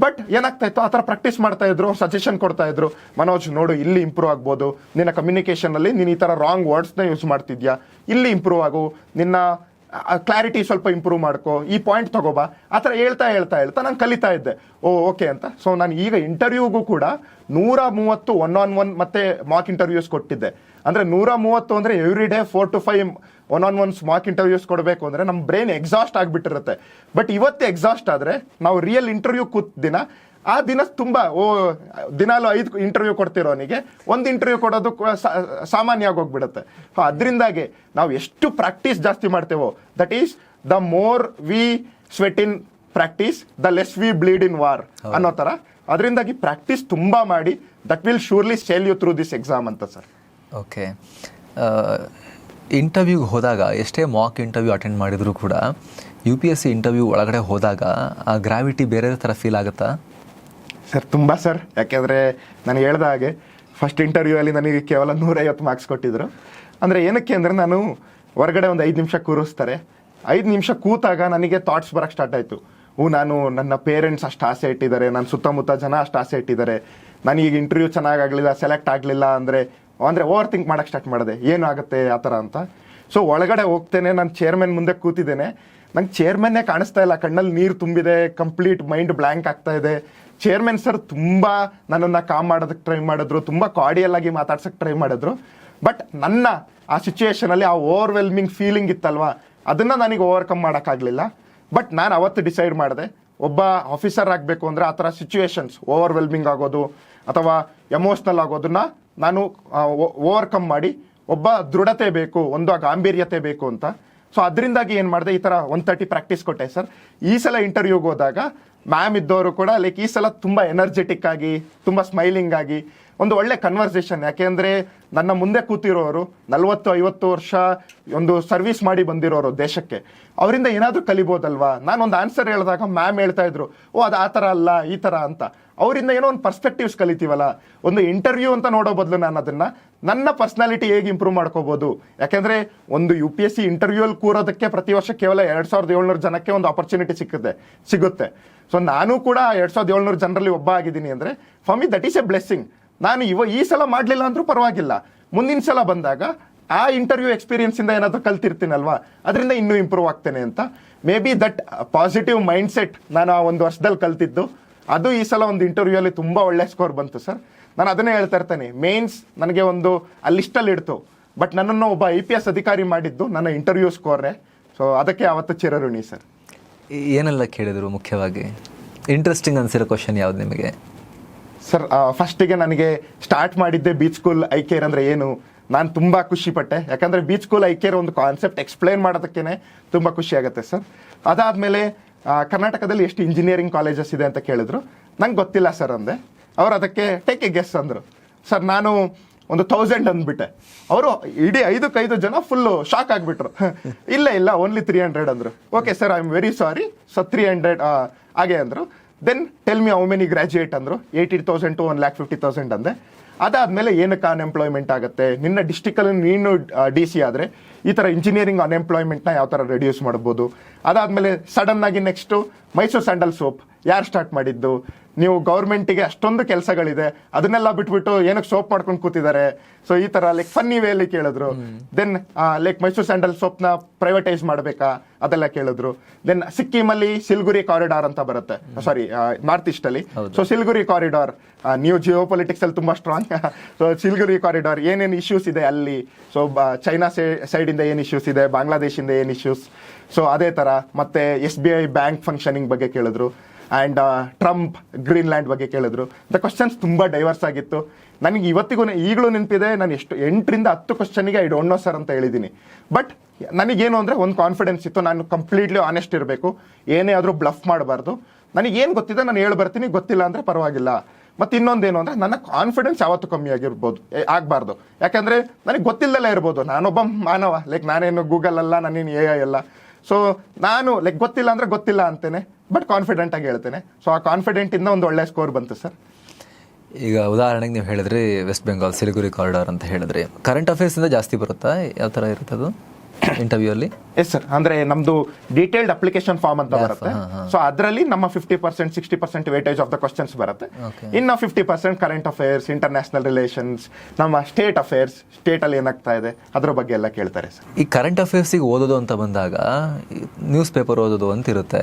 ಬಟ್ ಏನಾಗ್ತಾ ಇತ್ತು, ಆ ಥರ ಪ್ರಾಕ್ಟೀಸ್ ಮಾಡ್ತಾ ಇದ್ರು, ಸಜೆಷನ್ ಕೊಡ್ತಾ ಇದ್ರು. ಮನೋಜ್ ನೋಡು, ಇಲ್ಲಿ ಇಂಪ್ರೂವ್ ಆಗ್ಬೋದು, ನಿನ್ನ ಕಮ್ಯುನಿಕೇಶನ್ ಅಲ್ಲಿ ನೀನು ಈ ಥರ ರಾಂಗ್ ವರ್ಡ್ಸ್ನ ಯೂಸ್ ಮಾಡ್ತಿದ್ಯಾ, ಇಲ್ಲಿ ಇಂಪ್ರೂವ್ ಆಗು, ನಿನ್ನ ಕ್ಲಾರಿಟಿ ಸ್ವಲ್ಪ ಇಂಪ್ರೂವ್ ಮಾಡ್ಕೋ, ಈ ಪಾಯಿಂಟ್ ತಗೋಬಾ, ಆ ಥರ ಹೇಳ್ತಾ ನಾನು ಕಲಿತಾ ಇದ್ದೆ. ಓಕೆ ಅಂತ. ಸೊ ನಾನು ಈಗ ಇಂಟರ್ವ್ಯೂಗೂ ಕೂಡ 130 1-on-1 ಮತ್ತೆ ಮಾಕ್ ಇಂಟರ್ವ್ಯೂಸ್ ಕೊಟ್ಟಿದ್ದೆ. ಅಂದರೆ 130 ಅಂದರೆ every day 4 to 5 1-on-1 mock interviews ಕೊಡಬೇಕು ಅಂದರೆ ನಮ್ಮ ಬ್ರೈನ್ ಎಕ್ಸಾಸ್ಟ್ ಆಗಿಬಿಟ್ಟಿರುತ್ತೆ. ಬಟ್ ಇವತ್ತು ಎಕ್ಸಾಸ್ಟ್ ಆದರೆ ನಾವು ರಿಯಲ್ ಇಂಟರ್ವ್ಯೂ ಕೂತ್ ದಿನ ಆ ದಿನ ತುಂಬ ದಿನಾಲು 5 ಇಂಟರ್ವ್ಯೂ ಕೊಡ್ತಿರೋನಿಗೆ 1 ಇಂಟರ್ವ್ಯೂ ಕೊಡೋದು ಸಾಮಾನ್ಯ ಆಗೋಗ್ಬಿಡುತ್ತೆ. ಸೊ ಅದರಿಂದಾಗಿ ನಾವು ಎಷ್ಟು ಪ್ರಾಕ್ಟೀಸ್ ಜಾಸ್ತಿ ಮಾಡ್ತೇವೋ, that is the more we sweat in practice the less we bleed in war ಅನ್ನೋ ಥರ. ಅದರಿಂದಾಗಿ ಪ್ರಾಕ್ಟೀಸ್ ತುಂಬ ಮಾಡಿ, that will surely sail you through this exam ಅಂತ ಸರ್. ಓಕೆ, ಇಂಟರ್ವ್ಯೂಗೆ ಹೋದಾಗ ಎಷ್ಟೇ ಮಾಕ್ ಇಂಟರ್ವ್ಯೂ ಅಟೆಂಡ್ ಮಾಡಿದರೂ ಕೂಡ UPSC ಇಂಟರ್ವ್ಯೂ ಒಳಗಡೆ ಹೋದಾಗ ಆ ಗ್ರಾವಿಟಿ ಬೇರೆ ಥರ ಫೀಲ್ ಆಗುತ್ತಾ ಸರ್? ತುಂಬ ಸರ್. ಯಾಕೆಂದರೆ ನಾನು ಹೇಳ್ದ ಹಾಗೆ ಫಸ್ಟ್ ಇಂಟರ್ವ್ಯೂ ಅಲ್ಲಿ ನನಗೆ ಕೇವಲ 150 ಮಾರ್ಕ್ಸ್ ಕೊಟ್ಟಿದ್ರು. ಅಂದರೆ ಏನಕ್ಕೆ ಅಂದರೆ ನಾನು ಹೊರಗಡೆ ಒಂದು 5 ನಿಮಿಷ ಕೂರಿಸ್ತಾರೆ. 5 ನಿಮಿಷ ಕೂತಾಗ ನನಗೆ ಥಾಟ್ಸ್ ಬರೋಕ್ಕೆ ಸ್ಟಾರ್ಟ್ ಆಯಿತು. ನಾನು ನನ್ನ ಪೇರೆಂಟ್ಸ್ ಅಷ್ಟು ಆಸೆ ಇಟ್ಟಿದ್ದಾರೆ, ನನ್ನ ಸುತ್ತಮುತ್ತ ಜನ ಅಷ್ಟು ಆಸೆ ಇಟ್ಟಿದ್ದಾರೆ, ನನಗೆ ಇಂಟರ್ವ್ಯೂ ಚೆನ್ನಾಗಾಗಲಿಲ್ಲ, ಸೆಲೆಕ್ಟ್ ಆಗಲಿಲ್ಲ ಅಂದರೆ ಓವರ್ ಥಿಂಕ್ ಮಾಡೋಕ್ಕೆ ಸ್ಟಾರ್ಟ್ ಮಾಡಿದೆ, ಏನು ಆಗುತ್ತೆ ಆ ಥರ ಅಂತ. ಸೊ ಒಳಗಡೆ ಹೋಗ್ತೇನೆ, ನಾನು ಚೇರ್ಮನ್ ಮುಂದೆ ಕೂತಿದ್ದೇನೆ, ನಂಗೆ ಚೇರ್ಮನ್ನೇ ಕಾಣಿಸ್ತಾ ಇಲ್ಲ, ಕಣ್ಣಲ್ಲಿ ನೀರು ತುಂಬಿದೆ, ಕಂಪ್ಲೀಟ್ ಮೈಂಡ್ ಬ್ಲ್ಯಾಂಕ್ ಆಗ್ತಾ ಇದೆ. ಚೇರ್ಮನ್ ಸರ್ ತುಂಬ ನನ್ನನ್ನು ಕಾಮ್ ಮಾಡೋದಕ್ಕೆ ಟ್ರೈ ಮಾಡಿದ್ರು, ತುಂಬ ಕಾರ್ಡಿಯಲ್ ಆಗಿ ಮಾತಾಡ್ಸೋಕ್ಕೆ ಟ್ರೈ ಮಾಡಿದ್ರು. ಬಟ್ ನನ್ನ ಆ ಸಿಚುವೇಶನಲ್ಲಿ ಆ ಓವರ್ವೆಲ್ಮಿಂಗ್ ಫೀಲಿಂಗ್ ಇತ್ತಲ್ವಾ, ಅದನ್ನು ನನಗೆ ಓವರ್ಕಮ್ ಮಾಡೋಕ್ಕಾಗಲಿಲ್ಲ. ಬಟ್ ನಾನು ಅವತ್ತು ಡಿಸೈಡ್ ಮಾಡಿದೆ, ಒಬ್ಬ ಆಫೀಸರ್ ಆಗಬೇಕು ಅಂದರೆ ಆ ಥರ ಸಿಚುವೇಶನ್ಸ್ ಓವರ್ವೆಲ್ಮಿಂಗ್ ಆಗೋದು ಅಥವಾ ಎಮೋಷ್ನಲ್ ಆಗೋದನ್ನ ನಾನು ಓವರ್ಕಮ್ ಮಾಡಿ ಒಬ್ಬ ದೃಢತೆ ಬೇಕು, ಒಂದು ಗಾಂಭೀರ್ಯತೆ ಬೇಕು ಅಂತ. ಸೊ ಅದರಿಂದಾಗಿ ಏನು ಮಾಡಿದೆ, ಈ ಥರ 130 ಪ್ರಾಕ್ಟೀಸ್ ಕೊಟ್ಟೆ ಸರ್. ಈ ಸಲ ಇಂಟರ್ವ್ಯೂಗೆ ಹೋದಾಗ ಮ್ಯಾಮ್ ಇದ್ದವರು ಕೂಡ ಲೈಕ್ ಈ ಸಲ ತುಂಬ ಎನರ್ಜೆಟಿಕ್ ಆಗಿ, ತುಂಬ ಸ್ಮೈಲಿಂಗ್ ಆಗಿ, ಒಂದು ಒಳ್ಳೆ ಕನ್ವರ್ಸೇಷನ್. ಯಾಕೆಂದರೆ ನನ್ನ ಮುಂದೆ ಕೂತಿರೋರು 40-50 ವರ್ಷ ಒಂದು ಸರ್ವಿಸ್ ಮಾಡಿ ಬಂದಿರೋರು ದೇಶಕ್ಕೆ, ಅವರಿಂದ ಏನಾದರೂ ಕಲಿಬೋದಲ್ವಾ. ನಾನೊಂದು ಆನ್ಸರ್ ಹೇಳಿದಾಗ ಮ್ಯಾಮ್ ಹೇಳ್ತಾ ಇದ್ರು, ಅದು ಆ ಥರ ಅಲ್ಲ ಈ ಥರ ಅಂತ. ಅವರಿಂದ ಏನೋ ಒಂದು ಪರ್ಸ್ಪೆಕ್ಟಿವ್ಸ್ ಕಲಿತೀವಲ್ಲ. ಒಂದು ಇಂಟರ್ವ್ಯೂ ಅಂತ ನೋಡೋ ಬದಲು ನಾನು ಅದನ್ನು ನನ್ನ ಪರ್ಸ್ನಾಲಿಟಿ ಹೇಗೆ ಇಂಪ್ರೂವ್ ಮಾಡ್ಕೋಬೋದು. ಯಾಕೆಂದರೆ ಒಂದು UPSC ಇಂಟರ್ವ್ಯೂಲ್ಲಿ ಕೂರೋದಕ್ಕೆ ಪ್ರತಿ ವರ್ಷ ಕೇವಲ 2700 ಜನಕ್ಕೆ ಒಂದು ಆಪರ್ಚುನಿಟಿ ಸಿಗುತ್ತೆ. ಸೊ ನಾನು ಕೂಡ 2700 ಜನರಲ್ಲಿ ಒಬ್ಬ ಆಗಿದ್ದೀನಿ ಅಂದರೆ for me that is A blessing. ನಾನು ಈ ಸಲ ಮಾಡಲಿಲ್ಲ ಅಂದರೂ ಪರವಾಗಿಲ್ಲ, ಮುಂದಿನ ಸಲ ಬಂದಾಗ ಆ ಇಂಟರ್ವ್ಯೂ ಎಕ್ಸ್ಪೀರಿಯನ್ಸಿಂದ ಏನಾದರೂ ಕಲ್ತಿರ್ತೀನಲ್ವಾ, ಅದರಿಂದ ಇನ್ನೂ ಇಂಪ್ರೂವ್ ಆಗ್ತೇನೆ ಅಂತ. May be that positive mind set ನಾನು ಆ ಒಂದು ವರ್ಷದಲ್ಲಿ ಕಲ್ತಿದ್ದು, ಅದು ಈ ಸಲ ಒಂದು ಇಂಟರ್ವ್ಯೂಯಲ್ಲಿ ತುಂಬ ಒಳ್ಳೆ ಸ್ಕೋರ್ ಬಂತು ಸರ್. ನಾನು ಅದನ್ನೇ ಹೇಳ್ತಾ ಇರ್ತೇನೆ, ಮೇನ್ಸ್ ನನಗೆ ಒಂದು ಲಿಸ್ಟಲ್ಲಿ ಇಡ್ತು, ಬಟ್ ನನ್ನನ್ನು ಒಬ್ಬ IPS ಅಧಿಕಾರಿ ಮಾಡಿದ್ದು ನನ್ನ ಇಂಟರ್ವ್ಯೂ ಸ್ಕೋರೇ. ಸೊ ಅದಕ್ಕೆ ಅವತ್ತು ಚಿರಋಣಿ ಸರ್. ಏನೆಲ್ಲ ಕೇಳಿದ್ರು? ಮುಖ್ಯವಾಗಿ ಇಂಟ್ರೆಸ್ಟಿಂಗ್ ಅನ್ಸಿರೋ ಕ್ವಶನ್ ಯಾವ್ದು ನಿಮಗೆ ಸರ್? ಫಸ್ಟಿಗೆ ನನಗೆ ಸ್ಟಾರ್ಟ್ ಮಾಡಿದ್ದೆ ಬೀಚ್ ಸ್ಕೂಲ್ ಐ ಕೇರ್ ಅಂದರೆ ಏನು. ನಾನು ತುಂಬ ಖುಷಿಪಟ್ಟೆ, ಯಾಕಂದರೆ ಬೀಚ್ ಸ್ಕೂಲ್ ಐ ಕೇರ್ ಒಂದು ಕಾನ್ಸೆಪ್ಟ್ ಎಕ್ಸ್ಪ್ಲೇನ್ ಮಾಡೋದಕ್ಕೇ ತುಂಬ ಖುಷಿ ಆಗುತ್ತೆ ಸರ್. ಅದಾದಮೇಲೆ ಕರ್ನಾಟಕದಲ್ಲಿ ಎಷ್ಟು ಇಂಜಿನಿಯರಿಂಗ್ ಕಾಲೇಜಸ್ ಇದೆ ಅಂತ ಕೇಳಿದ್ರು. ನಂಗೆ ಗೊತ್ತಿಲ್ಲ ಸರ್ ಅಂದೆ. ಅವರು ಅದಕ್ಕೆ ಟೇಕ್ ಎ ಗೆಸ್ ಅಂದರು. ಸರ್ ನಾನು ಒಂದು 1000 ಅಂದ್ಬಿಟ್ಟೆ. ಅವರು ಇಡೀ 5 ಜನ ಫುಲ್ಲು ಶಾಕ್ ಆಗಿಬಿಟ್ರು. ಇಲ್ಲ ಓನ್ಲಿ 300 ಅಂದರು. Okay sir, I am very sorry. So 300 ಹಾಗೆ ಅಂದರು. Then tell me how many graduate ಅಂದರು. 80,000 to 1,50,000 ಅಂದೆ. ಅದಾದಮೇಲೆ ಏನಕ್ಕೆ ಅನ್ಎಂಪ್ಲಾಯ್ಮೆಂಟ್ ಆಗುತ್ತೆ, ನಿನ್ನ ಡಿಸ್ಟಿಕಲ್ಲಿ ನೀನು DC ಆದರೆ ಈ ಥರ ಇಂಜಿನಿಯರಿಂಗ್ ಅನ್ಎಂಪ್ಲಾಯ್ಮೆಂಟ್ನ ಯಾವ ಥರ ರೆಡ್ಯೂಸ್ ಮಾಡ್ಬೋದು. ಅದಾದಮೇಲೆ ಸಡನ್ನಾಗಿ ನೆಕ್ಸ್ಟು ಮೈಸೂರು ಸ್ಯಾಂಡಲ್ ಸೋಪ್ ಯಾರು ಸ್ಟಾರ್ಟ್ ಮಾಡಿದ್ದು, ನೀವು ಗೌರ್ಮೆಂಟಿಗೆ ಅಷ್ಟೊಂದು ಕೆಲಸಗಳಿದೆ, ಅದನ್ನೆಲ್ಲ ಬಿಟ್ಬಿಟ್ಟು ಏನಕ್ಕೆ ಸೋಪ್ ಮಾಡ್ಕೊಂಡು ಕೂತಿದ್ದಾರೆ. ಸೊ ಈ ಥರ ಲೈಕ್ ಫನ್ನಿ ವೇಲಿ ಕೇಳಿದ್ರು. ದೆನ್ ಲೈಕ್ ಮೈಸೂರು ಸ್ಯಾಂಡಲ್ ಸೋಪ್ನ ಪ್ರೈವೇಟೈಸ್ ಮಾಡಬೇಕಾ ಅದೆಲ್ಲ ಕೇಳಿದ್ರು. ದೆನ್ ಸಿಕ್ಕಿಮಲ್ಲಿ ಸಿಲ್ಗುರಿ ಕಾರಿಡಾರ್ ಅಂತ ಬರುತ್ತೆ, ಸಾರಿ ನಾರ್ತ್ ಈಸ್ಟಲ್ಲಿ. ಸೊ ಸಿಲ್ಗುರಿ ಕಾರಿಡಾರ್, ನೀವು ಜಿಯೋ ಪೊಲಿಟಿಕ್ಸಲ್ಲಿ ತುಂಬ ಸ್ಟ್ರಾಂಗ್. ಸೊ ಸಿಲ್ಗುರಿ ಕಾರಿಡಾರ್ ಏನೇನು ಇಶ್ಯೂಸ್ ಇದೆ ಅಲ್ಲಿ, ಸೊ ಚೈನಾ ಸೈಡಿಂದ ಏನು ಇಶ್ಯೂಸ್ ಇದೆ, ಬಾಂಗ್ಲಾದೇಶಿಂದ ಏನು ಇಶ್ಯೂಸ್, ಸೊ ಅದೇ ಥರ. ಮತ್ತು SBI ಬ್ಯಾಂಕ್ ಫಂಕ್ಷನಿಂಗ್ ಬಗ್ಗೆ ಕೇಳಿದ್ರು. ಆ್ಯಂಡ್ ಟ್ರಂಪ್ ಗ್ರೀನ್ಲ್ಯಾಂಡ್ ಬಗ್ಗೆ ಕೇಳಿದ್ರು. ದ ಕ್ವಶನ್ಸ್ ತುಂಬ ಡೈವರ್ಸ್ ಆಗಿತ್ತು. ನನಗೆ ಈಗಲೂ ನೆನಪಿದೆ, ನಾನು 8ರಿಂದ 10 ಕ್ವಶನಿಗೆ ಐ ಡೋಂಟ್ ನೋ ಸರ್ ಅಂತ ಹೇಳಿದ್ದೀನಿ. ಬಟ್ ನನಗೇನು ಅಂದರೆ ಒಂದು ಕಾನ್ಫಿಡೆನ್ಸ್ ಇತ್ತು, ನಾನು ಕಂಪ್ಲೀಟ್ಲಿ ಆನೆಸ್ಟ್ ಇರಬೇಕು, ಏನೇ ಆದರೂ ಬ್ಲಫ್ ಮಾಡಬಾರ್ದು. ನನಗೇನು ಗೊತ್ತಿದೆ ನಾನು ಹೇಳ್ಬರ್ತೀನಿ, ಗೊತ್ತಿಲ್ಲ ಅಂದರೆ ಪರವಾಗಿಲ್ಲ. ಮತ್ತು ಇನ್ನೊಂದೇನು ಅಂದರೆ ನನ್ನ ಕಾನ್ಫಿಡೆನ್ಸ್ ಯಾವತ್ತೂ ಕಮ್ಮಿ ಆಗಬಾರ್ದು. ಯಾಕಂದರೆ ನನಗೆ ಗೊತ್ತಿಲ್ಲದಲ್ಲೇ ಇರ್ಬೋದು, ನಾನೊಬ್ಬ ಮಾನವ, ಲೈಕ್ ನಾನೇನು ಗೂಗಲ್ ಅಲ್ಲ, ನಾನೇನು AI ಅಲ್ಲ. ಸೊ ನಾನು ಲೈಕ್ ಗೊತ್ತಿಲ್ಲ ಅಂದರೆ ಗೊತ್ತಿಲ್ಲ ಅಂತೇನೆ, ಬಟ್ ಕಾನ್ಫಿಡೆಂಟಾಗಿ ಹೇಳ್ತೇನೆ. ಸೊ ಆ ಕಾನ್ಫಿಡೆಂಟಿಂದ ಒಂದು ಒಳ್ಳೆ ಸ್ಕೋರ್ ಬಂತು ಸರ್. ಈಗ ಉದಾಹರಣೆಗೆ ನೀವು ಹೇಳಿದ್ರಿ ವೆಸ್ಟ್ ಬೆಂಗಾಲ್ ಸಿಲಿಗುರಿ ಕಾರಿಡಾರ್ ಅಂತ ಹೇಳಿದ್ರಿ, ಕರೆಂಟ್ ಅಫೇರ್ಸಿಂದ ಜಾಸ್ತಿ ಬರುತ್ತಾ? ಯಾವ ಥರ ಇರುತ್ತೆ ಅದು ಇಂಟರ್ವ್ಯೂ ಅಲ್ಲಿ? ಎಸ್ ಸರ್, ಅಂದ್ರೆ ನಮ್ದು ಡೀಟೇಲ್ಡ್ ಅಪ್ಲಿಕೇಶನ್ ಫಾರ್ಮ್ ಅಂತ ಬರುತ್ತೆ. ಸೊ ಅದರಲ್ಲಿ ನಮ್ಮ 50% 60% ವೇಟೇಜ್ ಆಫ್ ದ ಕ್ವಶನ್ಸ್ ಬರುತ್ತೆ. ಇನ್ನು 50% ಕರೆಂಟ್ ಅಫೇರ್ಸ್, ಇಂಟರ್ನ್ಯಾಷನಲ್ ರಿಲೇಷನ್ಸ್, ನಮ್ಮ ಸ್ಟೇಟ್ ಅಫೇರ್ಸ್, ಸ್ಟೇಟ್ ಅಲ್ಲಿ ಏನಾಗ್ತಾ ಇದೆ ಅದ್ರ ಬಗ್ಗೆ ಎಲ್ಲ ಕೇಳ್ತಾರೆ ಸರ್. ಈ ಕರೆಂಟ್ ಅಫೇರ್ಸಿಗೆ ಓದೋದು ಅಂತ ಬಂದಾಗ ನ್ಯೂಸ್ ಪೇಪರ್ ಓದೋದು ಅಂತ ಇರುತ್ತೆ,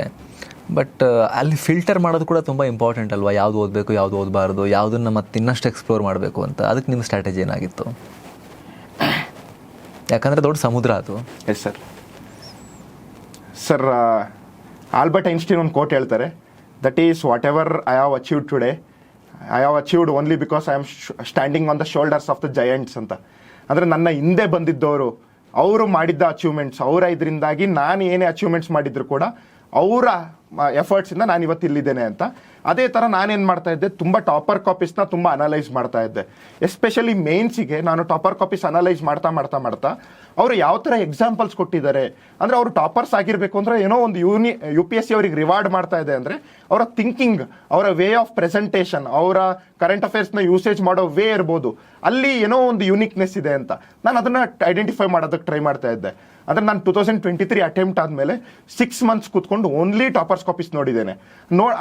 ಬಟ್ ಅಲ್ಲಿ ಫಿಲ್ಟರ್ ಮಾಡೋದು ಕೂಡ ತುಂಬ ಇಂಪಾರ್ಟೆಂಟ್ ಅಲ್ವಾ? ಯಾವ್ದು ಓದಬೇಕು, ಯಾವ್ದು ಓದಬಾರ್ದು, ಯಾವುದನ್ನ ಮತ್ತೆ ಇನ್ನಷ್ಟು ಎಕ್ಸ್ಪ್ಲೋರ್ ಮಾಡಬೇಕು ಅಂತ. ಅದಕ್ಕೆ ನಿಮ್ಮ ಸ್ಟ್ರಾಟಜಿ ಏನಾಗಿತ್ತು? ಯಾಕಂದರೆ ದೊಡ್ಡ ಸಮುದ್ರ ಅದು. Yes sir. Sir, Albert Einstein ಒಂದು ಕೋಟ್ ಹೇಳ್ತಾರೆ, that is what ever I have achieved today, I have achieved only because I am standing on the shoulders of the Giants ಅಂತ. ಅಂದರೆ ನನ್ನ ಹಿಂದೆ ಬಂದಿದ್ದವರು, ಅವರು ಮಾಡಿದ್ದ ಅಚೀವ್ಮೆಂಟ್ಸ್, ಅವರ ಇದರಿಂದಾಗಿ ನಾನು ಏನೇ ಅಚೀವ್ಮೆಂಟ್ಸ್ ಮಾಡಿದ್ರು ಕೂಡ ಅವರ ಎಫರ್ಟ್ಸಿಂದ ನಾನು ಇವತ್ತು ಇಲ್ಲಿದ್ದೇನೆ ಅಂತ. ಅದೇ ಥರ ನಾನೇನು ಮಾಡ್ತಾ ಇದ್ದೆ, ತುಂಬ ಟಾಪರ್ ಕಾಪೀಸ್ನ ತುಂಬ ಅನಲೈಸ್ ಮಾಡ್ತಾ ಇದ್ದೆ. ಎಸ್ಪೆಷಲಿ ಮೇನ್ಸಿಗೆ ನಾನು ಟಾಪರ್ ಕಾಪೀಸ್ ಅನಲೈಸ್ ಮಾಡ್ತಾ ಅವರು ಯಾವ ಥರ ಎಕ್ಸಾಂಪಲ್ಸ್ ಕೊಟ್ಟಿದ್ದಾರೆ, ಅಂದರೆ ಅವರು ಟಾಪರ್ಸ್ ಆಗಿರಬೇಕು ಅಂದರೆ ಏನೋ ಒಂದು UPSC ಅವ್ರಿಗೆ ರಿವಾರ್ಡ್ ಮಾಡ್ತಾ ಇದೆ ಅಂದರೆ ಅವರ ಥಿಂಕಿಂಗ್, ಅವರ ವೇ ಆಫ್ ಪ್ರೆಸೆಂಟೇಷನ್, ಅವರ ಕರೆಂಟ್ ಅಫೇರ್ಸ್ನ ಯೂಸೇಜ್ ಮಾಡೋ ವೇ ಇರ್ಬೋದು, ಅಲ್ಲಿ ಏನೋ ಒಂದು ಯೂನಿಕ್ನೆಸ್ ಇದೆ ಅಂತ ನಾನು ಅದನ್ನು ಐಡೆಂಟಿಫೈ ಮಾಡೋದಕ್ಕೆ ಟ್ರೈ ಮಾಡ್ತಾ ಇದ್ದೆ. ಅಂದರೆ ನಾನು 2023 ಅಟೆಂಪ್ಟ್ ಆದಮೇಲೆ 6 months ಕೂತ್ಕೊಂಡು ಓನ್ಲಿ ಟಾಪರ್ಸ್ ಕಾಪೀಸ್ ನೋಡಿದ್ದೇನೆ.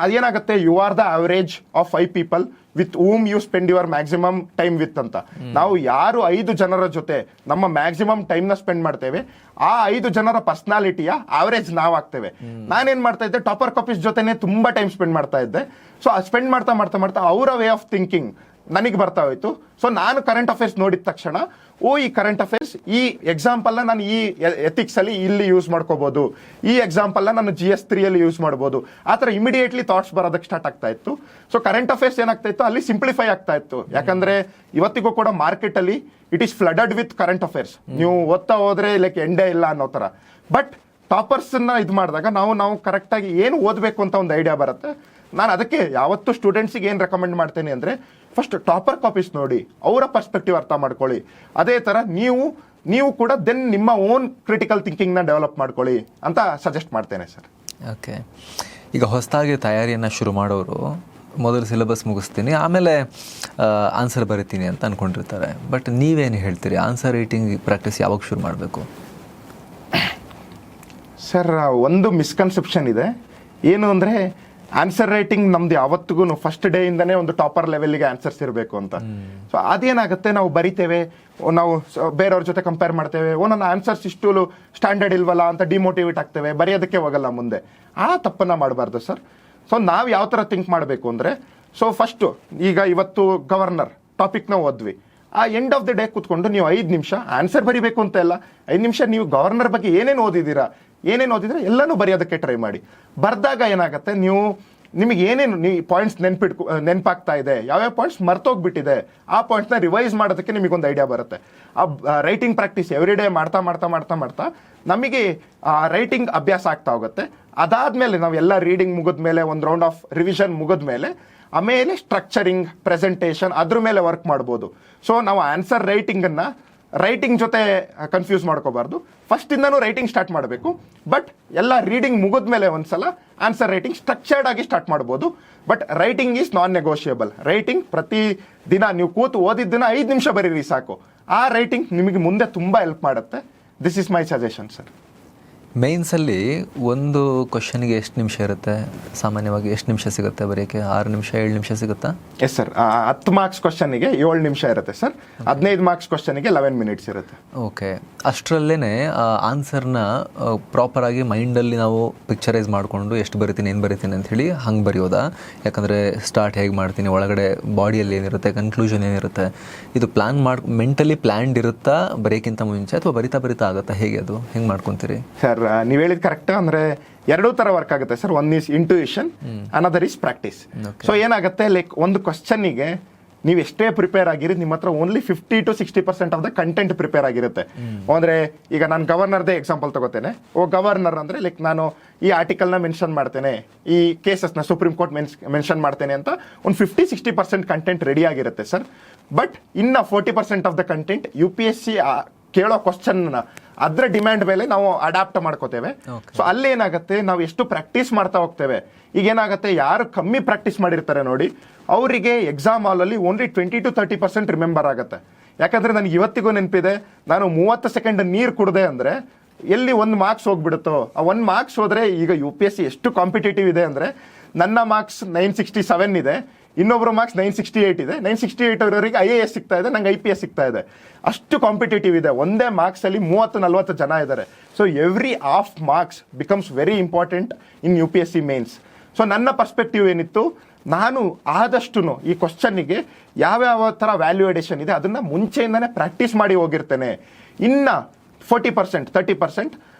ಅದೇನಾಗುತ್ತೆ, you are the average of 5 people with whom you spend your maximum time with ಅಂತ. ನಾವು ಯಾರು 5 ಜನರ ಜೊತೆ ನಮ್ಮ ಮ್ಯಾಕ್ಸಿಮಮ್ ಟೈಮ್ನ ಸ್ಪೆಂಡ್ ಮಾಡ್ತೇವೆ, ಆ 5 ಜನರ ಪರ್ಸನಾಲಿಟಿಯ ಅವರೇಜ್ ನಾವಾಗ್ತೇವೆ. ನಾನೇನ್ ಮಾಡ್ತಾ ಇದ್ದೆ, ಟಾಪರ್ ಕಾಪೀಸ್ ಜೊತೆನೆ ತುಂಬಾ ಟೈಮ್ ಸ್ಪೆಂಡ್ ಮಾಡ್ತಾ ಇದ್ದೆ. ಸೊ ಸ್ಪೆಂಡ್ ಮಾಡ್ತಾ ಅವರ ವೇ ಆಫ್ ಥಿಂಕಿಂಗ್ ನನಗೆ ಬರ್ತಾ ಹೋಯ್ತು. ಸೊ ನಾನು ಕರೆಂಟ್ ಅಫೇರ್ಸ್ ನೋಡಿದ ತಕ್ಷಣ, ಈ ಕರೆಂಟ್ ಅಫೇರ್ಸ್, ಈ ಎಕ್ಸಾಂಪಲ್ನ ನಾನು ಈ ಎಥಿಕ್ಸ್ ಅಲ್ಲಿ ಇಲ್ಲಿ ಯೂಸ್ ಮಾಡ್ಕೋಬಹುದು, ಈ ಎಕ್ಸಾಂಪಲ್ನ ನಾನು GS3 ಅಲ್ಲಿ ಯೂಸ್ ಮಾಡ್ಬೋದು, ಆ ಥರ ಇಮಿಡಿಯೇಟ್ಲಿ ಥಾಟ್ಸ್ ಬರೋದಕ್ಕೆ ಸ್ಟಾರ್ಟ್ ಆಗ್ತಾ ಇತ್ತು. ಸೊ ಕರೆಂಟ್ ಅಫೇರ್ಸ್ ಏನಾಗ್ತಾ ಇತ್ತು, ಅಲ್ಲಿ ಸಿಂಪ್ಲಿಫೈ ಆಗ್ತಾ ಇತ್ತು. ಯಾಕಂದ್ರೆ ಇವತ್ತಿಗೂ ಕೂಡ ಮಾರ್ಕೆಟ್ ಅಲ್ಲಿ it is flooded with current affairs. ನೀವು ಓದ್ತಾ ಹೋದ್ರೆ ಲೈಕ್ ಎಂಡೇ ಇಲ್ಲ ಅನ್ನೋ ಥರ. ಬಟ್ ಟಾಪರ್ಸ್ನ ಇದು ಮಾಡಿದಾಗ ನಾವು ಕರೆಕ್ಟಾಗಿ ಏನು ಓದಬೇಕು ಅಂತ ಒಂದು ಐಡಿಯಾ ಬರುತ್ತೆ. ನಾನು ಅದಕ್ಕೆ ಯಾವತ್ತೂ ಸ್ಟೂಡೆಂಟ್ಸಿಗೆ ಏನು ರೆಕಮೆಂಡ್ ಮಾಡ್ತೇನೆ ಅಂದರೆ, ಫಸ್ಟ್ ಟಾಪರ್ ಕಾಪೀಸ್ ನೋಡಿ, ಅವರ ಪರ್ಸ್ಪೆಕ್ಟಿವ್ ಅರ್ಥ ಮಾಡ್ಕೊಳ್ಳಿ. ಅದೇ ಥರ ನೀವು ಕೂಡ ದೆನ್ ನಿಮ್ಮ ಓನ್ ಕ್ರಿಟಿಕಲ್ ಥಿಂಕಿಂಗ್ನ ಡೆವಲಪ್ ಮಾಡ್ಕೊಳ್ಳಿ ಅಂತ ಸಜೆಸ್ಟ್ ಮಾಡ್ತೇನೆ ಸರ್. ಓಕೆ, ಈಗ ಹೊಸದಾಗಿ ತಯಾರಿಯನ್ನು ಶುರು ಮಾಡೋರು ಮೊದಲು ಸಿಲೆಬಸ್ ಮುಗಿಸ್ತೀನಿ, ಆಮೇಲೆ ಆನ್ಸರ್ ಬರಿತೀನಿ ಅಂತ ಅಂದ್ಕೊಂಡಿರ್ತಾರೆ. ಬಟ್ ನೀವೇನು ಹೇಳ್ತೀರಿ, ಆನ್ಸರ್ ರೈಟಿಂಗ್ ಪ್ರಾಕ್ಟೀಸ್ ಯಾವಾಗ ಶುರು ಮಾಡಬೇಕು? ಸರ್, ಒಂದು ಮಿಸ್ಕನ್ಸೆಪ್ಷನ್ ಇದೆ. ಏನು ಅಂದರೆ, ಆನ್ಸರ್ ರೈಟಿಂಗ್ ನಮ್ದು ಯಾವತ್ತಿಗೂ ಫಸ್ಟ್ ಡೇ ಇಂದನೇ ಒಂದು ಟಾಪರ್ ಲೆವೆಲ್ಗೆ ಆನ್ಸರ್ಸ್ ಇರಬೇಕು ಅಂತ. ಸೊ ಅದೇನಾಗುತ್ತೆ, ನಾವು ಬರಿತೇವೆ, ನಾವು ಬೇರೆಯವ್ರ ಜೊತೆ ಕಂಪೇರ್ ಮಾಡ್ತೇವೆ, ನನ್ನ ಆನ್ಸರ್ಸ್ ಇಷ್ಟು ಸ್ಟ್ಯಾಂಡರ್ಡ್ ಇಲ್ವಲ್ಲ ಅಂತ ಡಿಮೋಟಿವೇಟ್ ಆಗ್ತೇವೆ, ಬರೆಯೋದಕ್ಕೆ ಹೋಗಲ್ಲ ಮುಂದೆ. ಆ ತಪ್ಪನ್ನ ಮಾಡಬಾರ್ದು ಸರ್. ಸೊ ನಾವು ಯಾವ ಥರ ಥಿಂಕ್ ಮಾಡಬೇಕು ಅಂದರೆ, ಸೊ ಫಸ್ಟು ಈಗ ಇವತ್ತು ಗವರ್ನರ್ ಟಾಪಿಕ್ನ ಓದ್ವಿ, ಆ ಎಂಡ್ ಆಫ್ ದ ಡೇ ಕೂತ್ಕೊಂಡು ನೀವು 5 ನಿಮಿಷ ಆನ್ಸರ್ ಬರಿಬೇಕು ಅಂತ ಇಲ್ಲ, 5 ನಿಮಿಷ ನೀವು ಗವರ್ನರ್ ಬಗ್ಗೆ ಏನೇನು ಓದಿದ್ದೀರಾ, ಏನೇನು ಎಲ್ಲನೂ ಬರೆಯೋದಕ್ಕೆ ಟ್ರೈ ಮಾಡಿ. ಬರ್ದಾಗ ಏನಾಗುತ್ತೆ, ನಿಮಗೆ ಏನೇನು ಪಾಯಿಂಟ್ಸ್ ನೆನಪಾಗ್ತಾ ಇದೆ, ಯಾವ್ಯಾವ ಪಾಯಿಂಟ್ಸ್ ಮರ್ತೋಗ್ಬಿಟ್ಟಿದೆ, ಆ ಪಾಯಿಂಟ್ಸ್ನ ರಿವೈಸ್ ಮಾಡೋದಕ್ಕೆ ನಿಮಗೊಂದು ಐಡಿಯಾ ಬರುತ್ತೆ. ಆ ರೈಟಿಂಗ್ ಪ್ರಾಕ್ಟೀಸ್ ಎವ್ರಿ ಡೇ ಮಾಡ್ತಾ ನಮಗೆ ರೈಟಿಂಗ್ ಅಭ್ಯಾಸ ಆಗ್ತಾ ಹೋಗುತ್ತೆ. ಅದಾದಮೇಲೆ ನಾವೆಲ್ಲ ರೀಡಿಂಗ್ ಮುಗಿದ್ಮೇಲೆ, ಒಂದು ರೌಂಡ್ ಆಫ್ ರಿವಿಷನ್ ಮುಗಿದ್ಮೇಲೆ, ಆಮೇಲೆ ಸ್ಟ್ರಕ್ಚರಿಂಗ್, ಪ್ರೆಸೆಂಟೇಷನ್ ಅದ್ರ ಮೇಲೆ ವರ್ಕ್ ಮಾಡ್ಬೋದು. ಸೊ ನಾವು ಆನ್ಸರ್ ರೈಟಿಂಗ್ ಜೊತೆ ಕನ್ಫ್ಯೂಸ್ ಮಾಡ್ಕೋಬಾರ್ದು. ಫಸ್ಟಿಂದನೂ ರೈಟಿಂಗ್ ಸ್ಟಾರ್ಟ್ ಮಾಡಬೇಕು. ಬಟ್ ಎಲ್ಲ ರೀಡಿಂಗ್ ಮುಗಿದ್ಮೇಲೆ ಒಂದ್ಸಲ ಆನ್ಸರ್ ರೈಟಿಂಗ್ ಸ್ಟ್ರಕ್ಚರ್ಡ್ ಆಗಿ ಸ್ಟಾರ್ಟ್ ಮಾಡ್ಬೋದು. But writing is non negotiable. Writing ಪ್ರತಿ ದಿನ ನೀವು ಕೂತು ಓದಿದ್ದನ್ನ 5 ನಿಮಿಷ ಬರೀರಿ ಸಾಕು. ಆ ರೈಟಿಂಗ್ ನಿಮಗೆ ಮುಂದೆ ತುಂಬ ಹೆಲ್ಪ್ ಮಾಡುತ್ತೆ. This is my suggestion sir. ಮೇನ್ಸಲ್ಲಿ ಒಂದು ಕ್ವಶನ್ಗೆ ಎಷ್ಟು ನಿಮಿಷ ಇರುತ್ತೆ ಸಾಮಾನ್ಯವಾಗಿ? ಎಷ್ಟು ನಿಮಿಷ ಸಿಗುತ್ತೆ ಬರೆಯೋಕ್ಕೆ? 6 ನಿಮಿಷ 7 ನಿಮಿಷ ಸಿಗುತ್ತಾ? ಎಸ್ ಸರ್, 10 ಮಾರ್ಕ್ಸ್ ಕ್ವಶನ್ಗೆ 7 ನಿಮಿಷ ಇರುತ್ತೆ ಸರ್. 15 ಮಾರ್ಕ್ಸ್ ಕ್ವಶನ್ಗೆ 11 ಮಿನಿಟ್ಸ್ ಇರುತ್ತೆ. ಓಕೆ, ಅಷ್ಟರಲ್ಲೇ ಆನ್ಸರ್ನ ಪ್ರಾಪರಾಗಿ ಮೈಂಡಲ್ಲಿ ನಾವು ಪಿಕ್ಚರೈಸ್ ಮಾಡಿಕೊಂಡು ಎಷ್ಟು ಬರಿತೀನಿ ಏನು ಬರಿತೀನಿ ಅಂತ ಹೇಳಿ ಹಂಗೆ ಬರೆಯೋದಾ? ಯಾಕಂದರೆ ಸ್ಟಾರ್ಟ್ ಹೇಗೆ ಮಾಡ್ತೀನಿ, ಒಳಗಡೆ ಬಾಡಿಯಲ್ಲಿ ಏನಿರುತ್ತೆ, ಕನ್ಕ್ಲೂಷನ್ ಏನಿರುತ್ತೆ, ಇದು ಮೆಂಟಲಿ ಪ್ಲ್ಯಾನ್ಡ್ ಇರುತ್ತಾ ಬರೆಯೋಕ್ಕಿಂತ ಮುಂಚೆ, ಅಥವಾ ಬರಿತಾ ಆಗುತ್ತಾ? ಹೇಗೆ ಅದು ಹೆಂಗೆ ಮಾಡ್ಕೊತೀರಿ ಸರ್? ನೀವು ಹೇಳಿದ ಕರೆಕ್ಟ್. ಅಂದ್ರೆ 2 ತರ ವರ್ಕ್ ಆಗುತ್ತೆ sir. One is intuition, another is practice. So ಏನಾಗುತ್ತೆ, ಲೈಕ್ ಒಂದು ಕ್ವಶನ್ನಿಗೆ ನೀವು ಎಷ್ಟೇ ಪ್ರಿಪೇರ್ ಆಗಿರಿ, ನಿಮ್ಮ ಹತ್ರ only 50 to 60% of the content prepare ಆಗಿರುತ್ತೆ. ಅಂದ್ರೆ ಈಗ ನಾನು ಗವರ್ನರ್ದೇ ಎಕ್ಸಾಂಪಲ್ ತಗೋತೇನೆ. ಗವರ್ನರ್ ಅಂದ್ರೆ ಲೈಕ್ ನಾನು ಈ ಆರ್ಟಿಕಲ್ನ ಮೆನ್ಷನ್ ಮಾಡ್ತೇನೆ, ಈ ಕೇಸಸ್ನ ಸುಪ್ರೀಂ ಕೋರ್ಟ್ ಮೆನ್ಷನ್ ಮಾಡ್ತೇನೆ ಅಂತ ಒಂದು 50-60% ಕಂಟೆಂಟ್ ರೆಡಿ ಆಗಿರುತ್ತೆ ಸರ್. ಬಟ್ ಇನ್ನ 40% ಆಫ್ ದ ಕಂಟೆಂಟ್ UPSC ಕೇಳೋ ಕ್ವಶನ್ನ ಅದ್ರ ಡಿಮ್ಯಾಂಡ್ ಮೇಲೆ ನಾವು ಅಡಾಪ್ಟ್ ಮಾಡ್ಕೋತೇವೆ. ಸೊ ಅಲ್ಲಿ ಏನಾಗುತ್ತೆ, ನಾವು ಎಷ್ಟು ಪ್ರಾಕ್ಟೀಸ್ ಮಾಡ್ತಾ ಹೋಗ್ತೇವೆ. ಈಗ ಏನಾಗುತ್ತೆ, ಯಾರು ಕಮ್ಮಿ ಪ್ರಾಕ್ಟೀಸ್ ಮಾಡಿರ್ತಾರೆ ನೋಡಿ, ಅವರಿಗೆ ಎಕ್ಸಾಮ್ ಹಾಲಲ್ಲಿ ಓನ್ಲಿ 20-30% ರಿಮೆಂಬರ್ ಆಗುತ್ತೆ. ಯಾಕಂದ್ರೆ ನನಗೆ ಇವತ್ತಿಗೂ ನೆನಪಿದೆ, ನಾನು 30 ಸೆಕೆಂಡ್ ನೀರು ಕುಡ್ದೆ ಅಂದ್ರೆ ಎಲ್ಲಿ 1 ಮಾರ್ಕ್ಸ್ ಹೋಗ್ಬಿಡುತ್ತೋ, ಆ 1 ಮಾರ್ಕ್ಸ್ ಹೋದ್ರೆ, ಈಗ UPSC ಎಷ್ಟು ಕಾಂಪಿಟೇಟಿವ್ ಇದೆ ಅಂದ್ರೆ, ನನ್ನ ಮಾರ್ಕ್ಸ್ 967 ಇದೆ, ಇನ್ನೊಬ್ರು ಮಾರ್ಕ್ಸ್ 968 ಇದೆ. 968 ಅವರವರಿಗೆ IAS ಸಿಗ್ತಾ ಇದೆ, ನಂಗೆ IPS ಸಿಗ್ತಾ ಇದೆ. ಅಷ್ಟು ಕಾಂಪಿಟೇಟಿವ್ ಇದೆ. ಒಂದೇ ಮಾರ್ಕ್ಸ್ ಅಲ್ಲಿ 30-40 ಜನ ಇದ್ದಾರೆ. So every half marks becomes very important in UPSC mains. So ನನ್ನ ಪರ್ಸ್ಪೆಕ್ಟಿವ್ ಏನಿತ್ತು, ನಾನು ಆದಷ್ಟು ಈ ಕ್ವಶನ್ನಿಗೆ ಯಾವ್ಯಾವ ಥರ ವ್ಯಾಲ್ಯೂಯೇಷನ್ ಇದೆ ಅದನ್ನ ಮುಂಚೆಯಿಂದಾನೆ ಪ್ರಾಕ್ಟೀಸ್ ಮಾಡಿ ಹೋಗಿರ್ತೇನೆ. ಇನ್ನ 40% 30%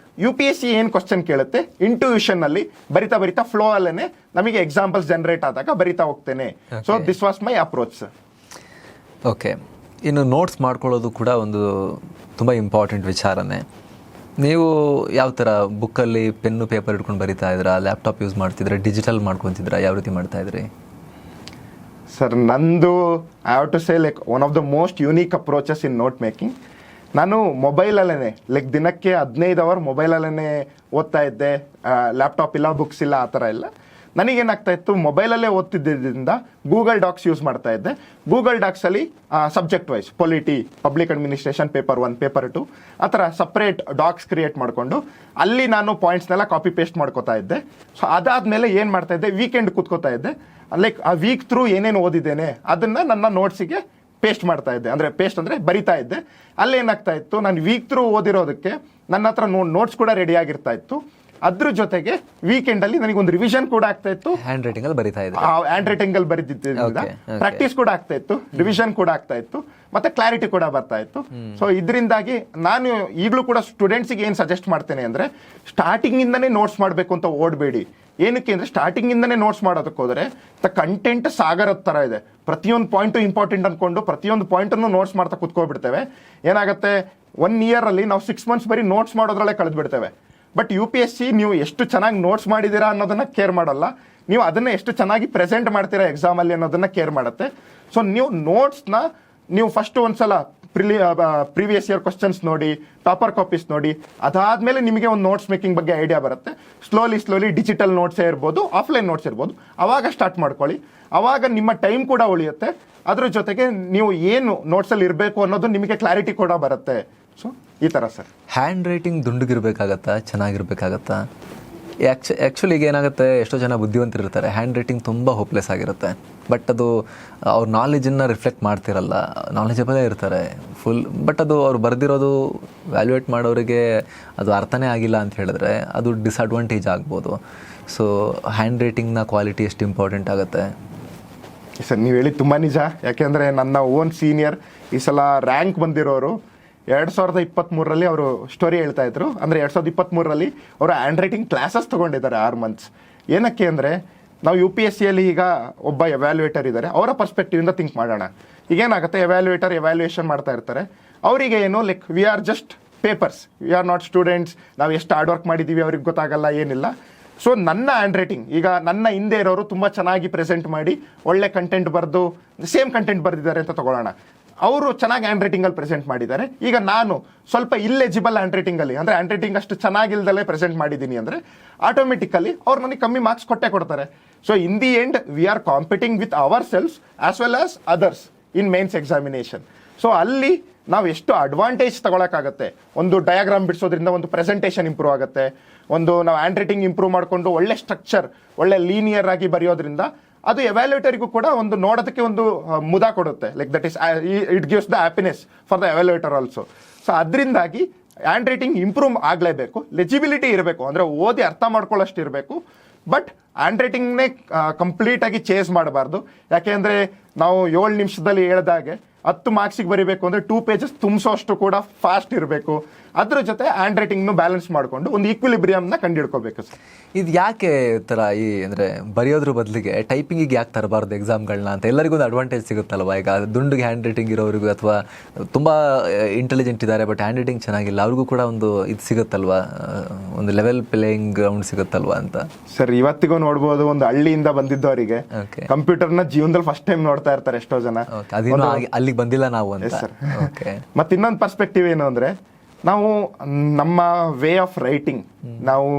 UPSC ಏನು ಕ್ವಶನ್ ಕೇಳುತ್ತೆ, ಇಂಟ್ಯೂಷನ್ ಅಲ್ಲಿ ಬರಿತಾ ಬರಿತಾ ಫ್ಲೋ ಅಲ್ಲೇನೆ ನಮಗೆ ಎಕ್ಸಾಂಪಲ್ಸ್ ಜನರೇಟ್ ಆದಾಗ ಬರಿತಾ ಹೋಗ್ತೇನೆ. So this was my approach. Okay, ಇನ್ನು ನೋಟ್ಸ್ ಮಾಡ್ಕೊಳ್ಳೋದು ಕೂಡ ಒಂದು ತುಂಬ ಇಂಪಾರ್ಟೆಂಟ್ ವಿಚಾರನೇ. ನೀವು ಯಾವ ಥರ ಬುಕ್ಕಲ್ಲಿ ಪೆನ್ನು ಪೇಪರ್ ಇಟ್ಕೊಂಡು ಬರಿತಾ ಇದ್ರಾ, ಲ್ಯಾಪ್ಟಾಪ್ ಯೂಸ್ ಮಾಡ್ತಿದ್ರೆ, ಡಿಜಿಟಲ್ ಮಾಡ್ಕೊತಿದ್ರಾ, ಯಾವ ರೀತಿ ಮಾಡ್ತಾ ಇದ್ರಿ? ಸರ್, ನಂದು I have to say like one of the most unique approaches in note making. ನಾನು ಮೊಬೈಲಲ್ಲೇ ಲೈಕ್ ದಿನಕ್ಕೆ 15 ಅವರ್ ಮೊಬೈಲಲ್ಲೇ ಓದ್ತಾ ಇದ್ದೆ. ಲ್ಯಾಪ್ಟಾಪ್ ಇಲ್ಲ, ಬುಕ್ಸ್ ಇಲ್ಲ, ಆ ಥರ ಇಲ್ಲ. ನನಗೇನಾಗ್ತಾ ಇತ್ತು, ಮೊಬೈಲಲ್ಲೇ ಓದ್ತಿದ್ದರಿಂದ ಗೂಗಲ್ ಡಾಕ್ಸ್ ಯೂಸ್ ಮಾಡ್ತಾ ಇದ್ದೆ. ಗೂಗಲ್ ಡಾಕ್ಸಲ್ಲಿ subject wise polity, public administration, paper 1, paper 2 ಆ ಥರ ಸಪ್ರೇಟ್ ಡಾಕ್ಸ್ ಕ್ರಿಯೇಟ್ ಮಾಡಿಕೊಂಡು ಅಲ್ಲಿ ನಾನು ಪಾಯಿಂಟ್ಸ್ನೆಲ್ಲ ಕಾಪಿ ಪೇಸ್ಟ್ ಮಾಡ್ಕೋತಾ ಇದ್ದೆ. ಸೊ ಅದಾದಮೇಲೆ ಏನು ಮಾಡ್ತಾ ಇದ್ದೆ, ವೀಕೆಂಡ್ ಕೂತ್ಕೋತಾ ಇದ್ದೆ. ಲೈಕ್ ಆ ವೀಕ್ ಥ್ರೂ ಏನೇನು ಓದಿದ್ದೇನೆ ಅದನ್ನು ನನ್ನ ನೋಟ್ಸಿಗೆ ಪೇಸ್ಟ್ ಮಾಡ್ತಾ ಇದ್ದೆ. ಅಂದರೆ ಪೇಸ್ಟ್ ಅಂದರೆ ಬರಿತಾ ಇದ್ದೆ. ಅಲ್ಲೇನಾಗ್ತಾ ಇತ್ತು, ನಾನು ವೀಕ್ ಥ್ರೂ ಓದಿರೋದಕ್ಕೆ ನನ್ನ ಹತ್ರ ನೋಟ್ಸ್ ಕೂಡ ರೆಡಿ ಆಗಿರ್ತಾ ಇತ್ತು. ಅದ್ರ ಜೊತೆಗೆ ವೀಕೆಂಡ್ ಅಲ್ಲಿ ನನಗೊಂದು ರಿವಿಷನ್ ಕೂಡ ಆಗ್ತಾ ಇತ್ತು. ಹ್ಯಾಂಡ್ ರೈಟಿಂಗ್ ಅಲ್ಲಿ ಬರಿತಾ ಇದ್ದೆ. ಹ್ಯಾಂಡ್ ರೈಟಿಂಗ್ ಅಲ್ಲಿ ಬರೀತಿದ್ದರಿಂದ ಪ್ರಾಕ್ಟೀಸ್ ಕೂಡ ಆಗ್ತಾ ಇತ್ತು, ರಿವಿಷನ್ ಕೂಡ ಆಗ್ತಾ ಇತ್ತು, ಮತ್ತೆ ಕ್ಲಾರಿಟಿ ಕೂಡ ಬರ್ತಾ ಇತ್ತು. ಸೊ ಇದರಿಂದಾಗಿ ನಾನು ಈಗಲೂ ಕೂಡ ಸ್ಟೂಡೆಂಟ್ಸಿಗೆ ಏನು ಸಜೆಸ್ಟ್ ಮಾಡ್ತೇನೆ ಅಂದ್ರೆ, ಸ್ಟಾರ್ಟಿಂಗ್ ಇಂದಾನೇ ನೋಟ್ಸ್ ಮಾಡಬೇಕು ಅಂತ ಓಡಬೇಡಿ. ಏನಕ್ಕೆ ಅಂದ್ರೆ, ಸ್ಟಾರ್ಟಿಂಗ್ ಇಂದಾನೇ ನೋಟ್ಸ್ ಮಾಡೋದಕ್ಕೆ ಹೋದ್ರೆ ಕಂಟೆಂಟ್ ಸಾಗರದ ತರ ಇದೆ. ಪ್ರತಿಯೊಂದು ಪಾಯಿಂಟು ಇಂಪಾರ್ಟೆಂಟ್ ಅನ್ಕೊಂಡು ಪ್ರತಿಯೊಂದು ಪಾಯಿಂಟನ್ನು ನೋಟ್ಸ್ ಮಾಡ್ತಾ ಕುತ್ಕೊಬಿಡ್ತೇವೆ. ಏನಾಗುತ್ತೆ, 1 year ಅಲ್ಲಿ ನಾವು 6 months ಬರೀ ನೋಟ್ಸ್ ಮಾಡೋದ್ರಲ್ಲೇ ಕಳೆದು ಬಿಡ್ತೇವೆ. ಬಟ್ UPSC ನೀವು ಎಷ್ಟು ಚೆನ್ನಾಗಿ ನೋಟ್ಸ್ ಮಾಡಿದ್ದೀರಾ ಅನ್ನೋದನ್ನ ಕೇರ್ ಮಾಡಲ್ಲ, ನೀವು ಅದನ್ನ ಎಷ್ಟು ಚೆನ್ನಾಗಿ ಪ್ರೆಸೆಂಟ್ ಮಾಡ್ತೀರಾ ಎಕ್ಸಾಮಲ್ಲಿ ಅನ್ನೋದನ್ನ ಕೇರ್ ಮಾಡುತ್ತೆ. ಸೊ ನೀವು ನೋಟ್ಸ್ನ ನೀವು ಫಸ್ಟ್ ಒಂದ್ಸಲ ಪ್ರೀವಿಯಸ್ ಇಯರ್ ಕ್ವಶನ್ಸ್ ನೋಡಿ, ಟಾಪರ್ ಕಾಪೀಸ್ ನೋಡಿ, ಅದಾದ್ಮೇಲೆ ನಿಮಗೆ ಒಂದು ನೋಟ್ಸ್ ಮೇಕಿಂಗ್ ಬಗ್ಗೆ ಐಡಿಯಾ ಬರುತ್ತೆ. ಸ್ಲೋಲಿ ಡಿಜಿಟಲ್ ನೋಟ್ಸೇ ಇರ್ಬೋದು, ಆಫ್ಲೈನ್ ನೋಟ್ಸ್ ಇರ್ಬೋದು, ಅವಾಗ ಸ್ಟಾರ್ಟ್ ಮಾಡ್ಕೊಳ್ಳಿ. ಅವಾಗ ನಿಮ್ಮ ಟೈಮ್ ಕೂಡ ಉಳಿಯುತ್ತೆ. ಅದ್ರ ಜೊತೆಗೆ ನೀವು ಏನು ನೋಟ್ಸಲ್ಲಿ ಇರಬೇಕು ಅನ್ನೋದು ನಿಮಗೆ ಕ್ಲಾರಿಟಿ ಕೂಡ ಬರುತ್ತೆ. ಸೊ ಈ ಥರ ಸರ್. ಹ್ಯಾಂಡ್ ರೈಟಿಂಗ್ ದುಂಡಗಿರ್ಬೇಕಾಗತ್ತಾ, ಚೆನ್ನಾಗಿರ್ಬೇಕಾಗತ್ತಾ? ಆ್ಯಕ್ಚುಲಿ ಈಗ ಏನಾಗುತ್ತೆ, ಎಷ್ಟೋ ಜನ ಬುದ್ಧಿವಂತರಿರ್ತಾರೆ, ಹ್ಯಾಂಡ್ ರೈಟಿಂಗ್ ತುಂಬ ಹೋಪ್ಲೆಸ್ ಆಗಿರುತ್ತೆ. ಬಟ್ ಅದು ಅವ್ರ ನಾಲೆಜನ್ನು ರಿಫ್ಲೆಕ್ಟ್ ಮಾಡ್ತಿರಲ್ಲ, ನಾಲೆಜಬಲೇ ಇರ್ತಾರೆ ಫುಲ್. ಬಟ್ ಅದು ಅವ್ರು ಬರೆದಿರೋದು ವ್ಯಾಲ್ಯೂಯೇಟ್ ಮಾಡೋರಿಗೆ ಅದು ಅರ್ಥನೇ ಆಗಿಲ್ಲ ಅಂತ ಹೇಳಿದ್ರೆ ಅದು ಡಿಸ್ಅಡ್ವಾಂಟೇಜ್ ಆಗ್ಬೋದು. ಸೊ ಹ್ಯಾಂಡ್ ರೈಟಿಂಗ್ನ ಕ್ವಾಲಿಟಿ ಎಷ್ಟು ಇಂಪಾರ್ಟೆಂಟ್ ಆಗುತ್ತೆ? ಸರ್, ನೀವು ಹೇಳಿ ತುಂಬ ನಿಜ. ಯಾಕೆಂದರೆ ನನ್ನ ಓನ್ ಸೀನಿಯರ್ ಈ ಸಲ ರ್ಯಾಂಕ್ ಬಂದಿರೋರು 2023ರಲ್ಲಿ ಅವರು ಸ್ಟೋರಿ ಹೇಳ್ತಾ ಇದ್ರು. ಅಂದರೆ 2023ರಲ್ಲಿ ಅವರು ಹ್ಯಾಂಡ್ ರೈಟಿಂಗ್ ಕ್ಲಾಸಸ್ ತೊಗೊಂಡಿದ್ದಾರೆ 6 months. ಏನಕ್ಕೆ ಅಂದರೆ, ನಾವು UPSCಯಲ್ಲಿ ಈಗ ಒಬ್ಬ ಎವ್ಯಾಲ್ಯೂಯೇಟರ್ ಇದ್ದಾರೆ, ಅವರ ಪರ್ಸ್ಪೆಕ್ಟಿವಿಂದ ಥಿಂಕ್ ಮಾಡೋಣ. ಈಗೇನಾಗುತ್ತೆ, ಎವ್ಯಾಲ್ಯೂಯೇಷನ್ ಮಾಡ್ತಾ ಇರ್ತಾರೆ. ಅವರಿಗೆ ಏನು, like we are just papers, we are not students, ನಾವು ಎಷ್ಟು ಹಾರ್ಡ್ ವರ್ಕ್ ಮಾಡಿದ್ದೀವಿ ಅವ್ರಿಗೆ ಗೊತ್ತಾಗಲ್ಲ, ಏನಿಲ್ಲ. ಸೊ ನನ್ನ ಹ್ಯಾಂಡ್ ರೈಟಿಂಗ್, ಈಗ ನನ್ನ ಹಿಂದೆ ಇರೋರು ತುಂಬ ಚೆನ್ನಾಗಿ ಪ್ರೆಸೆಂಟ್ ಮಾಡಿ ಒಳ್ಳೆ ಕಂಟೆಂಟ್ ಬರೆದು ಸೇಮ್ ಕಂಟೆಂಟ್ ಬರೆದಿದ್ದಾರೆ ಅಂತ ತಗೊಳ್ಳೋಣ. ಅವರು ಚೆನ್ನಾಗಿ ಹ್ಯಾಂಡ್ ರೈಟಿಂಗಲ್ಲಿ ಪ್ರೆಸೆಂಟ್ ಮಾಡಿದ್ದಾರೆ. ಈಗ ನಾನು ಸ್ವಲ್ಪ ಇಲ್ಲೆಜಿಬಲ್ ಹ್ಯಾಂಡ್ ರೈಟಿಂಗಲ್ಲಿ, ಅಂದರೆ ಹ್ಯಾಂಡ್ ರೈಟಿಂಗ್ ಅಷ್ಟು ಚೆನ್ನಾಗಿಲ್ದಲೇ ಪ್ರೆಸೆಂಟ್ ಮಾಡಿದ್ದೀನಿ ಅಂದರೆ ಆಟೋಮೆಟಿಕಲಿ ಅವ್ರು ನನಗೆ ಕಮ್ಮಿ ಮಾರ್ಕ್ಸ್ ಕೊಡ್ತಾರೆ. So in the end we are competing with our self as well as others in mains examination. So ಅಲ್ಲಿ ನಾವು ಎಷ್ಟು ಅಡ್ವಾಂಟೇಜ್ ತಗೊಳಕ್ಕಾಗತ್ತೆ. ಒಂದು ಡಯಾಗ್ರಾಮ್ ಬಿಡಿಸೋದ್ರಿಂದ ಒಂದು ಪ್ರೆಸೆಂಟೇಷನ್ ಇಂಪ್ರೂವ್ ಆಗುತ್ತೆ. ಒಂದು ನಾವು ಹ್ಯಾಂಡ್ ರೈಟಿಂಗ್ ಇಂಪ್ರೂವ್ ಮಾಡಿಕೊಂಡು ಒಳ್ಳೆ ಸ್ಟ್ರಕ್ಚರ್, ಒಳ್ಳೆ ಲೀನಿಯರ್ ಆಗಿ ಬರೆಯೋದ್ರಿಂದ ಅದು ಎವ್ಯಾಲ್ಯೂಯೇಟರ್ಗೂ ಕೂಡ ಒಂದು ನೋಡೋದಕ್ಕೆ ಒಂದು ಮುದ ಕೊಡುತ್ತೆ. Like that is it gives the happiness for the evaluator also. So ಅದರಿಂದಾಗಿ ಹ್ಯಾಂಡ್ ರೈಟಿಂಗ್ ಇಂಪ್ರೂವ್ ಆಗಲೇಬೇಕು, ಲೆಜಿಬಿಲಿಟಿ ಇರಬೇಕು, ಅಂದರೆ ಓದಿ ಅರ್ಥ ಮಾಡ್ಕೊಳ್ಳೋಷ್ಟು ಇರಬೇಕು. ಬಟ್ ಹ್ಯಾಂಡ್ ರೈಟಿಂಗ್ನೇ ಕಂಪ್ಲೀಟಾಗಿ ಚೇಸ್ ಮಾಡಬಾರ್ದು. ಯಾಕೆಂದರೆ ನಾವು 7 ನಿಮಿಷದಲ್ಲಿ ಹೇಳ್ದಾಗೆ 10 ಮಾರ್ಕ್ಸಿಗೆ ಬರೀಬೇಕು ಅಂದರೆ 2 pages ತುಂಬಿಸೋ ಅಷ್ಟು ಕೂಡ ಫಾಸ್ಟ್ ಇರಬೇಕು. ಅದ್ರ ಜೊತೆ ಹ್ಯಾಂಡ್ ರೈಟಿಂಗ್ನು ಬ್ಯಾಲೆನ್ಸ್ ಮಾಡಿಕೊಂಡು ಒಂದು ಈಕ್ವಿಲಿಬ್ರಿಯಮ್ನ ಕಂಡುಹಿಡ್ಕೋಬೇಕು ಸರ್. ಇದು ಯಾಕೆ ಥರ ಅಂದರೆ ಬರೆಯೋದ್ರ ಬದಲಿಗೆ ಟೈಪಿಂಗಿಗೆ ಯಾಕೆ ತರಬಾರ್ದು ಎಕ್ಸಾಮ್ಗಳನ್ನ ಅಂತ? ಎಲ್ಲರಿಗೂ ಒಂದು ಅಡ್ವಾಂಟೇಜ್ ಸಿಗುತ್ತಲ್ವ. ಈಗ ದುಂಡಿಗೆ ಹ್ಯಾಂಡ್ ರೈಟಿಂಗ್ ಇರೋರಿಗೂ ಅಥವಾ ತುಂಬ ಇಂಟೆಲಿಜೆಂಟ್ ಇದ್ದಾರೆ ಬಟ್ ಹ್ಯಾಂಡ್ ರೈಟಿಂಗ್ ಚೆನ್ನಾಗಿಲ್ಲ, ಅವ್ರಿಗೂ ಕೂಡ ಒಂದು ಇದು ಸಿಗುತ್ತಲ್ವ, ಒಂದು ಲೆವೆಲ್ ಪ್ಲೇಯಿಂಗ್ ಗ್ರೌಂಡ್ ಸಿಗುತ್ತಲ್ವ ಅಂತ. ಸರ್, ಇವತ್ತಿಗೂ ನೋಡ್ಬೋದು, ಒಂದು ಹಳ್ಳಿಯಿಂದ ಬಂದಿದ್ದವರಿಗೆ ಕಂಪ್ಯೂಟರ್ನ ಜೀವನದಲ್ಲಿ ಫಸ್ಟ್ ಟೈಮ್ ನೋಡ್ತಾ ಇರ್ತಾರೆ ಎಷ್ಟೋ ಜನ. ಅದೇನೋ ಅಲ್ಲಿಗೆ ಬಂದಿಲ್ಲ ನಾವು ಅಂತ. ಮತ್ತೆ ಇನ್ನೊಂದು ಪರ್ಸ್ಪೆಕ್ಟಿವ್ ಏನು ಅಂದರೆ, ನಾವು ನಮ್ಮ ವೇ ಆಫ್ ರೈಟಿಂಗ್, ನಾವು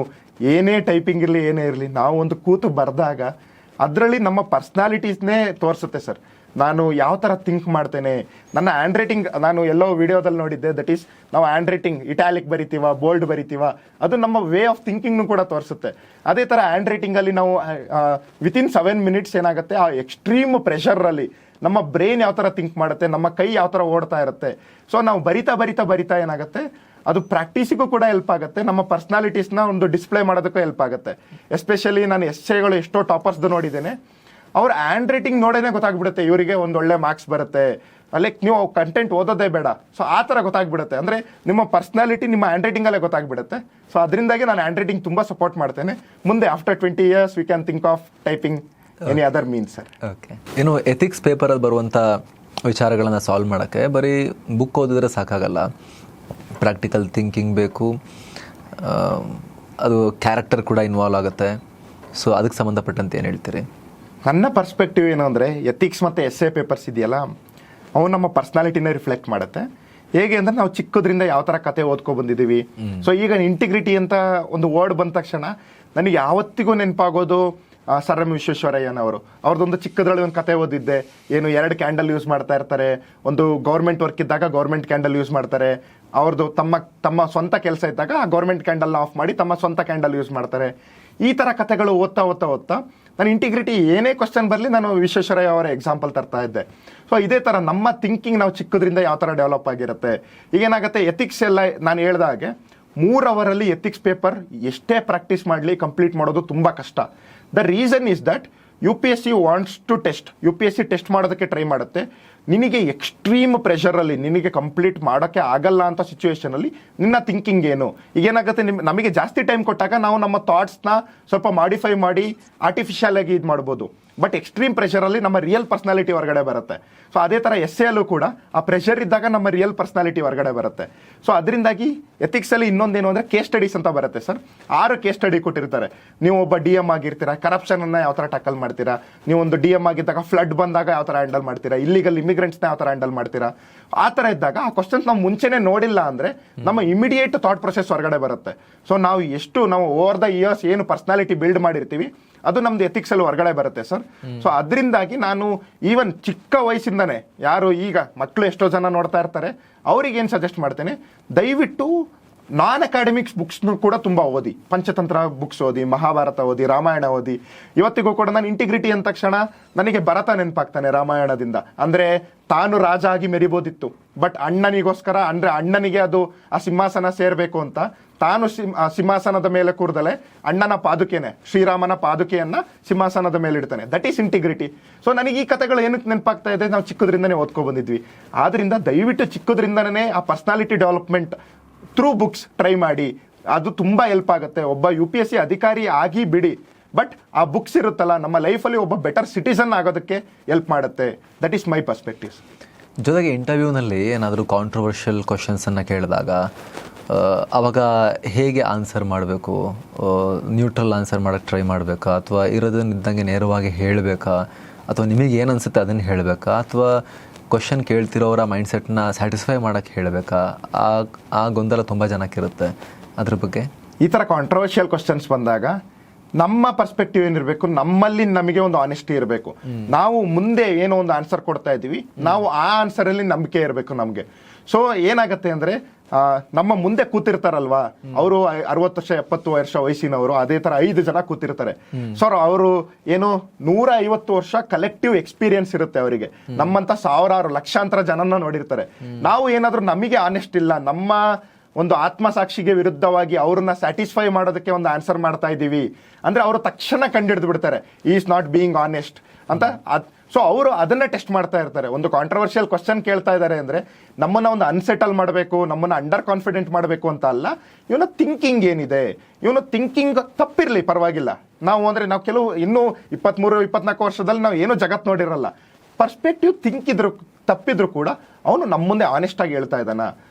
ಏನೇ ಟೈಪಿಂಗ್ ಇರಲಿ ಏನೇ ಇರಲಿ, ನಾವು ಒಂದು ಕೂತು ಬರೆದಾಗ ಅದರಲ್ಲಿ ನಮ್ಮ ಪರ್ಸ್ನಾಲಿಟೀಸ್ನೇ ತೋರಿಸುತ್ತೆ ಸರ್. ನಾನು ಯಾವ ಥರ ಥಿಂಕ್ ಮಾಡ್ತೇನೆ, ನನ್ನ ಹ್ಯಾಂಡ್ ರೈಟಿಂಗ್ ನಾನು ಎಲ್ಲೋ ವಿಡಿಯೋದಲ್ಲಿ ನೋಡಿದ್ದೆ, ದಟ್ ಈಸ್ ನಾವು ಹ್ಯಾಂಡ್ ರೈಟಿಂಗ್ ಇಟ್ಯಾಲಿಕ್ ಬರಿತೀವ, ಬೋಲ್ಡ್ ಬರಿತೀವ, ಅದು ನಮ್ಮ ವೇ ಆಫ್ ಥಿಂಕಿಂಗ್ನು ಕೂಡ ತೋರಿಸುತ್ತೆ. ಅದೇ ಥರ ಹ್ಯಾಂಡ್ ರೈಟಿಂಗಲ್ಲಿ ನಾವು ವಿತಿನ್ 7 ಮಿನಿಟ್ಸ್ ಏನಾಗುತ್ತೆ, ಆ ಎಕ್ಸ್ಟ್ರೀಮ್ ಪ್ರೆಷರಲ್ಲಿ ನಮ್ಮ ಬ್ರೈನ್ ಯಾವ ಥರ ಥಿಂಕ್ ಮಾಡುತ್ತೆ, ನಮ್ಮ ಕೈ ಯಾವ ಥರ ಓಡ್ತಾ ಇರುತ್ತೆ. ಸೊ ನಾವು ಬರಿತಾ ಏನಾಗುತ್ತೆ, ಅದು ಪ್ರಾಕ್ಟೀಸಿಗೂ ಕೂಡ ಹೆಲ್ಪ್ ಆಗುತ್ತೆ, ನಮ್ಮ ಪರ್ಸ್ನಾಲಿಟೀಸ್ನ ಒಂದು ಡಿಸ್ಪ್ಲೇ ಮಾಡೋದಕ್ಕೂ ಹೆಲ್ಪ್ ಆಗುತ್ತೆ. ಎಸ್ಪೆಷಲಿ ನಾನು ಎಸ್ಸೆಗಳು ಎಷ್ಟೋ ಟಾಪರ್ಸ್ದು ನೋಡಿದ್ದೇನೆ, ಅವ್ರ ಹ್ಯಾಂಡ್ ರೈಟಿಂಗ್ ನೋಡೇನೆ ಗೊತ್ತಾಗ್ಬಿಡುತ್ತೆ ಇವರಿಗೆ ಒಂದು ಒಳ್ಳೆ ಮಾರ್ಕ್ಸ್ ಬರುತ್ತೆ, ಲೈಕ್ ನೀವು ಕಂಟೆಂಟ್ ಓದೋದೇ ಬೇಡ. ಸೊ ಆ ಥರ ಗೊತ್ತಾಗ್ಬಿಡುತ್ತೆ, ಅಂದರೆ ನಿಮ್ಮ ಪರ್ಸ್ನಾಲಿಟಿ ನಿಮ್ಮ ಹ್ಯಾಂಡ್ ರೈಟಿಂಗಲ್ಲೇ ಗೊತ್ತಾಗ್ಬಿಡುತ್ತೆ. ಸೊ ಅದರಿಂದಾಗಿ ನಾನು ಹ್ಯಾಂಡ್ ರೈಟಿಂಗ್ ತುಂಬ ಸಪೋರ್ಟ್ ಮಾಡ್ತೇನೆ. ಮುಂದೆ after 20 years we can think of typing any other means sir. Okay, ಇನ್ನು ಎಥಿಕ್ಸ್ ಪೇಪರಲ್ಲಿ ಬರುವಂಥ ವಿಚಾರಗಳನ್ನು ಸಾಲ್ವ್ ಮಾಡೋಕ್ಕೆ ಬರೀ ಬುಕ್ ಓದಿದ್ರೆ ಸಾಕಾಗಲ್ಲ, ಪ್ರಾಕ್ಟಿಕಲ್ ಥಿಂಕಿಂಗ್ ಬೇಕು, ಅದು ಕ್ಯಾರೆಕ್ಟರ್ ಕೂಡ ಇನ್ವಾಲ್ವ್ ಆಗುತ್ತೆ. ಸೊ ಅದಕ್ಕೆ ಸಂಬಂಧಪಟ್ಟಂತೆ ಏನು ಹೇಳ್ತೀರಿ? ನನ್ನ ಪರ್ಸ್ಪೆಕ್ಟಿವ್ ಏನು ಅಂದರೆ, ಎಥಿಕ್ಸ್ ಮತ್ತು ಎಸ್ಸೆ ಪೇಪರ್ಸ್ ಇದೆಯಲ್ಲ, ಅವು ನಮ್ಮ ಪರ್ಸ್ನಾಲಿಟಿನೇ ರಿಫ್ಲೆಕ್ಟ್ ಮಾಡುತ್ತೆ. ಹೇಗೆ ಅಂದರೆ, ನಾವು ಚಿಕ್ಕದ್ರಿಂದ ಯಾವ ಥರ ಕತೆ ಓದ್ಕೊ ಬಂದಿದ್ದೀವಿ. ಸೊ ಈಗ ಇಂಟಿಗ್ರಿಟಿ ಅಂತ ಒಂದು ವರ್ಡ್ ಬಂದ ತಕ್ಷಣ ನನಗೆ ಯಾವತ್ತಿಗೂ ನೆನಪಾಗೋದು ಸರ್ ಎಂ ವಿಶ್ವೇಶ್ವರಯ್ಯನವರು. ಅವ್ರದ್ದೊಂದು ಚಿಕ್ಕದ್ರಲ್ಲಿ ಒಂದು ಕತೆ ಓದಿದ್ದೆ, ಏನು 2 ಕ್ಯಾಂಡಲ್ ಯೂಸ್ ಮಾಡ್ತಾ ಇರ್ತಾರೆ, ಒಂದು ಗೌರ್ಮೆಂಟ್ ವರ್ಕ್ ಇದ್ದಾಗ ಗೌರ್ಮೆಂಟ್ ಕ್ಯಾಂಡಲ್ ಯೂಸ್ ಮಾಡ್ತಾರೆ, ಅವ್ರದ್ದು ತಮ್ಮ ಸ್ವಂತ ಕೆಲಸ ಇದ್ದಾಗ ಆ ಗೌರ್ಮೆಂಟ್ ಕ್ಯಾಂಡಲ್ನ ಆಫ್ ಮಾಡಿ ತಮ್ಮ ಸ್ವಂತ ಕ್ಯಾಂಡಲ್ ಯೂಸ್ ಮಾಡ್ತಾರೆ. ಈ ಥರ ಕಥೆಗಳು ಓದ್ತಾ ನಾನು ಇಂಟಿಗ್ರಿಟಿ ಏನೇ ಕ್ವಶನ್ ಬರಲಿ ನಾನು ವಿಶ್ವೇಶ್ವರಯ್ಯ ಅವರ ಎಕ್ಸಾಂಪಲ್ ತರ್ತಾ ಇದ್ದೆ. ಸೊ ಇದೇ ಥರ ನಮ್ಮ ಥಿಂಕಿಂಗ್ ನಾವು ಚಿಕ್ಕದ್ರಿಂದ ಯಾವ ಥರ ಡೆವಲಪ್ ಆಗಿರುತ್ತೆ. ಈಗೇನಾಗುತ್ತೆ, ಎಥಿಕ್ಸ್ ಎಲ್ಲ ನಾನು ಹೇಳ್ದ ಹಾಗೆ 3 ಅವರಲ್ಲಿ ಎಥಿಕ್ಸ್ ಪೇಪರ್ ಎಷ್ಟೇ ಪ್ರಾಕ್ಟೀಸ್ ಮಾಡಲಿ ಕಂಪ್ಲೀಟ್ ಮಾಡೋದು ತುಂಬ ಕಷ್ಟ. The reason is that UPSC wants to test, UPSC test ಮಾಡೋದಕ್ಕೆ ಟ್ರೈ ಮಾಡುತ್ತೆ. ನಿನಗೆ ಎಕ್ಸ್ಟ್ರೀಮ್ ಪ್ರೆಷರಲ್ಲಿ ನಿನಗೆ ಕಂಪ್ಲೀಟ್ ಮಾಡೋಕ್ಕೆ ಆಗಲ್ಲ ಅಂತ ಸಿಚುವೇಶನಲ್ಲಿ ನಿನ್ನ ಥಿಂಕಿಂಗ್ ಏನು. ಈಗೇನಾಗುತ್ತೆ, ನಮಗೆ ಜಾಸ್ತಿ ಟೈಮ್ ಕೊಟ್ಟಾಗ ನಾವು ನಮ್ಮ ಥಾಟ್ಸ್ನ ಸ್ವಲ್ಪ ಮಾಡಿಫೈ ಮಾಡಿ ಆರ್ಟಿಫಿಷಿಯಲ್ ಆಗಿ ಇದು ಮಾಡ್ಬೋದು. ಬಟ್ ಎಕ್ಸ್ಟ್ರೀಮ್ ಪ್ರೆಷರಲ್ಲಿ ನಮ್ಮ ರಿಯಲ್ ಪರ್ಸ್ನಾಲಿಟಿ ಹೊರಗಡೆ ಬರುತ್ತೆ. ಸೊ ಅದೇ ಥರ ಎಸ್ಸೆಯಲ್ಲೂ ಕೂಡ ಆ ಪ್ರೆಷರ್ ಇದ್ದಾಗ ನಮ್ಮ ರಿಯಲ್ ಪರ್ಸ್ನಾಲಿಟಿ ಹೊರಗಡೆ ಬರುತ್ತೆ. ಸೊ ಅದರಿಂದಾಗಿ ಎಥಿಕ್ಸಲ್ಲಿ ಇನ್ನೊಂದೇನು ಅಂದರೆ ಕೇಸ್ ಸ್ಟಡೀಸ್ ಅಂತ ಬರುತ್ತೆ ಸರ್. 6 ಕೇಸ್ ಸ್ಟಡಿ ಕೊಟ್ಟಿರ್ತಾರೆ. ನೀವು ಒಬ್ಬ DM ಆಗಿರ್ತೀರಾ, ಕರಪ್ಷನನ್ನು ಯಾವ ಥರ ಟ್ಯಾಕಲ್ ಮಾಡ್ತೀರಾ, ನೀವು ಒಂದು DM ಆಗಿದ್ದಾಗ ಫ್ಲಡ್ ಬಂದಾಗ ಯಾವ ಥರ ಹ್ಯಾಂಡಲ್ ಮಾಡ್ತೀರಾ, ಇಲ್ಲಿಗಲ್ ಇಮಿಗ್ರೆಂಟ್ಸ್ನ ಯಾವ ಥರ ಹ್ಯಾಂಡಲ್ ಮಾಡ್ತೀರಾ. ಆ ಥರ ಇದ್ದಾಗ ಆ ಕ್ವಶನ್ಸ್ ನಾವು ಮುಂಚೆನೇ ನೋಡಿಲ್ಲ ಅಂದರೆ ನಮ್ಮ ಇಮಿಡಿಯೇಟ್ ಥಾಟ್ ಪ್ರೊಸೆಸ್ ಹೊರಗಡೆ ಬರುತ್ತೆ. ಸೊ ನಾವು ಓವರ್ ದ ಇಯರ್ಸ್ ಏನು ಪರ್ಸ್ನಾಲಿಟಿ ಬಿಲ್ಡ್ ಮಾಡಿರ್ತೀವಿ ಅದು ನಮ್ದು ಎಥಿಕ್ಸಲ್ಲಿ ಹೊರಗಡೆ ಬರುತ್ತೆ ಸರ್. ಸೊ ಅದರಿಂದಾಗಿ ನಾನು ಈವನ್ ಚಿಕ್ಕ ವಯಸ್ಸಿಂದನೇ, ಯಾರು ಈಗ ಮಕ್ಕಳು ಎಷ್ಟೋ ಜನ ನೋಡ್ತಾ ಇರ್ತಾರೆ, ಅವ್ರಿಗೆ ಏನು ಸಜೆಸ್ಟ್ ಮಾಡ್ತೇನೆ, ದಯವಿಟ್ಟು ನಾನ್ ಅಕಾಡೆಮಿಕ್ಸ್ ಬುಕ್ಸ್ನು ಕೂಡ ತುಂಬ ಓದಿ. ಪಂಚತಂತ್ರ ಬುಕ್ಸ್ ಓದಿ, ಮಹಾಭಾರತ ಓದಿ, ರಾಮಾಯಣ ಓದಿ. ಇವತ್ತಿಗೂ ಕೂಡ ನಾನು ಇಂಟಿಗ್ರಿಟಿ ಅಂದ ತಕ್ಷಣ ನನಗೆ ಭರತ ನೆನಪಾಗ್ತಾನೆ ರಾಮಾಯಣದಿಂದ. ಅಂದರೆ ತಾನು ರಾಜ ಆಗಿ ಮೆರಿಬೋದಿತ್ತು, ಬಟ್ ಅಣ್ಣನಿಗೋಸ್ಕರ, ಅಂದರೆ ಅಣ್ಣನಿಗೆ ಅದು ಆ ಸಿಂಹಾಸನ ಸೇರಬೇಕು ಅಂತ ತಾನು ಸಿಂಹಾಸನದ ಮೇಲೆ ಕೂರ್ದಲೆ ಅಣ್ಣನ ಪಾದುಕೆನೆ, ಶ್ರೀರಾಮನ ಪಾದುಕೆಯನ್ನ ಸಿಂಹಾಸನದ ಮೇಲೆ ಇಡ್ತಾನೆ. That is integrity. ಸೊ ನನಗೆ ಈ ಕಥೆಗಳು ಏನಕ್ಕೆ ನೆನಪಾಗ್ತಾ ಇದೆ, ನಾವು ಚಿಕ್ಕದ್ರಿಂದನೇ ಓದ್ಕೊ ಬಂದಿದ್ವಿ. ಆದ್ರಿಂದ ದಯವಿಟ್ಟು ಚಿಕ್ಕದ್ರಿಂದನೇ ಆ personality development through books try ಮಾಡಿ, ಅದು ತುಂಬ ಹೆಲ್ಪ್ ಆಗುತ್ತೆ. ಒಬ್ಬ UPSC ಅಧಿಕಾರಿ ಆಗಿ ಬಿಡಿ, ಬಟ್ ಆ ಬುಕ್ಸ್ ಇರುತ್ತಲ್ಲ, ನಮ್ಮ ಲೈಫಲ್ಲಿ ಒಬ್ಬ ಬೆಟರ್ ಸಿಟಿಸನ್ ಆಗೋದಕ್ಕೆ ಹೆಲ್ಪ್ ಮಾಡುತ್ತೆ. That is my perspectives. ಜೊತೆಗೆ ಇಂಟರ್ವ್ಯೂನಲ್ಲಿ ಏನಾದರೂ ಕಾಂಟ್ರವರ್ಷಿಯಲ್ ಕ್ವಶನ್ಸನ್ನು ಕೇಳಿದಾಗ ಆವಾಗ ಹೇಗೆ ಆನ್ಸರ್ ಮಾಡಬೇಕು, ನ್ಯೂಟ್ರಲ್ ಆನ್ಸರ್ ಮಾಡೋಕ್ಕೆ ಟ್ರೈ ಮಾಡಬೇಕಾ, ಅಥವಾ ಇರೋದನ್ನಿದ್ದಂಗೆ ನೇರವಾಗಿ ಹೇಳಬೇಕಾ, ಅಥವಾ ನಿಮಗೆ ಏನು ಅನಿಸುತ್ತೆ ಅದನ್ನು ಹೇಳಬೇಕಾ, ಅಥವಾ ಕ್ವಶನ್ ಕೇಳ್ತಿರೋರ ಮೈಂಡ್ಸೆಟ್ನ ಸ್ಯಾಟಿಸ್ಫೈ ಮಾಡೋಕ್ಕೆ ಹೇಳಬೇಕಾ? ಆ ಗೊಂದಲ ತುಂಬ ಜನಕ್ಕಿರುತ್ತೆ. ಅದ್ರ ಬಗ್ಗೆ ಈ ಥರ ಕಾಂಟ್ರವರ್ಷಿಯಲ್ ಕ್ವಶನ್ಸ್ ಬಂದಾಗ ನಮ್ಮ ಪರ್ಸ್ಪೆಕ್ಟಿವ್ ಏನಿರಬೇಕು, ನಮ್ಮಲ್ಲಿ ನಮಗೆ ಒಂದು ಆನೆಸ್ಟಿ ಇರಬೇಕು. ನಾವು ಮುಂದೆ ಏನೋ ಒಂದು ಆನ್ಸರ್ ಕೊಡ್ತಾ ಇದ್ದೀವಿ, ನಾವು ಆ ಆನ್ಸರಲ್ಲಿ ನಂಬಿಕೆ ಇರಬೇಕು ನಮಗೆ. ಸೊ ಏನಾಗುತ್ತೆ ಅಂದರೆ, ನಮ್ಮ ಮುಂದೆ ಕೂತಿರ್ತಾರಲ್ವಾ, ಅವರು 60 ವರ್ಷ 70 ವರ್ಷ ವಯಸ್ಸಿನವರು, ಅದೇ ತರ 5 ಜನ ಕೂತಿರ್ತಾರೆ. ಸೊ ಅವರು ಏನು 150 ವರ್ಷ ಕಲೆಕ್ಟಿವ್ ಎಕ್ಸ್ಪೀರಿಯನ್ಸ್ ಇರುತ್ತೆ ಅವರಿಗೆ. ನಮ್ಮಂತ ಸಾವಿರಾರು ಲಕ್ಷಾಂತರ ಜನನ ನೋಡಿರ್ತಾರೆ. ನಾವು ಏನಾದ್ರೂ ನಮಗೆ ಆನೆಸ್ಟ್ ಇಲ್ಲ, ನಮ್ಮ ಒಂದು ಆತ್ಮಸಾಕ್ಷಿಗೆ ವಿರುದ್ಧವಾಗಿ ಅವ್ರನ್ನ ಸ್ಯಾಟಿಸ್ಫೈ ಮಾಡೋದಕ್ಕೆ ಒಂದು ಆನ್ಸರ್ ಮಾಡ್ತಾ ಇದ್ದೀವಿ ಅಂದ್ರೆ ಅವರು ತಕ್ಷಣ ಕಂಡಿಡಿದು ಬಿಡ್ತಾರೆ, ಈಸ್ ನಾಟ್ ಬೀಯಿಂಗ್ ಆನೆಸ್ಟ್ ಅಂತ. ಸೊ ಅವರು ಅದನ್ನ ಟೆಸ್ಟ್ ಮಾಡ್ತಾ ಇರ್ತಾರೆ. ಒಂದು ಕಾಂಟ್ರವರ್ಷಿಯಲ್ ಕ್ವಶನ್ ಕೇಳ್ತಾ ಇದ್ದಾರೆ ಅಂದ್ರೆ ನಮ್ಮನ್ನ ಒಂದು ಅನ್ಸೆಟಲ್ ಮಾಡಬೇಕು, ನಮ್ಮನ್ನ ಅಂಡರ್ ಕಾನ್ಫಿಡೆಂಟ್ ಮಾಡಬೇಕು ಅಂತ ಅಲ್ಲ. ಇವನ ಥಿಂಕಿಂಗ್ ಏನಿದೆ, ಇವನು ಥಿಂಕಿಂಗ್ ತಪ್ಪಿರ್ಲಿ ಪರವಾಗಿಲ್ಲ. ನಾವು ಅಂದ್ರೆ ನಾವು ಕೆಲವು ಇನ್ನೂ 23-24 ವರ್ಷದಲ್ಲಿ ನಾವು ಏನೋ ಜಗತ್ ನೋಡಿರಲ್ಲ. ಪರ್ಸ್ಪೆಕ್ಟಿವ್ ತಪ್ಪಿದ್ರು ಕೂಡ ಅವನು ನಮ್ಮ ಮುಂದೆ ಆನೆಸ್ಟ್ ಆಗಿ ಹೇಳ್ತಾ ಇದ್ದಾನ.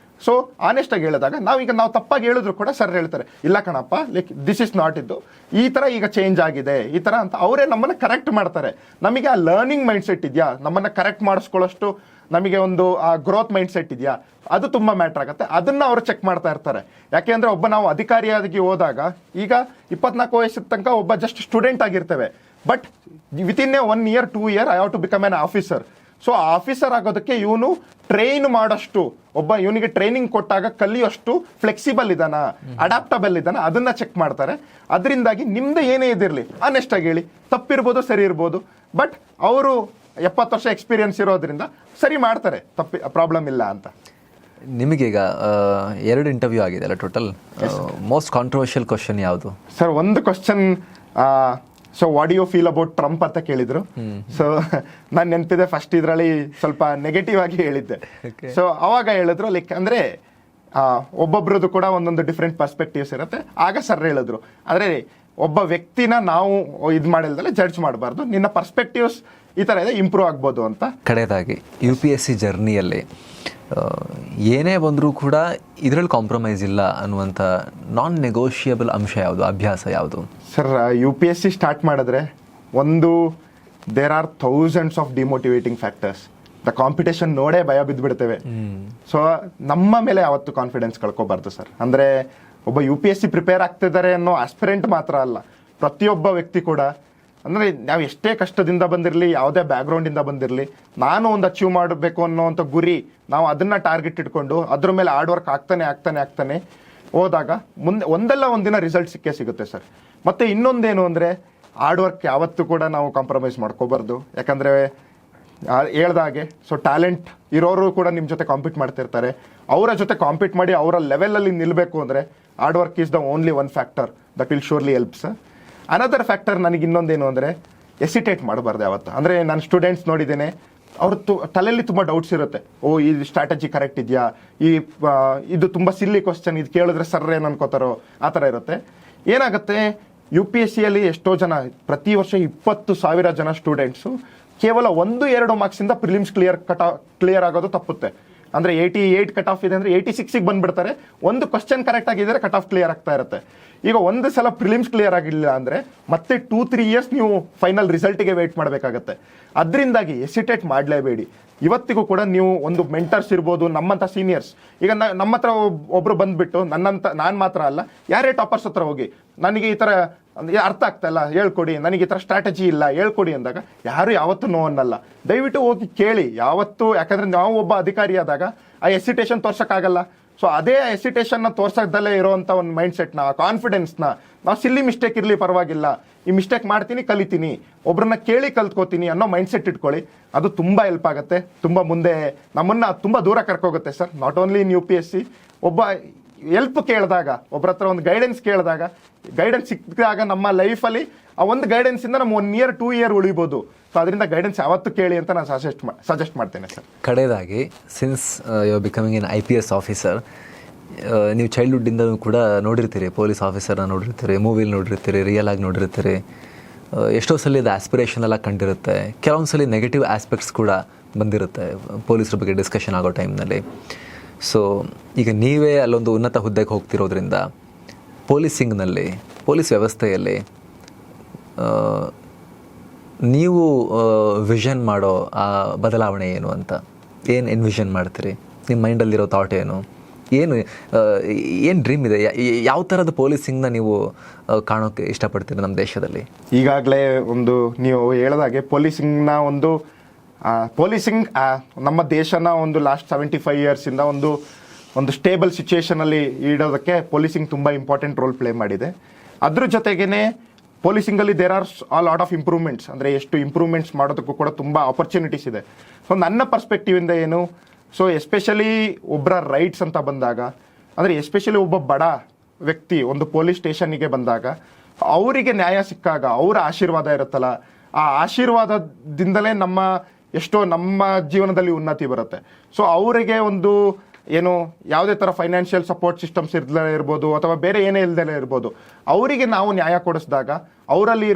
ಸೊ ಆನೆಸ್ಟಾಗಿ ಹೇಳಿದಾಗ ನಾವು ತಪ್ಪಾಗಿ ಹೇಳಿದ್ರು ಕೂಡ ಸರ್ ಹೇಳ್ತಾರೆ ಇಲ್ಲ ಕಣಪ್ಪ ಲೈಕ್ ದಿಸ್ ಇಸ್ ನಾಟ್ ಇದು ಈ ಥರ ಈಗ ಚೇಂಜ್ ಆಗಿದೆ ಈ ಥರ ಅಂತ ಅವರೇ ನಮ್ಮನ್ನು ಕರೆಕ್ಟ್ ಮಾಡ್ತಾರೆ. ನಮಗೆ ಆ ಲರ್ನಿಂಗ್ ಮೈಂಡ್ ಸೆಟ್ ಇದೆಯಾ, ನಮ್ಮನ್ನು ಕರೆಕ್ಟ್ ಮಾಡಿಸ್ಕೊಳ್ಳೋಷ್ಟು ನಮಗೆ ಒಂದು ಆ ಗ್ರೋತ್ ಮೈಂಡ್ ಸೆಟ್ ಇದೆಯಾ, ಅದು ತುಂಬ ಮ್ಯಾಟ್ರ್ ಆಗುತ್ತೆ. ಅದನ್ನು ಅವರು ಚೆಕ್ ಮಾಡ್ತಾ ಇರ್ತಾರೆ. ಯಾಕೆಂದರೆ ಒಬ್ಬ ನಾವು ಅಧಿಕಾರಿಯಾಗಿ ಹೋದಾಗ ಈಗ 24 ವಯಸ್ಸಿನ ತನಕ ಒಬ್ಬ ಜಸ್ಟ್ ಸ್ಟೂಡೆಂಟ್ ಆಗಿರ್ತೇವೆ. But within a 1 year 2 year I have to become an officer. So officer ಆಗೋದಕ್ಕೆ ಇವನು ಟ್ರೈನ್ ಮಾಡೋಷ್ಟು ಇವನಿಗೆ ಟ್ರೈನಿಂಗ್ ಕೊಟ್ಟಾಗ ಕಲಿಯೋಷ್ಟು ಫ್ಲೆಕ್ಸಿಬಲ್ ಇದಾನ, ಅಡಾಪ್ಟಬಲ್ ಇದಾನ, ಅದನ್ನ ಚೆಕ್ ಮಾಡ್ತಾರೆ. ಅದರಿಂದಾಗಿ ನಿಮ್ದು ಏನೇ ಇದಿರಲಿ ಆನೆಸ್ಟ್ ಆಗಿ ಹೇಳಿ, ತಪ್ಪಿರ್ಬೋದು ಸರಿ ಇರ್ಬೋದು, ಬಟ್ ಅವರು 70 ವರ್ಷ ಎಕ್ಸ್ಪೀರಿಯನ್ಸ್ ಇರೋದ್ರಿಂದ ಸರಿ ಮಾಡ್ತಾರೆ, ಪ್ರಾಬ್ಲಮ್ ಇಲ್ಲ ಅಂತ. ನಿಮಗೀಗ 2 ಇಂಟರ್ವ್ಯೂ ಆಗಿದೆ ಅಲ್ಲ ಟೋಟಲ್, ಮೋಸ್ಟ್ ಕಾಂಟ್ರವರ್ಷಿಯಲ್ ಕ್ವಶನ್ ಯಾವುದು ಸರ್? ಒಂದು question, so what you feel about Trump ಅಂತ ಕೇಳಿದ್ರು. ಸೊ ನಾನು ನೆನಪಿದೆ ಫಸ್ಟ್ ಇದರಲ್ಲಿ ಸ್ವಲ್ಪ ನೆಗೆಟಿವ್ ಆಗಿ ಹೇಳಿದ್ದೆ. ಸೊ ಅವಾಗ ಹೇಳಿದ್ರು ಲೈಕ್ ಅಂದ್ರೆ ಒಬ್ಬೊಬ್ರದ್ದು ಕೂಡ ಒಂದೊಂದು ಡಿಫ್ರೆಂಟ್ ಪರ್ಸ್ಪೆಕ್ಟಿವ್ಸ್ ಇರುತ್ತೆ. ಆಗ ಸರ್ ಹೇಳಿದ್ರು ಆದರೆ ಒಬ್ಬ ವ್ಯಕ್ತಿನ ನಾವು ಇದು ಮಾಡಿಲ್ದಲೆ ಜಡ್ಜ್ ಮಾಡಬಾರ್ದು, ನಿನ್ನ ಪರ್ಸ್ಪೆಕ್ಟಿವ್ಸ್ ಈ ಥರ ಇದೆ, ಇಂಪ್ರೂವ್ ಆಗ್ಬೋದು ಅಂತ. ಕಡೆಯದಾಗಿ UPSC ಜರ್ನಿಯಲ್ಲಿ ಏನೇ ಬಂದರೂ ಕೂಡ ಇದರಲ್ಲಿ ಕಾಂಪ್ರಮೈಸ್ ಇಲ್ಲ ಅನ್ನುವಂಥ ನಾನ್ ನೆಗೋಷಿಯಬಲ್ ಅಂಶ ಯಾವುದು, ಅಭ್ಯಾಸ ಯಾವುದು? ಸರ್ UPSC ಸ್ಟಾರ್ಟ್ ಮಾಡಿದ್ರೆ there are thousands of demotivating factors. The competition ನೋಡೇ ಭಯ ಬಿದ್ದುಬಿಡ್ತೇವೆ. ಸೊ ನಮ್ಮ ಮೇಲೆ ಯಾವತ್ತು ಕಾನ್ಫಿಡೆನ್ಸ್ ಕಳ್ಕೊಬಾರ್ದು ಸರ್. ಅಂದರೆ ಒಬ್ಬ UPSC ಪ್ರಿಪೇರ್ ಆಗ್ತಿದ್ದಾರೆ ಅನ್ನೋ ಆಸ್ಪಿರೆಂಟ್ ಮಾತ್ರ ಅಲ್ಲ, ಪ್ರತಿಯೊಬ್ಬ ವ್ಯಕ್ತಿ ಕೂಡ, ಅಂದರೆ ನಾವು ಎಷ್ಟೇ ಕಷ್ಟದಿಂದ ಬಂದಿರಲಿ, ಯಾವುದೇ ಬ್ಯಾಕ್ಗ್ರೌಂಡಿಂದ ಬಂದಿರಲಿ, ನಾನು ಒಂದು ಅಚೀವ್ ಮಾಡಬೇಕು ಅನ್ನೋವಂಥ ಗುರಿ, ನಾವು ಅದನ್ನು ಟಾರ್ಗೆಟ್ ಇಟ್ಕೊಂಡು ಅದ್ರ ಮೇಲೆ ಹಾರ್ಡ್ ವರ್ಕ್ ಆಗ್ತಾನೆ ಹೋದಾಗ ಮುಂದೆ ಒಂದಲ್ಲ ಒಂದಿನ ರಿಸಲ್ಟ್ ಸಿಕ್ಕೇ ಸಿಗುತ್ತೆ ಸರ್. ಮತ್ತು ಇನ್ನೊಂದೇನು ಅಂದರೆ ಹಾರ್ಡ್ ವರ್ಕ್ ಯಾವತ್ತೂ ಕೂಡ ನಾವು ಕಾಂಪ್ರಮೈಸ್ ಮಾಡ್ಕೋಬಾರ್ದು. ಯಾಕಂದರೆ ಹೇಳ್ದಾಗೆ ಸೊ ಟ್ಯಾಲೆಂಟ್ ಇರೋರು ಕೂಡ ನಿಮ್ಮ ಜೊತೆ ಕಾಂಪೀಟ್ ಮಾಡ್ತಿರ್ತಾರೆ. ಅವರ ಜೊತೆ ಕಾಂಪೀಟ್ ಮಾಡಿ ಅವರ ಲೆವೆಲಲ್ಲಿ ನಿಲ್ಲಬೇಕು ಅಂದರೆ hard work is the only one factor that will surely helps. Another factor ನನಗೆ ಇನ್ನೊಂದೇನು ಅಂದರೆ ಎಸಿಟೇಟ್ ಮಾಡಬಾರ್ದು ಯಾವತ್ತು. ಅಂದರೆ ನಾನು ಸ್ಟೂಡೆಂಟ್ಸ್ ನೋಡಿದ್ದೇನೆ, ಅವ್ರ ತಲೆಯಲ್ಲಿ ತುಂಬ ಡೌಟ್ಸ್ ಇರುತ್ತೆ. ಈ ಸ್ಟ್ರಾಟಜಿ ಕರೆಕ್ಟ್ ಇದೆಯಾ, ಇದು ತುಂಬ ಸಿಲ್ಲಿ ಕ್ವಶನ್, ಇದು ಕೇಳಿದ್ರೆ ಸರ್ ಏನು ಅನ್ಕೋತಾರೋ, ಆ ಥರ ಇರುತ್ತೆ. ಏನಾಗುತ್ತೆ UPSCಯಲ್ಲಿ ಎಷ್ಟೋ ಜನ ಪ್ರತಿ ವರ್ಷ 20,000 ಜನ ಸ್ಟೂಡೆಂಟ್ಸು ಕೇವಲ 1-2 ಮಾರ್ಕ್ಸಿಂದ ಪ್ರಿಲಿಮ್ಸ್ ಕ್ಲಿಯರ್ ಆಗೋದು ತಪ್ಪುತ್ತೆ. ಅಂದರೆ 88 ಕಟ್ ಆಫ್ ಇದೆ ಅಂದರೆ 86ಗೆ ಬಂದುಬಿಡ್ತಾರೆ. ಒಂದು ಕ್ವಶನ್ ಕರೆಕ್ಟ್ ಆಗಿದ್ದರೆ ಕಟ್ ಆಫ್ ಕ್ಲಿಯರ್ ಆಗ್ತಾ ಇರುತ್ತೆ. ಈಗ ಒಂದು ಸಲ ಪ್ರಿಲಿಮ್ಸ್ ಕ್ಲಿಯರ್ ಆಗಿಲ್ಲ ಅಂದರೆ ಮತ್ತೆ 2-3 years ನೀವು ಫೈನಲ್ ರಿಸಲ್ಟಿಗೆ ವೆಯ್ಟ್ ಮಾಡಬೇಕಾಗತ್ತೆ. ಅದರಿಂದಾಗಿ ಎಸಿಟೇಟ್ ಮಾಡಲೇಬೇಡಿ. ಇವತ್ತಿಗೂ ಕೂಡ ನೀವು ಒಂದು ಮೆಂಟರ್ಸ್ ಇರ್ಬೋದು, ನಮ್ಮಂಥ ಸೀನಿಯರ್ಸ್, ಈಗ ನಮ್ಮ ಹತ್ರ ಒಬ್ಬರು ಬಂದುಬಿಟ್ಟು ನಾನು ಮಾತ್ರ ಅಲ್ಲ, ಯಾರೇ ಟಾಪರ್ಸ್ ಹತ್ರ ಹೋಗಿ ನನಗೆ ಈ ಥರ ಅರ್ಥ ಆಗ್ತಾ ಇಲ್ಲ ಹೇಳ್ಕೊಡಿ, ನನಗೆ ಈ ಥರ ಸ್ಟ್ರಾಟಜಿ ಇಲ್ಲ ಹೇಳ್ಕೊಡಿ ಅಂದಾಗ ಯಾರು ಯಾವತ್ತೂ ನೋ ಅನ್ನಲ್ಲ. ದಯವಿಟ್ಟು ಹೋಗಿ ಕೇಳಿ ಯಾವತ್ತೂ. ಯಾಕಂದರೆ ನಾವು ಒಬ್ಬ ಅಧಿಕಾರಿ ಆದಾಗ ಆ ಎಸಿಟೇಷನ್ ತೋರ್ಸೋಕ್ಕಾಗಲ್ಲ. ಸೊ ಅದೇ ಎಸಿಟೇಷನ್ನ ತೋರ್ಸೋದಲ್ಲೇ ಇರೋವಂಥ ಒಂದು ಮೈಂಡ್ ಸೆಟ್ನ, ಕಾನ್ಫಿಡೆನ್ಸ್ನ, ನಾವು ಸಿಲ್ಲಿ ಮಿಸ್ಟೇಕ್ ಇರಲಿ ಪರವಾಗಿಲ್ಲ, ಈ ಮಿಸ್ಟೇಕ್ ಮಾಡ್ತೀನಿ ಕಲಿತೀನಿ, ಒಬ್ರನ್ನ ಕೇಳಿ ಕಲ್ತ್ಕೋತೀನಿ ಅನ್ನೋ ಮೈಂಡ್ ಸೆಟ್ ಇಟ್ಕೊಳ್ಳಿ. ಅದು ತುಂಬ ಹೆಲ್ಪ್ ಆಗುತ್ತೆ, ತುಂಬ ಮುಂದೆ ನಮ್ಮನ್ನು ತುಂಬ ದೂರ ಕರ್ಕೋಗುತ್ತೆ sir. Not only in UPSC, ಒಬ್ಬ ಹೆಲ್ಪ್ ಕೇಳಿದಾಗ, ಒಬ್ಬರ ಹತ್ರ ಒಂದು ಗೈಡೆನ್ಸ್ ಕೇಳಿದಾಗ, ಗೈಡೆನ್ಸ್ ಸಿಕ್ಕಿದಾಗ ನಮ್ಮ ಲೈಫಲ್ಲಿ ಆ ಒಂದು ಗೈಡೆನ್ಸಿಂದ ನಮ್ಮ 1 year 2 year ಉಳಿಬೋದು. ಸೊ ಅದರಿಂದ ಗೈಡೆನ್ಸ್ ಯಾವತ್ತೂ ಕೇಳಿ ಅಂತ ನಾನು ಸಜೆಸ್ಟ್ ಮಾಡ್ತೇನೆ ಸರ್. ಕಡೆಯದಾಗಿ, since you are becoming an IPS officer, ನೀವು ಚೈಲ್ಡ್ಹುಡ್ಡಿಂದ ಕೂಡ ನೋಡಿರ್ತೀರಿ, ಪೊಲೀಸ್ ಆಫೀಸರ್ನ ನೋಡಿರ್ತೀರಿ, ಮೂವಿಲಿ ನೋಡಿರ್ತೀರಿ, ರಿಯಲ್ ಆಗಿ ನೋಡಿರ್ತೀರಿ. ಎಷ್ಟೋ ಸಲ ಇದು ಆಸ್ಪಿರೇಷನ್ ಎಲ್ಲ ಕಂಡಿರುತ್ತೆ, ಕೆಲವೊಂದು ಸಲ ನೆಗೆಟಿವ್ ಆಸ್ಪೆಕ್ಟ್ಸ್ ಕೂಡ ಬಂದಿರುತ್ತೆ ಪೊಲೀಸರ ಬಗ್ಗೆ ಡಿಸ್ಕಷನ್ ಆಗೋ ಟೈಮ್ನಲ್ಲಿ. ಸೊ ಈಗ ನೀವೇ ಅಲ್ಲೊಂದು ಉನ್ನತ ಹುದ್ದೆಗೆ ಹೋಗ್ತಿರೋದ್ರಿಂದ ಪೊಲೀಸಿಂಗ್ನಲ್ಲಿ, ಪೊಲೀಸ್ ವ್ಯವಸ್ಥೆಯಲ್ಲಿ ನೀವು ವಿಷನ್ ಮಾಡೋ ಆ ಬದಲಾವಣೆ ಏನು ಅಂತ, ಏನು ಎನ್ವಿಷನ್ ಮಾಡ್ತೀರಿ? ನಿಮ್ಮ ಮೈಂಡಲ್ಲಿರೋ ಥಾಟ್ ಏನು ಡ್ರೀಮ್ ಇದೆ? ಯಾವ ಥರದ ಪೊಲೀಸಿಂಗ್ನ ನೀವು ಕಾಣೋಕ್ಕೆ ಇಷ್ಟಪಡ್ತೀರಿ ನಮ್ಮ ದೇಶದಲ್ಲಿ? ಈಗಾಗಲೇ ಒಂದು ನೀವು ಹೇಳಿದಾಗೆ ಪೊಲೀಸಿಂಗ್ ನಮ್ಮ ದೇಶನ ಒಂದು ಲಾಸ್ಟ್ 75 yearsಯಿಂದ ಒಂದು ಸ್ಟೇಬಲ್ ಸಿಚುವೇಷನಲ್ಲಿ ಇಡೋದಕ್ಕೆ ಪೊಲೀಸಿಂಗ್ ತುಂಬ ಇಂಪಾರ್ಟೆಂಟ್ ರೋಲ್ ಪ್ಲೇ ಮಾಡಿದೆ. ಅದ್ರ ಜೊತೆಗೇ ಪೊಲೀಸಿಂಗಲ್ಲಿ there are lot of improvements, ಅಂದರೆ ಎಷ್ಟು ಇಂಪ್ರೂವ್ಮೆಂಟ್ಸ್ ಮಾಡೋದಕ್ಕೂ ಕೂಡ ತುಂಬ ಆಪರ್ಚುನಿಟೀಸ್ ಇದೆ. ಸೊ ನನ್ನ ಪರ್ಸ್ಪೆಕ್ಟಿವಿಂದ ಏನು, ಸೊ ಎಸ್ಪೆಷಲಿ ಒಬ್ಬರ ರೈಟ್ಸ್ ಅಂತ ಬಂದಾಗ, ಅಂದರೆ ಎಸ್ಪೆಷಲಿ ಒಬ್ಬ ಬಡ ವ್ಯಕ್ತಿ ಒಂದು ಪೊಲೀಸ್ ಸ್ಟೇಷನ್ನಿಗೆ ಬಂದಾಗ ಅವರಿಗೆ ನ್ಯಾಯ ಸಿಕ್ಕಾಗ ಅವರ ಆಶೀರ್ವಾದ ಇರುತ್ತಲ್ಲ, ಆ ಆಶೀರ್ವಾದದಿಂದಲೇ ನಮ್ಮ ಜೀವನದಲ್ಲಿ ಉನ್ನತಿ ಬರುತ್ತೆ. ಸೊ ಅವರಿಗೆ ಒಂದು ಏನು ಯಾವುದೇ ಥರ ಫೈನಾನ್ಷಿಯಲ್ ಸಪೋರ್ಟ್ ಸಿಸ್ಟಮ್ಸ್ ಇರದೇ ಇರ್ಬೋದು, ಅಥವಾ ಬೇರೆ ಏನೇ ಇಲ್ದೇ ಇರ್ಬೋದು, ಅವರಿಗೆ ನಾವು ನ್ಯಾಯ ಕೊಡಿಸಿದಾಗ ಅವರಲ್ಲಿ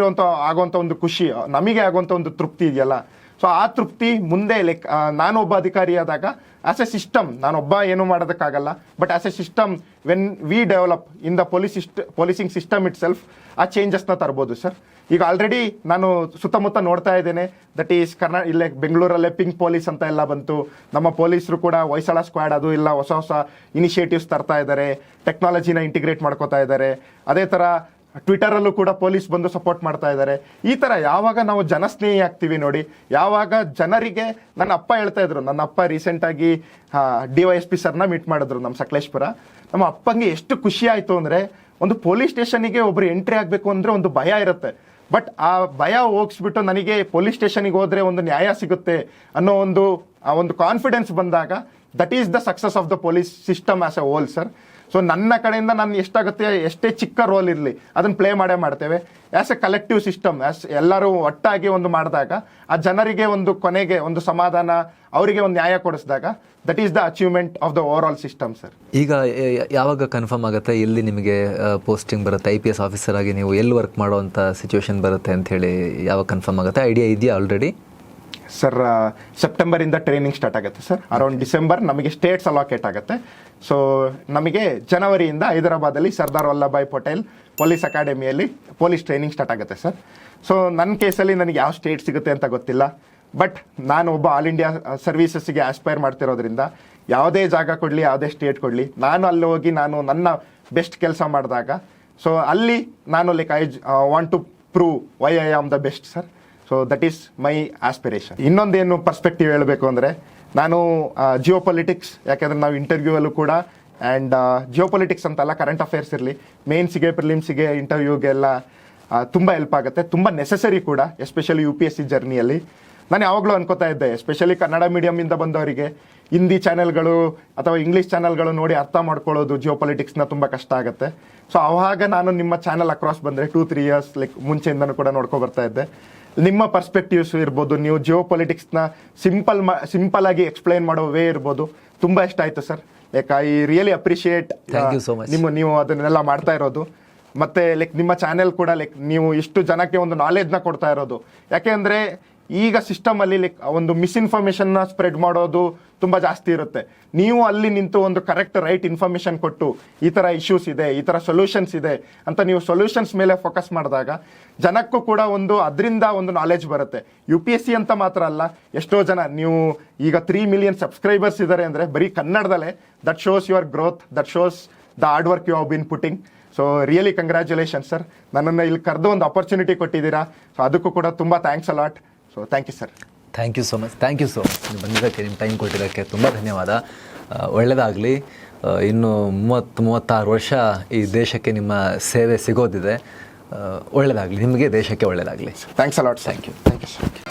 ಆಗೋಂಥ ಒಂದು ಖುಷಿ, ನಮಗೆ ಆಗೋಂಥ ಒಂದು ತೃಪ್ತಿ ಇದೆಯಲ್ಲ, ಸೊ ಆ ತೃಪ್ತಿ ಮುಂದೆ ಲೈಕ್ ನಾನೊಬ್ಬ ಅಧಿಕಾರಿಯಾದಾಗ ಆಸ್ ಎ ಸಿಸ್ಟಮ್ ನಾನೊಬ್ಬ ಏನು ಮಾಡೋದಕ್ಕಾಗಲ್ಲ, but as a system when we develop in the policing system itself ಆ ಚೇಂಜಸ್ನ ತರ್ಬೋದು ಸರ್. ಈಗ ಆಲ್ರೆಡಿ ನಾನು ಸುತ್ತಮುತ್ತ ನೋಡ್ತಾ ಇದ್ದೇನೆ, ದಟ್ ಈಸ್ ಇಲ್ಲೇ ಬೆಂಗಳೂರಲ್ಲೇ ಪಿಂಕ್ ಪೊಲೀಸ್ ಅಂತ ಎಲ್ಲ ಬಂತು. ನಮ್ಮ ಪೊಲೀಸರು ಕೂಡ ಹೊಯ್ಸಳ ಸ್ಕ್ವಾಡ್ ಅದು ಇಲ್ಲ ಹೊಸ ಹೊಸ ಇನಿಷಿಯೇಟಿವ್ಸ್ ತರ್ತಾ ಇದ್ದಾರೆ, ಟೆಕ್ನಾಲಜಿನ ಇಂಟಿಗ್ರೇಟ್ ಮಾಡ್ಕೋತಾ ಇದ್ದಾರೆ. ಅದೇ ಥರ ಟ್ವಿಟರಲ್ಲೂ ಕೂಡ ಪೊಲೀಸ್ ಬಂದು ಸಪೋರ್ಟ್ ಮಾಡ್ತಾ ಇದ್ದಾರೆ. ಈ ಥರ ಯಾವಾಗ ನಾವು ಜನಸ್ನೇಹಿ ಆಗ್ತೀವಿ ನೋಡಿ, ಯಾವಾಗ ಜನರಿಗೆ ನನ್ನ ಅಪ್ಪ ಹೇಳ್ತಾ ಇದ್ರು, ನನ್ನ ಅಪ್ಪ ರೀಸೆಂಟಾಗಿ DYSP ಸರ್ನ ಮೀಟ್ ಮಾಡಿದ್ರು ನಮ್ಮ ಸಕಲೇಶ್ಪುರ. ನಮ್ಮ ಅಪ್ಪಂಗೆ ಎಷ್ಟು ಖುಷಿ ಆಯಿತು ಅಂದರೆ, ಒಂದು ಪೊಲೀಸ್ ಸ್ಟೇಷನಿಗೆ ಒಬ್ರು ಎಂಟ್ರಿ ಆಗಬೇಕು ಅಂದರೆ ಒಂದು ಭಯ ಇರುತ್ತೆ, ಬಟ್ ಆ ಭಯ ಹೋಗಿಸ್ಬಿಟ್ಟು ನನಗೆ ಪೊಲೀಸ್ ಸ್ಟೇಷನಿಗೆ ಹೋದರೆ ಒಂದು ನ್ಯಾಯ ಸಿಗುತ್ತೆ ಅನ್ನೋ ಒಂದು ಕಾನ್ಫಿಡೆನ್ಸ್ ಬಂದಾಗ that is the success of the police system as a whole sir. So ನನ್ನ ಕಡೆಯಿಂದ ನಾನು ಎಷ್ಟಾಗುತ್ತೆ, ಎಷ್ಟೇ ಚಿಕ್ಕ ರೋಲ್ ಇರಲಿ ಅದನ್ನು ಪ್ಲೇ ಮಾಡ್ತೇವೆ. ಆ್ಯಸ್ ಎ ಕಲೆಕ್ಟಿವ್ ಸಿಸ್ಟಮ್, ಎಲ್ಲರೂ ಒಟ್ಟಾಗಿ ಒಂದು ಮಾಡಿದಾಗ ಆ ಜನರಿಗೆ ಒಂದು ಕೊನೆಗೆ ಒಂದು ಸಮಾಧಾನ, ಅವರಿಗೆ ಒಂದು ನ್ಯಾಯ ಕೊಡಿಸಿದಾಗ that is the achievement of the overall system sir. ಈಗ ಯಾವಾಗ ಕನ್ಫರ್ಮ್ ಆಗುತ್ತೆ ಎಲ್ಲಿ ನಿಮಗೆ ಪೋಸ್ಟಿಂಗ್ ಬರುತ್ತೆ, IPS ಆಫೀಸರ್ ಆಗಿ ನೀವು ಎಲ್ಲಿ ವರ್ಕ್ ಮಾಡೋವಂಥ ಸಿಚುವೇಶನ್ ಬರುತ್ತೆ ಅಂಥೇಳಿ ಯಾವಾಗ ಕನ್ಫರ್ಮ್ ಆಗುತ್ತೆ? ಐಡಿಯಾ ಇದೆಯಾ ಆಲ್ರೆಡಿ? ಸರ್ ಸೆಪ್ಟೆಂಬರಿಂದ ಟ್ರೈನಿಂಗ್ ಸ್ಟಾರ್ಟ್ ಆಗುತ್ತೆ ಸರ್. ಅರೌಂಡ್ ಡಿಸೆಂಬರ್ ನಮಗೆ ಸ್ಟೇಟ್ಸ್ ಅಲಾಕೇಟ್ ಆಗುತ್ತೆ. ಸೊ ನಮಗೆ ಜನವರಿಯಿಂದ ಹೈದರಾಬಾದಲ್ಲಿ ಸರ್ದಾರ್ ವಲ್ಲಭಾಯ್ ಪಟೇಲ್ ಪೊಲೀಸ್ ಅಕಾಡೆಮಿಯಲ್ಲಿ ಪೊಲೀಸ್ ಟ್ರೈನಿಂಗ್ ಸ್ಟಾರ್ಟ್ ಆಗುತ್ತೆ ಸರ್. ಸೊ ನನ್ನ ಕೇಸಲ್ಲಿ ನನಗೆ ಯಾವ ಸ್ಟೇಟ್ ಸಿಗುತ್ತೆ ಅಂತ ಗೊತ್ತಿಲ್ಲ, ಬಟ್ ನಾನು ಒಬ್ಬ ಆಲ್ ಇಂಡಿಯಾ ಸರ್ವೀಸಸ್ಸಿಗೆ ಆಸ್ಪೈರ್ ಮಾಡ್ತಿರೋದ್ರಿಂದ ಯಾವುದೇ ಜಾಗ ಕೊಡಲಿ, ಯಾವುದೇ ಸ್ಟೇಟ್ ಕೊಡಲಿ, ನಾನು ಅಲ್ಲಿ ಹೋಗಿ ನಾನು ನನ್ನ ಬೆಸ್ಟ್ ಕೆಲಸ ಮಾಡಿದಾಗ ಸೊ ಅಲ್ಲಿ ನಾನು like I want to prove why I am the best sir. So that is my aspiration. ಇನ್ನೊಂದೇನು ಪರ್ಸ್ಪೆಕ್ಟಿವ್ ಹೇಳಬೇಕು ಅಂದರೆ, ನಾನು ಜಿಯೋ ಪೊಲಿಟಿಕ್ಸ್, ಯಾಕೆಂದರೆ ನಾವು ಇಂಟರ್ವ್ಯೂವಲ್ಲೂ ಕೂಡ ಆ್ಯಂಡ್ ಜಿಯೋ ಪೊಲಿಟಿಕ್ಸ್ ಅಂತಲ್ಲ, ಕರೆಂಟ್ ಅಫೇರ್ಸ್ ಇರಲಿ, ಮೇನ್ಸಿಗೆ ಪ್ರಿಲಿಮ್ಸಿಗೆ ಇಂಟರ್ವ್ಯೂಗೆಲ್ಲ ತುಂಬ ಹೆಲ್ಪ್ ಆಗುತ್ತೆ, ತುಂಬ ನೆಸೆಸರಿ ಕೂಡ, ಎಸ್ಪೆಷಲಿ UPSC ಜರ್ನಿಯಲ್ಲಿ. ನಾನು ಯಾವಾಗಲೂ ಅನ್ಕೋತಾ ಇದ್ದೆ, ಎಸ್ಪೆಷಲಿ ಕನ್ನಡ ಮೀಡಿಯಮಿಂದ ಬಂದವರಿಗೆ ಹಿಂದಿ ಚಾನೆಲ್ಗಳು ಅಥವಾ ಇಂಗ್ಲೀಷ್ ಚಾನೆಲ್ಗಳು ನೋಡಿ ಅರ್ಥ ಮಾಡ್ಕೊಳ್ಳೋದು ಜಿಯೋ ಪೊಲಿಟಿಕ್ಸ್ನ ತುಂಬ ಕಷ್ಟ ಆಗುತ್ತೆ. ಸೊ ಆವಾಗ ನಾನು ನಿಮ್ಮ ಚಾನಲ್ ಅಕ್ರಾಸ್ ಬಂದರೆ 2-3 ಇಯರ್ಸ್ ಲೈಕ್ ಮುಂಚೆಯಿಂದನೂ ಕೂಡ ನೋಡ್ಕೊ ಬರ್ತಾ ಇದ್ದೆ. ನಿಮ್ಮ ಪರ್ಸ್ಪೆಕ್ಟಿವ್ಸ್ ಇರ್ಬೋದು, ನೀವು ಜಿಯೋ ಪೊಲಿಟಿಕ್ಸ್ನ ಸಿಂಪಲ್ ಆಗಿ ಎಕ್ಸ್ಪ್ಲೈನ್ ಮಾಡೋ ವೇ ಇರ್ಬೋದು, ತುಂಬ ಇಷ್ಟ ಆಯಿತು sir. Like I really appreciate ನೀವು ಅದನ್ನೆಲ್ಲ ಮಾಡ್ತಾ ಇರೋದು. ಮತ್ತು ಲೈಕ್ ನಿಮ್ಮ ಚಾನೆಲ್ ಕೂಡ ಲೈಕ್ ನೀವು ಇಷ್ಟು ಜನಕ್ಕೆ ಒಂದು ನಾಲೆಡ್ಜ್ನ ಕೊಡ್ತಾ ಇರೋದು. ಯಾಕೆ ಅಂದರೆ ಈಗ ಸಿಸ್ಟಮಲ್ಲಿ ಲೈಕ್ ಒಂದು ಮಿಸ್ಇನ್ಫಾರ್ಮೇಷನ್ನ ಸ್ಪ್ರೆಡ್ ಮಾಡೋದು ತುಂಬ ಜಾಸ್ತಿ ಇರುತ್ತೆ. ನೀವು ಅಲ್ಲಿ ನಿಂತು ಒಂದು ಕರೆಕ್ಟ್ ರೈಟ್ ಇನ್ಫಾರ್ಮೇಷನ್ ಕೊಟ್ಟು ಈ ಥರ ಇಶ್ಯೂಸ್ ಇದೆ, ಈ ಥರ ಸೊಲ್ಯೂಷನ್ಸ್ ಇದೆ ಅಂತ ನೀವು ಸೊಲ್ಯೂಷನ್ಸ್ ಮೇಲೆ ಫೋಕಸ್ ಮಾಡಿದಾಗ ಜನಕ್ಕೂ ಕೂಡ ಅದರಿಂದ ಒಂದು ನಾಲೆಜ್ ಬರುತ್ತೆ. UPSC ಅಂತ ಮಾತ್ರ ಅಲ್ಲ, ಎಷ್ಟೋ ಜನ, ನೀವು ಈಗ 3 ಮಿಲಿಯನ್ ಸಬ್ಸ್ಕ್ರೈಬರ್ಸ್ ಇದ್ದಾರೆ ಅಂದರೆ ಬರೀ ಕನ್ನಡದಲ್ಲೇ, that shows your growth, that shows the hard work you have been putting. So really congratulation sir. ನನ್ನನ್ನು ಇಲ್ಲಿ ಕರೆದು ಒಂದು ಅಪರ್ಚುನಿಟಿ ಕೊಟ್ಟಿದ್ದೀರಾ, ಸೊ ಅದಕ್ಕೂ ಕೂಡ ತುಂಬ thanks a lot. So thank you sir. Thank you so much. ನೀವು ಬಂದಿದ್ದಕ್ಕೆ, ನಿಮ್ಮ ಟೈಮ್ ಕೊಟ್ಟಿದ್ದಕ್ಕೆ ತುಂಬ ಧನ್ಯವಾದ. ಒಳ್ಳೆಯದಾಗಲಿ. ಇನ್ನು 30-36 ವರ್ಷ ಈ ದೇಶಕ್ಕೆ ನಿಮ್ಮ ಸೇವೆ ಸಿಗೋದಿದೆ. ಒಳ್ಳೆಯದಾಗಲಿ ನಿಮಗೆ, ದೇಶಕ್ಕೆ ಒಳ್ಳೆಯದಾಗಲಿ. Thanks a lot. Thank you. Thank you sir.